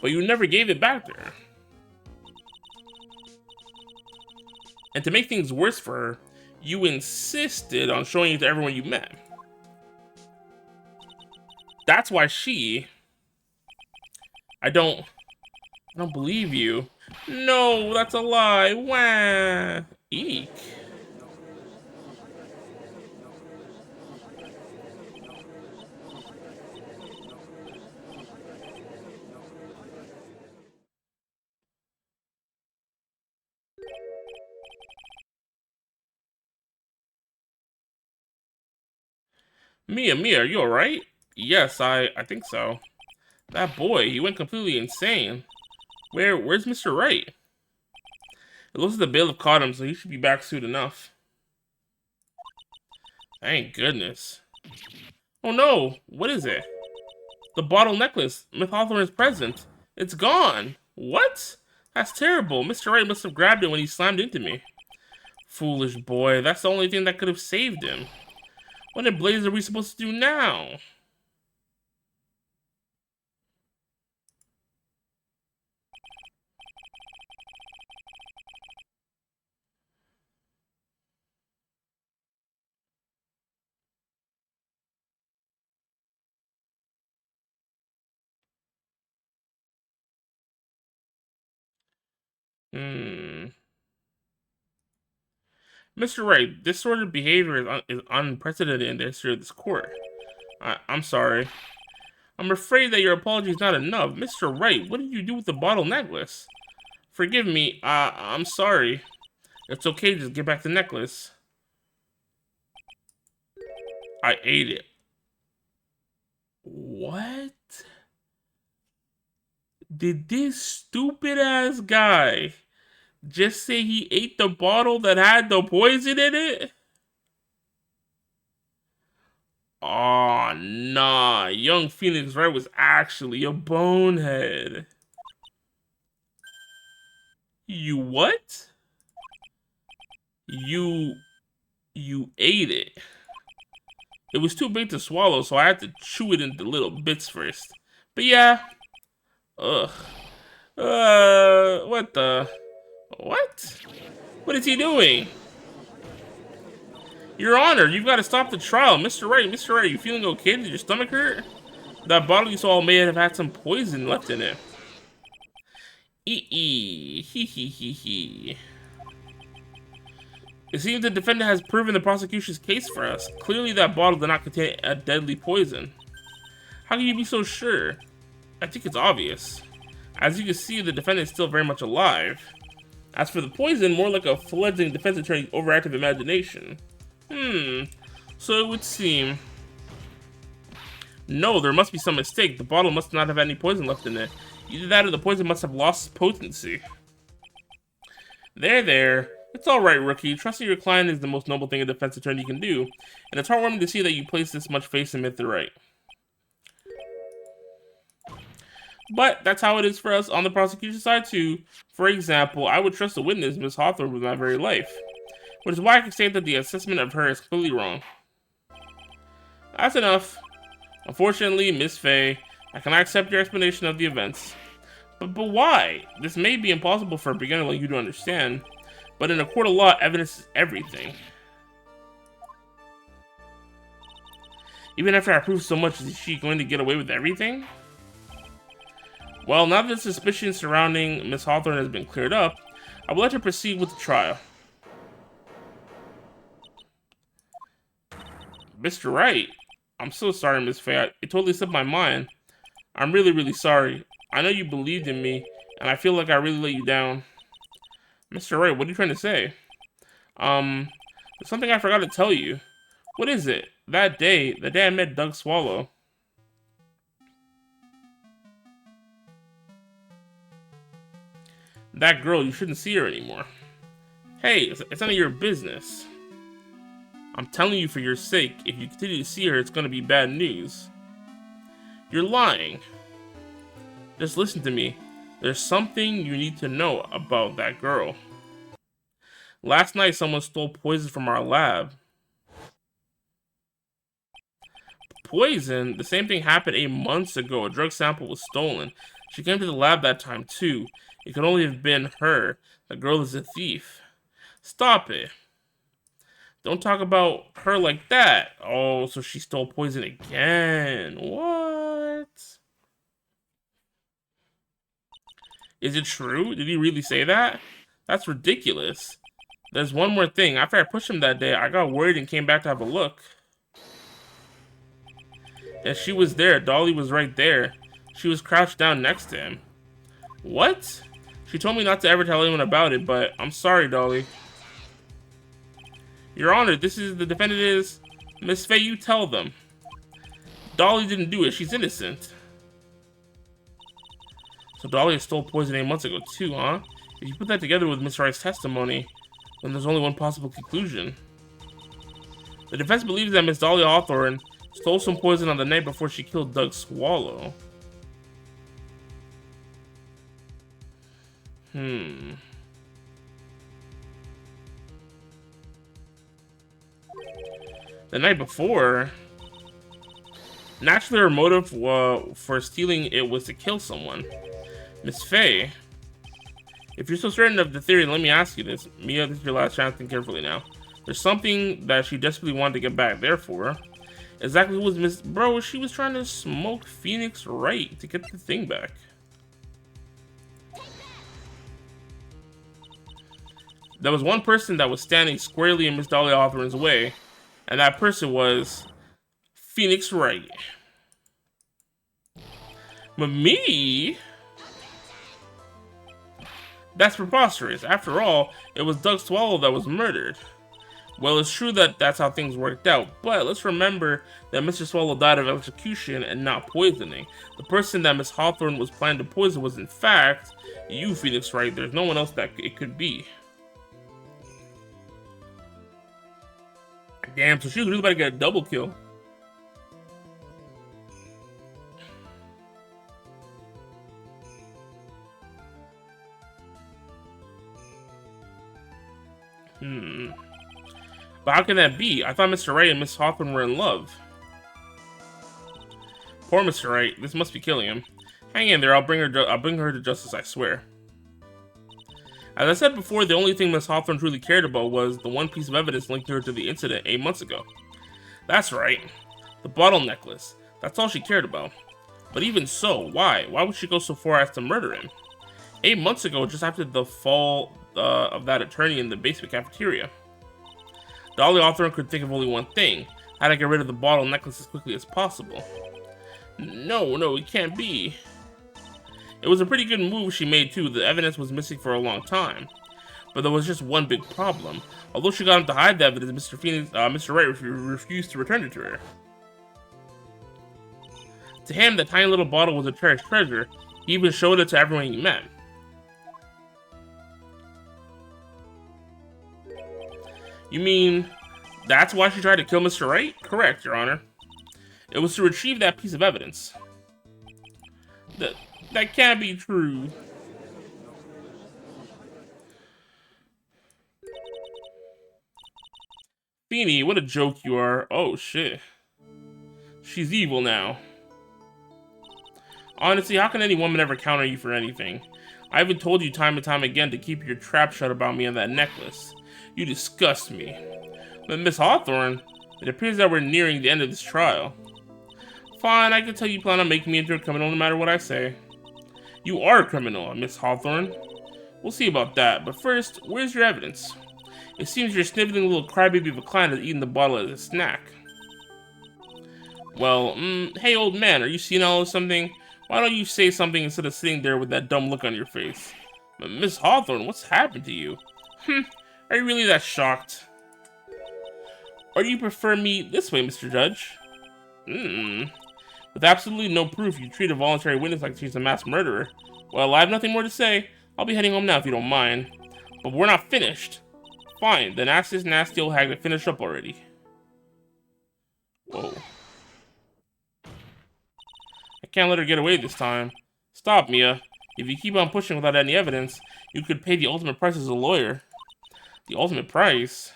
but you never gave it back to her. And to make things worse for her, you insisted on showing it to everyone you met. That's why she... I don't believe you. No, that's a lie. Wah. Eek. Mia, are you alright? Yes, I think so. That boy, he went completely insane. Where's Mr. Wright? It looks like the bailiff caught him, so he should be back soon enough. Thank goodness. Oh no, what is it? The bottle necklace, Miss Hawthorne's present. It's gone. What? That's terrible. Mr. Wright must have grabbed it when he slammed into me. Foolish boy, that's the only thing that could have saved him. What in blazes are we supposed to do now? Mr. Wright, this sort of behavior is unprecedented in the history of this court. I'm sorry. I'm afraid that your apology is not enough. Mr. Wright, what did you do with the bottle necklace? Forgive me, I'm sorry. It's okay, just get back the necklace. I ate it. What? Did this stupid ass guy just say he ate the bottle that had the poison in it? Oh, nah. Young Phoenix Wright was actually a bonehead. You what? You ate it. It was too big to swallow, so I had to chew it into little bits first. But yeah. Ugh. What the? What? What is he doing? Your Honor, you've got to stop the trial. Mr. Wright, you feeling okay? Did your stomach hurt? That bottle you saw may have had some poison left in it. Hee. It seems the defendant has proven the prosecution's case for us. Clearly that bottle did not contain a deadly poison. How can you be so sure? I think it's obvious. As you can see, the defendant is still very much alive. As for the poison, more like a fledgling defense attorney's overactive imagination. So it would seem. No, there must be some mistake. The bottle must not have any poison left in it. Either that or the poison must have lost potency. There. It's alright, rookie. Trusting your client is the most noble thing a defense attorney can do, and it's heartwarming to see that you place this much faith in Mr. Wright. But that's how it is for us on the prosecution side too. For example, I would trust a witness, Miss Hawthorne, with my very life, which is why I can say that the assessment of her is completely wrong. That's enough. Unfortunately, Miss Faye, I cannot accept your explanation of the events. But why? This may be impossible for a beginner like you to understand. But in a court of law, evidence is everything. Even after I prove so much, is she going to get away with everything? Well, now that the suspicion surrounding Miss Hawthorne has been cleared up, I will let her proceed with the trial. Mr. Wright, I'm so sorry, Miss Faye. It totally slipped my mind. I'm really sorry. I know you believed in me, and I feel like I really let you down. Mr. Wright, what are you trying to say? There's something I forgot to tell you. What is it? That day, the day I met Doug Swallow. That girl, you shouldn't see her anymore. Hey, it's none of your business. I'm telling you for your sake, if you continue to see her, it's gonna be bad news. You're lying. Just listen to me. There's something you need to know about that girl. Last night, someone stole poison from our lab. Poison? The same thing happened 8 months ago. A drug sample was stolen. She came to the lab that time, too. It could only have been her. The girl is a thief. Stop it. Don't talk about her like that. Oh, so she stole poison again. What? Is it true? Did he really say that? That's ridiculous. There's one more thing. After I pushed him that day, I got worried and came back to have a look. And she was there. Dolly was right there. She was crouched down next to him. What? She told me not to ever tell anyone about it, but I'm sorry, Dolly. Your Honor, this is the defendant is... Miss Faye, you tell them. Dolly didn't do it. She's innocent. So Dolly stole poison 8 months ago too, huh? If you put that together with Miss Wright's testimony, then there's only one possible conclusion. The defense believes that Miss Dolly Hawthorne stole some poison on the night before she killed Doug Swallow. The night before? Naturally, her motive for stealing it was to kill someone. Miss Faye, if you're so certain of the theory, let me ask you this. Mia, this is your last chance. Think carefully now. There's something that she desperately wanted to get back. Therefore, exactly who was Miss... Bro, she was trying to smoke Phoenix Wright to get the thing back. There was one person that was standing squarely in Miss Dahlia Hawthorne's way, and that person was Phoenix Wright. But me? That's preposterous. After all, it was Doug Swallow that was murdered. Well, it's true that that's how things worked out, but let's remember that Mr. Swallow died of electrocution and not poisoning. The person that Miss Hawthorne was planning to poison was, in fact, you, Phoenix Wright. There's no one else that it could be. Damn, so she was really about to get a double kill. But how can that be? I thought Mr. Wright and Miss Hawthorne were in love. Poor Mr. Wright. This must be killing him. Hang in there. I'll bring her to justice, I swear. As I said before, the only thing Miss Hawthorne truly cared about was the one piece of evidence linking her to the incident 8 months ago. That's right. The bottle necklace. That's all she cared about. But even so, why? Why would she go so far as to murder him? 8 months ago, just after the fall of that attorney in the basement cafeteria. Dahlia Hawthorne could think of only one thing: how to get rid of the bottle necklace as quickly as possible. No, it can't be. It was a pretty good move she made too. The evidence was missing for a long time. But there was just one big problem. Although she got him to hide the evidence, Mr. Wright refused to return it to her. To him, the tiny little bottle was a cherished treasure. He even showed it to everyone he met. You mean, that's why she tried to kill Mr. Wright? Correct, Your Honor. It was to retrieve that piece of evidence. That can't be true. Feeny, what a joke you are. Oh, shit. She's evil now. Honestly, how can any woman ever counter you for anything? I even told you time and time again to keep your trap shut about me and that necklace. You disgust me. But Miss Hawthorne, it appears that we're nearing the end of this trial. Fine, I can tell you plan on making me into a criminal no matter what I say. You are a criminal, Miss Hawthorne. We'll see about that, but first, where's your evidence? It seems your sniveling little crybaby of a client has eaten the bottle as a snack. Well, hey old man, are you senile or something? Why don't you say something instead of sitting there with that dumb look on your face? But Miss Hawthorne, what's happened to you? Are you really that shocked? Or do you prefer me this way, Mr. Judge? With absolutely no proof, you treat a voluntary witness like she's a mass murderer. Well, I have nothing more to say. I'll be heading home now if you don't mind. But we're not finished. Fine, then ask this nasty old hag to finish up already. Whoa. I can't let her get away this time. Stop, Mia. If you keep on pushing without any evidence, you could pay the ultimate price as a lawyer. The ultimate price?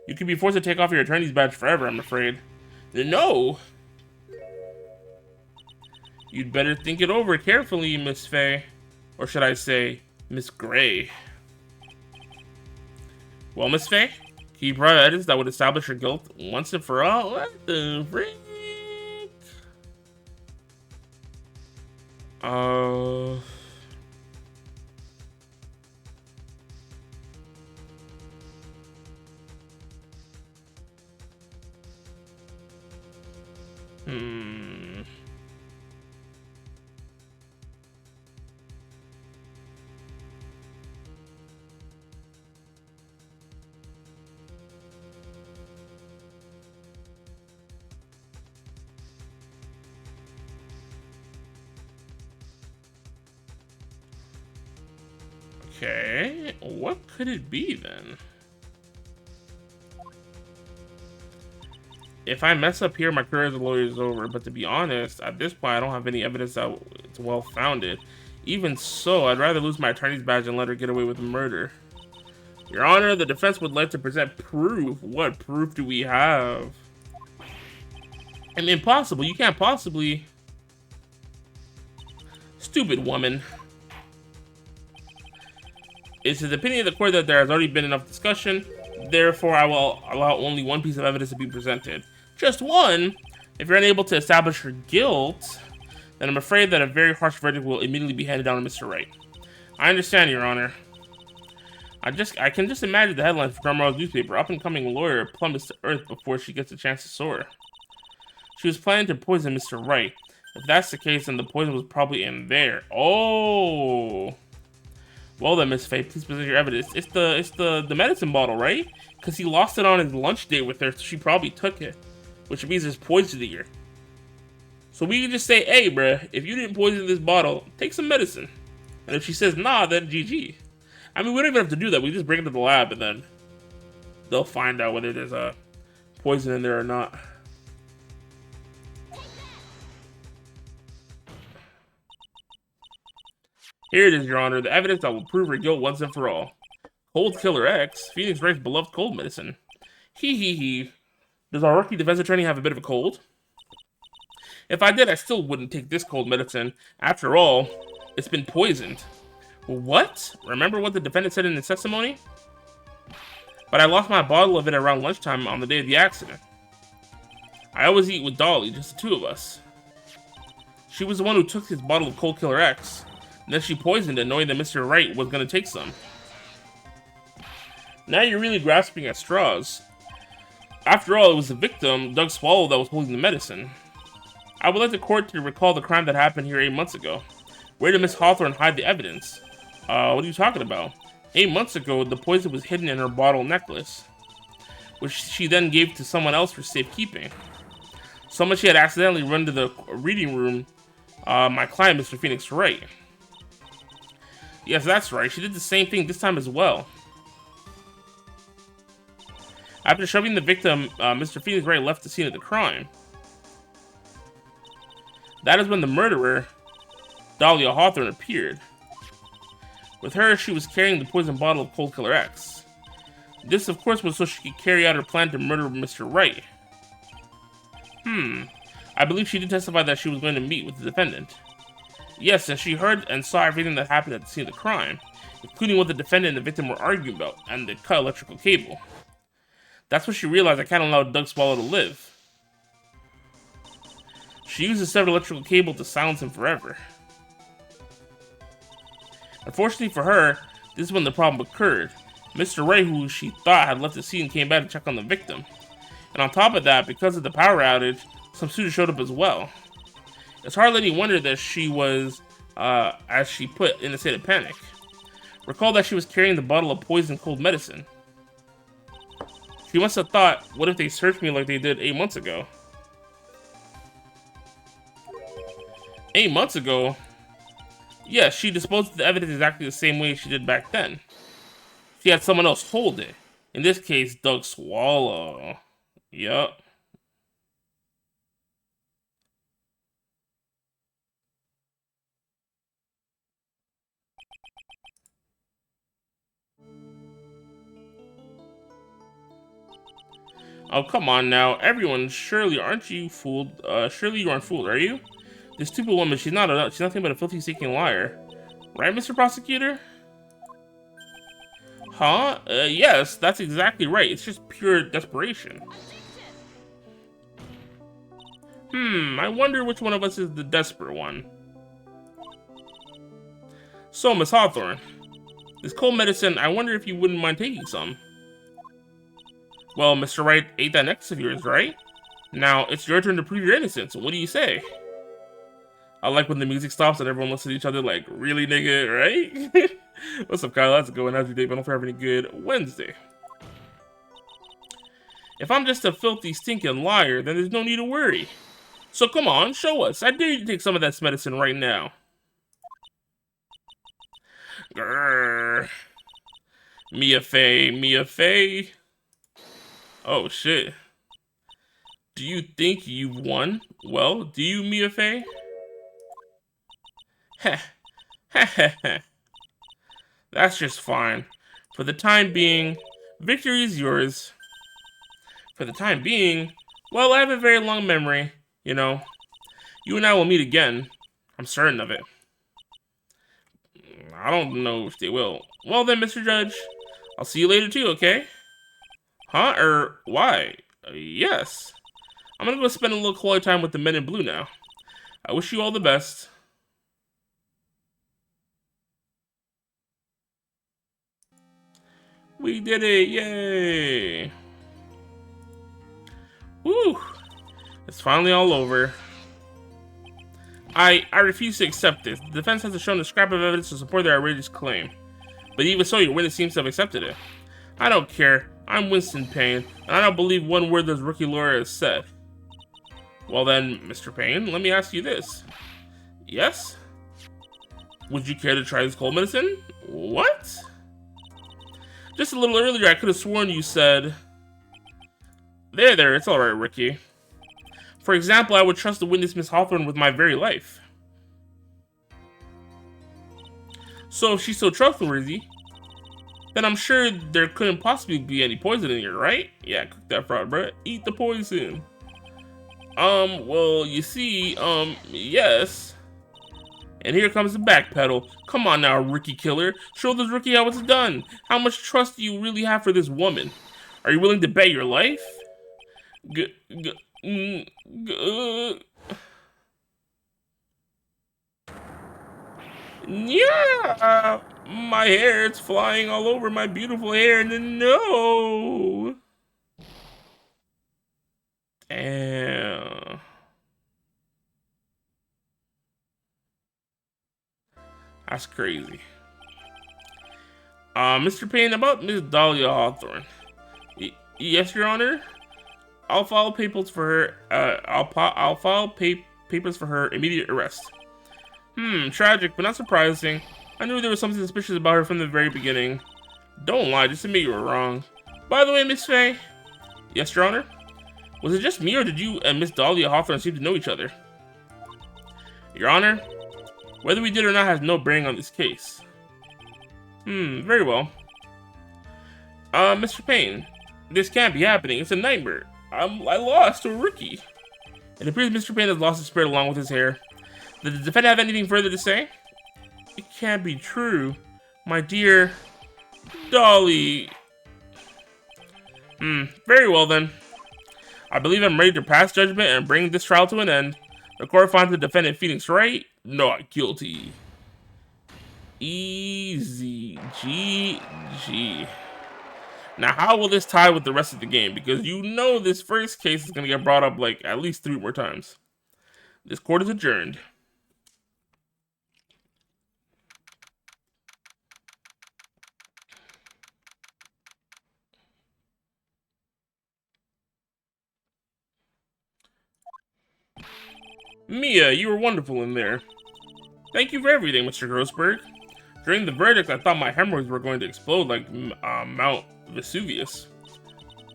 You could be forced to take off your attorney's badge forever, I'm afraid. No! You'd better think it over carefully, Miss Faye. Or should I say, Miss Gray. Well, Miss Faye, can you provide evidence that would establish your guilt once and for all? What the freak? Okay, what could it be then? If I mess up here, my career as a lawyer is over, but to be honest, at this point I don't have any evidence that it's well-founded. Even so, I'd rather lose my attorney's badge and let her get away with murder. Your Honor, the defense would like to present proof. What proof do we have? I mean, impossible. You can't possibly... Stupid woman. It's the opinion of the court that there has already been enough discussion. Therefore, I will allow only one piece of evidence to be presented. Just one? If you're unable to establish her guilt, then I'm afraid that a very harsh verdict will immediately be handed down to Mr. Wright. I understand, Your Honor. I can just imagine the headlines for tomorrow's newspaper. Up-and-coming lawyer plummets to earth before she gets a chance to soar. She was planning to poison Mr. Wright. If that's the case, then the poison was probably in there. Oh. Well then, Miss Faye, please present your evidence. It's the medicine bottle, right? Because he lost it on his lunch date with her, so she probably took it. Which means there's poison here. So we can just say, hey, bruh, if you didn't poison this bottle, take some medicine. And if she says nah, then GG. I mean, we don't even have to do that. We just bring it to the lab, and then they'll find out whether there's a poison in there or not. Here it is, Your Honor, the evidence that will prove her guilt once and for all. Cold Killer X, Phoenix Wright's beloved cold medicine. Hee. Does our rookie defense attorney have a bit of a cold? If I did, I still wouldn't take this cold medicine. After all, it's been poisoned. What? Remember what the defendant said in his testimony? But I lost my bottle of it around lunchtime on the day of the accident. I always eat with Dolly, just the two of us. She was the one who took his bottle of Cold Killer X. And then she poisoned it, knowing that Mr. Wright was going to take some. Now you're really grasping at straws. After all, it was the victim, Doug Swallow, that was holding the medicine. I would like the court to recall the crime that happened here 8 months ago. Where did Miss Hawthorne hide the evidence? What are you talking about? 8 months ago, the poison was hidden in her bottle necklace, which she then gave to someone else for safekeeping. Someone she had accidentally run to the reading room, my client, Mr. Phoenix Wright. Yes, that's right. She did the same thing this time as well. After shoving the victim, Mr. Phoenix Wright left the scene of the crime. That is when the murderer, Dahlia Hawthorne, appeared. With her, she was carrying the poison bottle of Cold Killer X. This, of course, was so she could carry out her plan to murder Mr. Wright. I believe she did testify that she was going to meet with the defendant. Yes, and she heard and saw everything that happened at the scene of the crime, including what the defendant and the victim were arguing about, and the cut electrical cable. That's when she realized I can't allow Doug Swallow to live. She used the severed electrical cable to silence him forever. Unfortunately for her, this is when the problem occurred. Mr. Wright, who she thought had left the scene, came back to check on the victim. And on top of that, because of the power outage, some students showed up as well. It's hardly any wonder that she was, as she put, in a state of panic. Recall that she was carrying the bottle of poison cold medicine. She must have thought, what if they searched me like they did 8 months ago? 8 months ago? Yes, she disposed of the evidence exactly the same way she did back then. She had someone else hold it. In this case, Doug Swallow. Yup. Oh, come on now. Everyone, surely aren't you fooled? Surely you aren't fooled, are you? This stupid woman, she's nothing but a filthy, seeking liar. Right, Mr. Prosecutor? Huh? Yes, that's exactly right. It's just pure desperation. I wonder which one of us is the desperate one. So, Miss Hawthorne, this cold medicine, I wonder if you wouldn't mind taking some. Well, Mr. Wright ate that necklace of yours, right? Now, it's your turn to prove your innocence. What do you say? I like when the music stops and everyone looks at each other like, really, nigga, right? What's up, Kyle? How's it going? How's your day? But I hope you're having a good Wednesday. If I'm just a filthy, stinking liar, then there's no need to worry. So come on, show us. I dare you to take some of that medicine right now. Grrr. Mia Fey. Oh, shit. Do you think you've won? Well, do you, Mia Fey? Heh. That's just fine. For the time being, victory is yours. For the time being, well, I have a very long memory, you know. You and I will meet again. I'm certain of it. I don't know if they will. Well then, Mr. Judge, I'll see you later too, okay? Huh? Why? Yes. I'm gonna go spend a little quality time with the men in blue now. I wish you all the best. We did it! Yay! Woo! It's finally all over. I refuse to accept this. The defense hasn't shown a scrap of evidence to support their outrageous claim. But even so, your witness seems to have accepted it. I don't care. I'm Winston Payne, and I don't believe one word this rookie lawyer has said. Well then, Mr. Payne, let me ask you this. Yes? Would you care to try this cold medicine? What? Just a little earlier, I could have sworn you said... There, it's alright, Ricky. For example, I would trust the witness Miss Hawthorne with my very life. So if she's so trustworthy, then I'm sure there couldn't possibly be any poison in here, right? Yeah, cook that frog, bro. Eat the poison. Well, you see, yes. And here comes the backpedal. Come on now, rookie killer. Show this rookie how it's done. How much trust do you really have for this woman? Are you willing to bet your life? Yeah, my hair, it's flying all over my beautiful hair. No. Damn. That's crazy. Mr. Payne, about Miss Dahlia Hawthorne. Yes, Your Honor. I'll file papers for her. I'll file papers for her immediate arrest. Tragic, but not surprising. I knew there was something suspicious about her from the very beginning. Don't lie, just admit you were wrong. By the way, Miss Faye. Yes, Your Honor. Was it just me, or did you and Miss Dahlia Hawthorne seem to know each other? Your Honor. Whether we did or not has no bearing on this case. Very well. Mr. Payne, this can't be happening. It's a nightmare. I lost to a rookie. It appears Mr. Payne has lost his spirit along with his hair. Did the defendant have anything further to say? It can't be true. My dear Dolly. Very well then. I believe I'm ready to pass judgment and bring this trial to an end. The court finds the defendant Phoenix Wright not guilty. Easy. GG. Now, how will this tie with the rest of the game? Because you know this first case is going to get brought up like at least 3 more times. This court is adjourned. Mia, you were wonderful in there. Thank you for everything, Mr. Grossberg. During the verdict, I thought my hemorrhoids were going to explode like Mount Vesuvius.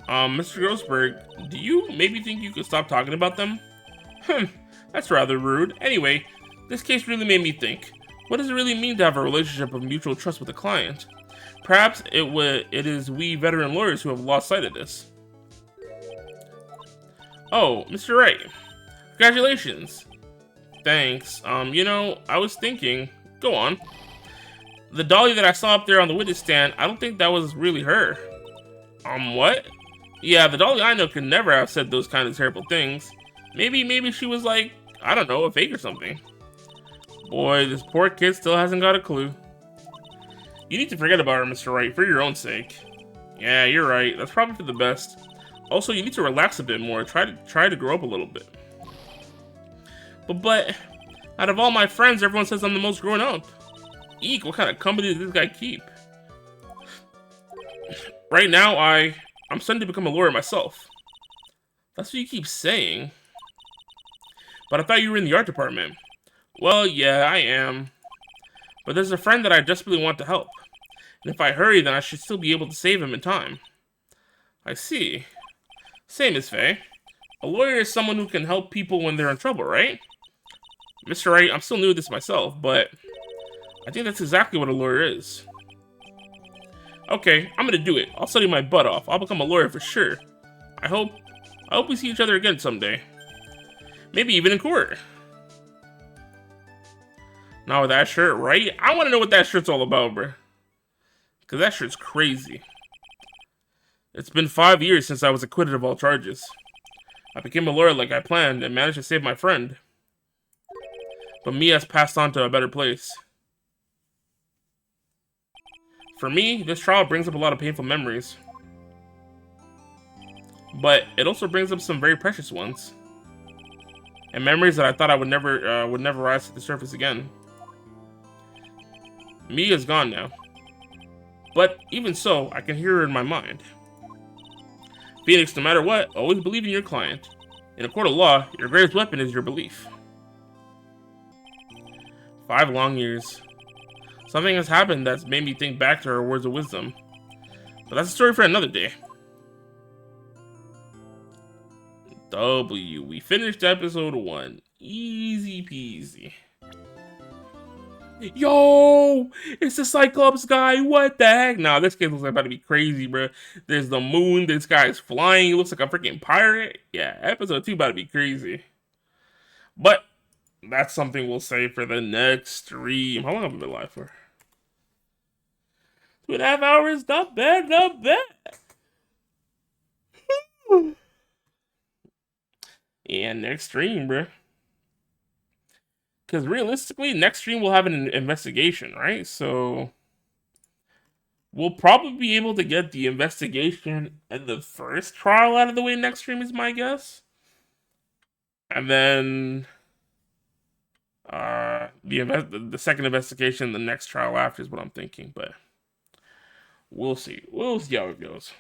Mr. Grossberg, do you maybe think you could stop talking about them? That's rather rude. Anyway, this case really made me think. What does it really mean to have a relationship of mutual trust with a client? Perhaps it is we veteran lawyers who have lost sight of this. Oh, Mr. Wright. Congratulations. Thanks. You know, I was thinking... Go on. The Dolly that I saw up there on the witness stand, I don't think that was really her. What? Yeah, the Dolly I know could never have said those kind of terrible things. Maybe she was like, I don't know, a fake or something. Boy, this poor kid still hasn't got a clue. You need to forget about her, Mr. Wright, for your own sake. Yeah, you're right. That's probably for the best. Also, you need to relax a bit more. Try to grow up a little bit. But out of all my friends, everyone says I'm the most grown up. Eek, what kind of company does this guy keep? Right now, I'm starting to become a lawyer myself. That's what you keep saying. But I thought you were in the art department. Well, yeah, I am. But there's a friend that I desperately want to help. And if I hurry, then I should still be able to save him in time. I see. Say, Miss Faye. A lawyer is someone who can help people when they're in trouble, right? Mr. Wright, I'm still new to this myself, but I think that's exactly what a lawyer is. Okay, I'm gonna do it. I'll study my butt off. I'll become a lawyer for sure. I hope we see each other again someday. Maybe even in court. Now with that shirt, right? I want to know what that shirt's all about, bro. Because that shirt's crazy. It's been 5 years since I was acquitted of all charges. I became a lawyer like I planned and managed to save my friend. But Mia's passed on to a better place. For me, this trial brings up a lot of painful memories. But it also brings up some very precious ones. And memories that I thought I would never rise to the surface again. Mia's gone now. But even so, I can hear her in my mind. Phoenix, no matter what, always believe in your client. In a court of law, your greatest weapon is your belief. 5 long years. Something has happened that's made me think back to her words of wisdom. But that's a story for another day. We finished episode 1. Easy peasy. Yo! It's the Cyclops guy! What the heck? Nah, this kid looks like about to be crazy, bro. There's the moon, this guy's flying, he looks like a freaking pirate. Yeah, episode 2 about to be crazy. But that's something we'll save for the next stream. How long have I been live for? 2.5 hours? Not bad, not bad. Yeah, next stream, bro. Because realistically, next stream we'll have an investigation, right? So we'll probably be able to get the investigation and the first trial out of the way next stream is my guess. And then the second investigation, the next trial after is what I'm thinking. But we'll see. We'll see how it goes.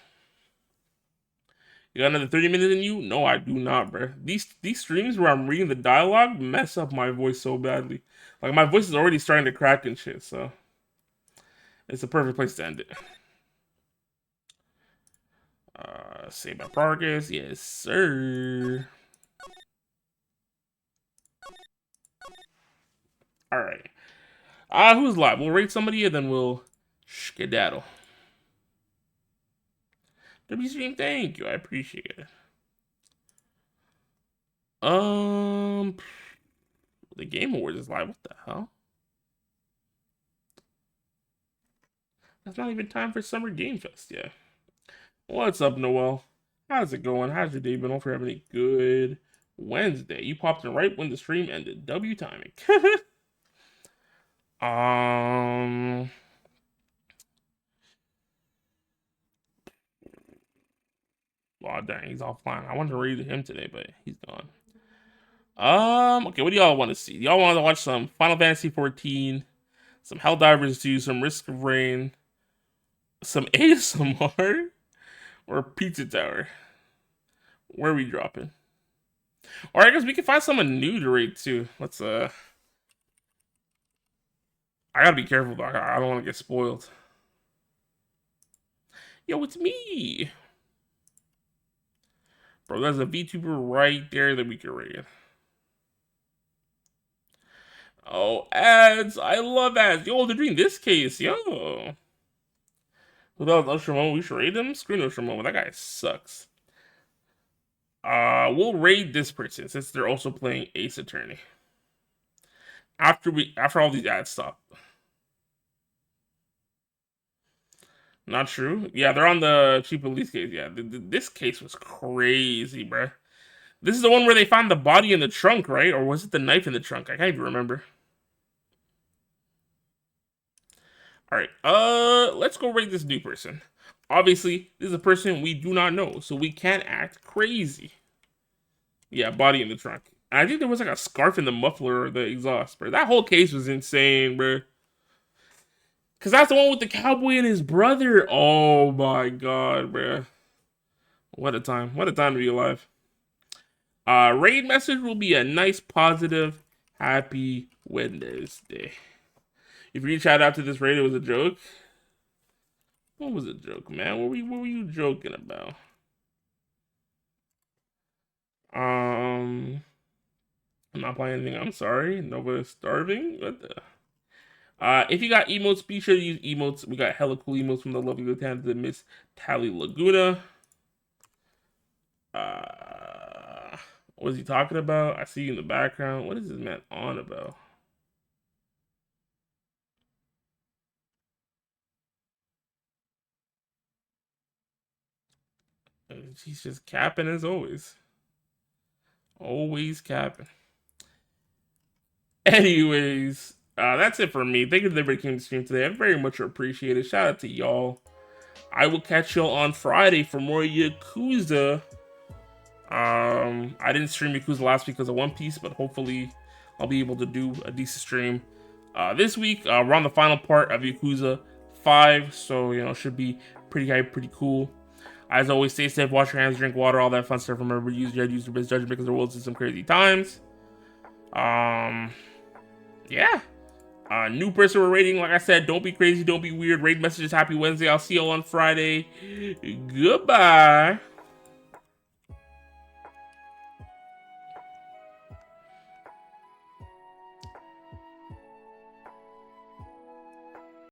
You got another 30 minutes in you? No, I do not, bro. These streams where I'm reading the dialogue mess up my voice so badly. Like, my voice is already starting to crack and shit, so it's a perfect place to end it. Save my progress. Yes, sir. Alright. Who's live? We'll rate somebody and then we'll skedaddle. W-Stream, thank you. I appreciate it. The Game Awards is live. What the hell? That's not even time for Summer Game Fest yet. What's up, Noel? How's it going? How's your day been? Hope you're having a good Wednesday. You popped in right when the stream ended. W timing. Oh, dang, he's offline. I wanted to read him today, but he's gone. Okay, what do y'all want to see? Y'all want to watch some Final Fantasy 14, some Helldivers 2, some Risk of Rain, some ASMR, or Pizza Tower? Where are we dropping? Or I guess we can find someone new to rate too. Let's I gotta be careful though. I don't want to get spoiled. Yo, it's me. Bro, there's a VTuber right there that we can rate. Oh, ads. I love ads. Yo, they're doing this case. Yo. Who else? Usher we should rate him? Screen Usher That guy sucks. We'll raid this person since they're also playing Ace Attorney. After all these ads stop. Not true. Yeah, they're on the cheap police case. Yeah, this case was crazy, bruh. This is the one where they found the body in the trunk, right? Or was it the knife in the trunk? I can't even remember. Alright, let's go rate this new person. Obviously, this is a person we do not know, so we can't act crazy. Yeah, body in the trunk. And I think there was like a scarf in the muffler or the exhaust, bro. That whole case was insane, bro. Because that's the one with the cowboy and his brother. Oh my god, bro. What a time. What a time to be alive. Raid message will be a nice, positive, happy Wednesday. If you shout out to this raid, it was a joke. What was a joke, man? What were you joking about? I'm not playing anything. I'm sorry. Nobody's starving. What the? If you got emotes, be sure to use emotes. We got hella cool emotes from the lovely lieutenant Miss Tally Laguna. What is he talking about? I see you in the background. What is this man on about? He's just capping as always. Always capping. Anyways, That's it for me. Thank you to everybody who came to stream today. I very much appreciate it. Shout out to y'all. I will catch y'all on Friday for more Yakuza. I didn't stream Yakuza last week because of One Piece, but hopefully I'll be able to do a decent stream this week. We're on the final part of Yakuza 5, so you know, should be pretty hype, pretty cool. As always, stay safe, wash your hands, drink water, all that fun stuff. Remember, use your best judgment because the world's in some crazy times. Yeah. New person we're rating, like I said, don't be crazy, don't be weird. Raid messages, happy Wednesday. I'll see you all on Friday. Goodbye.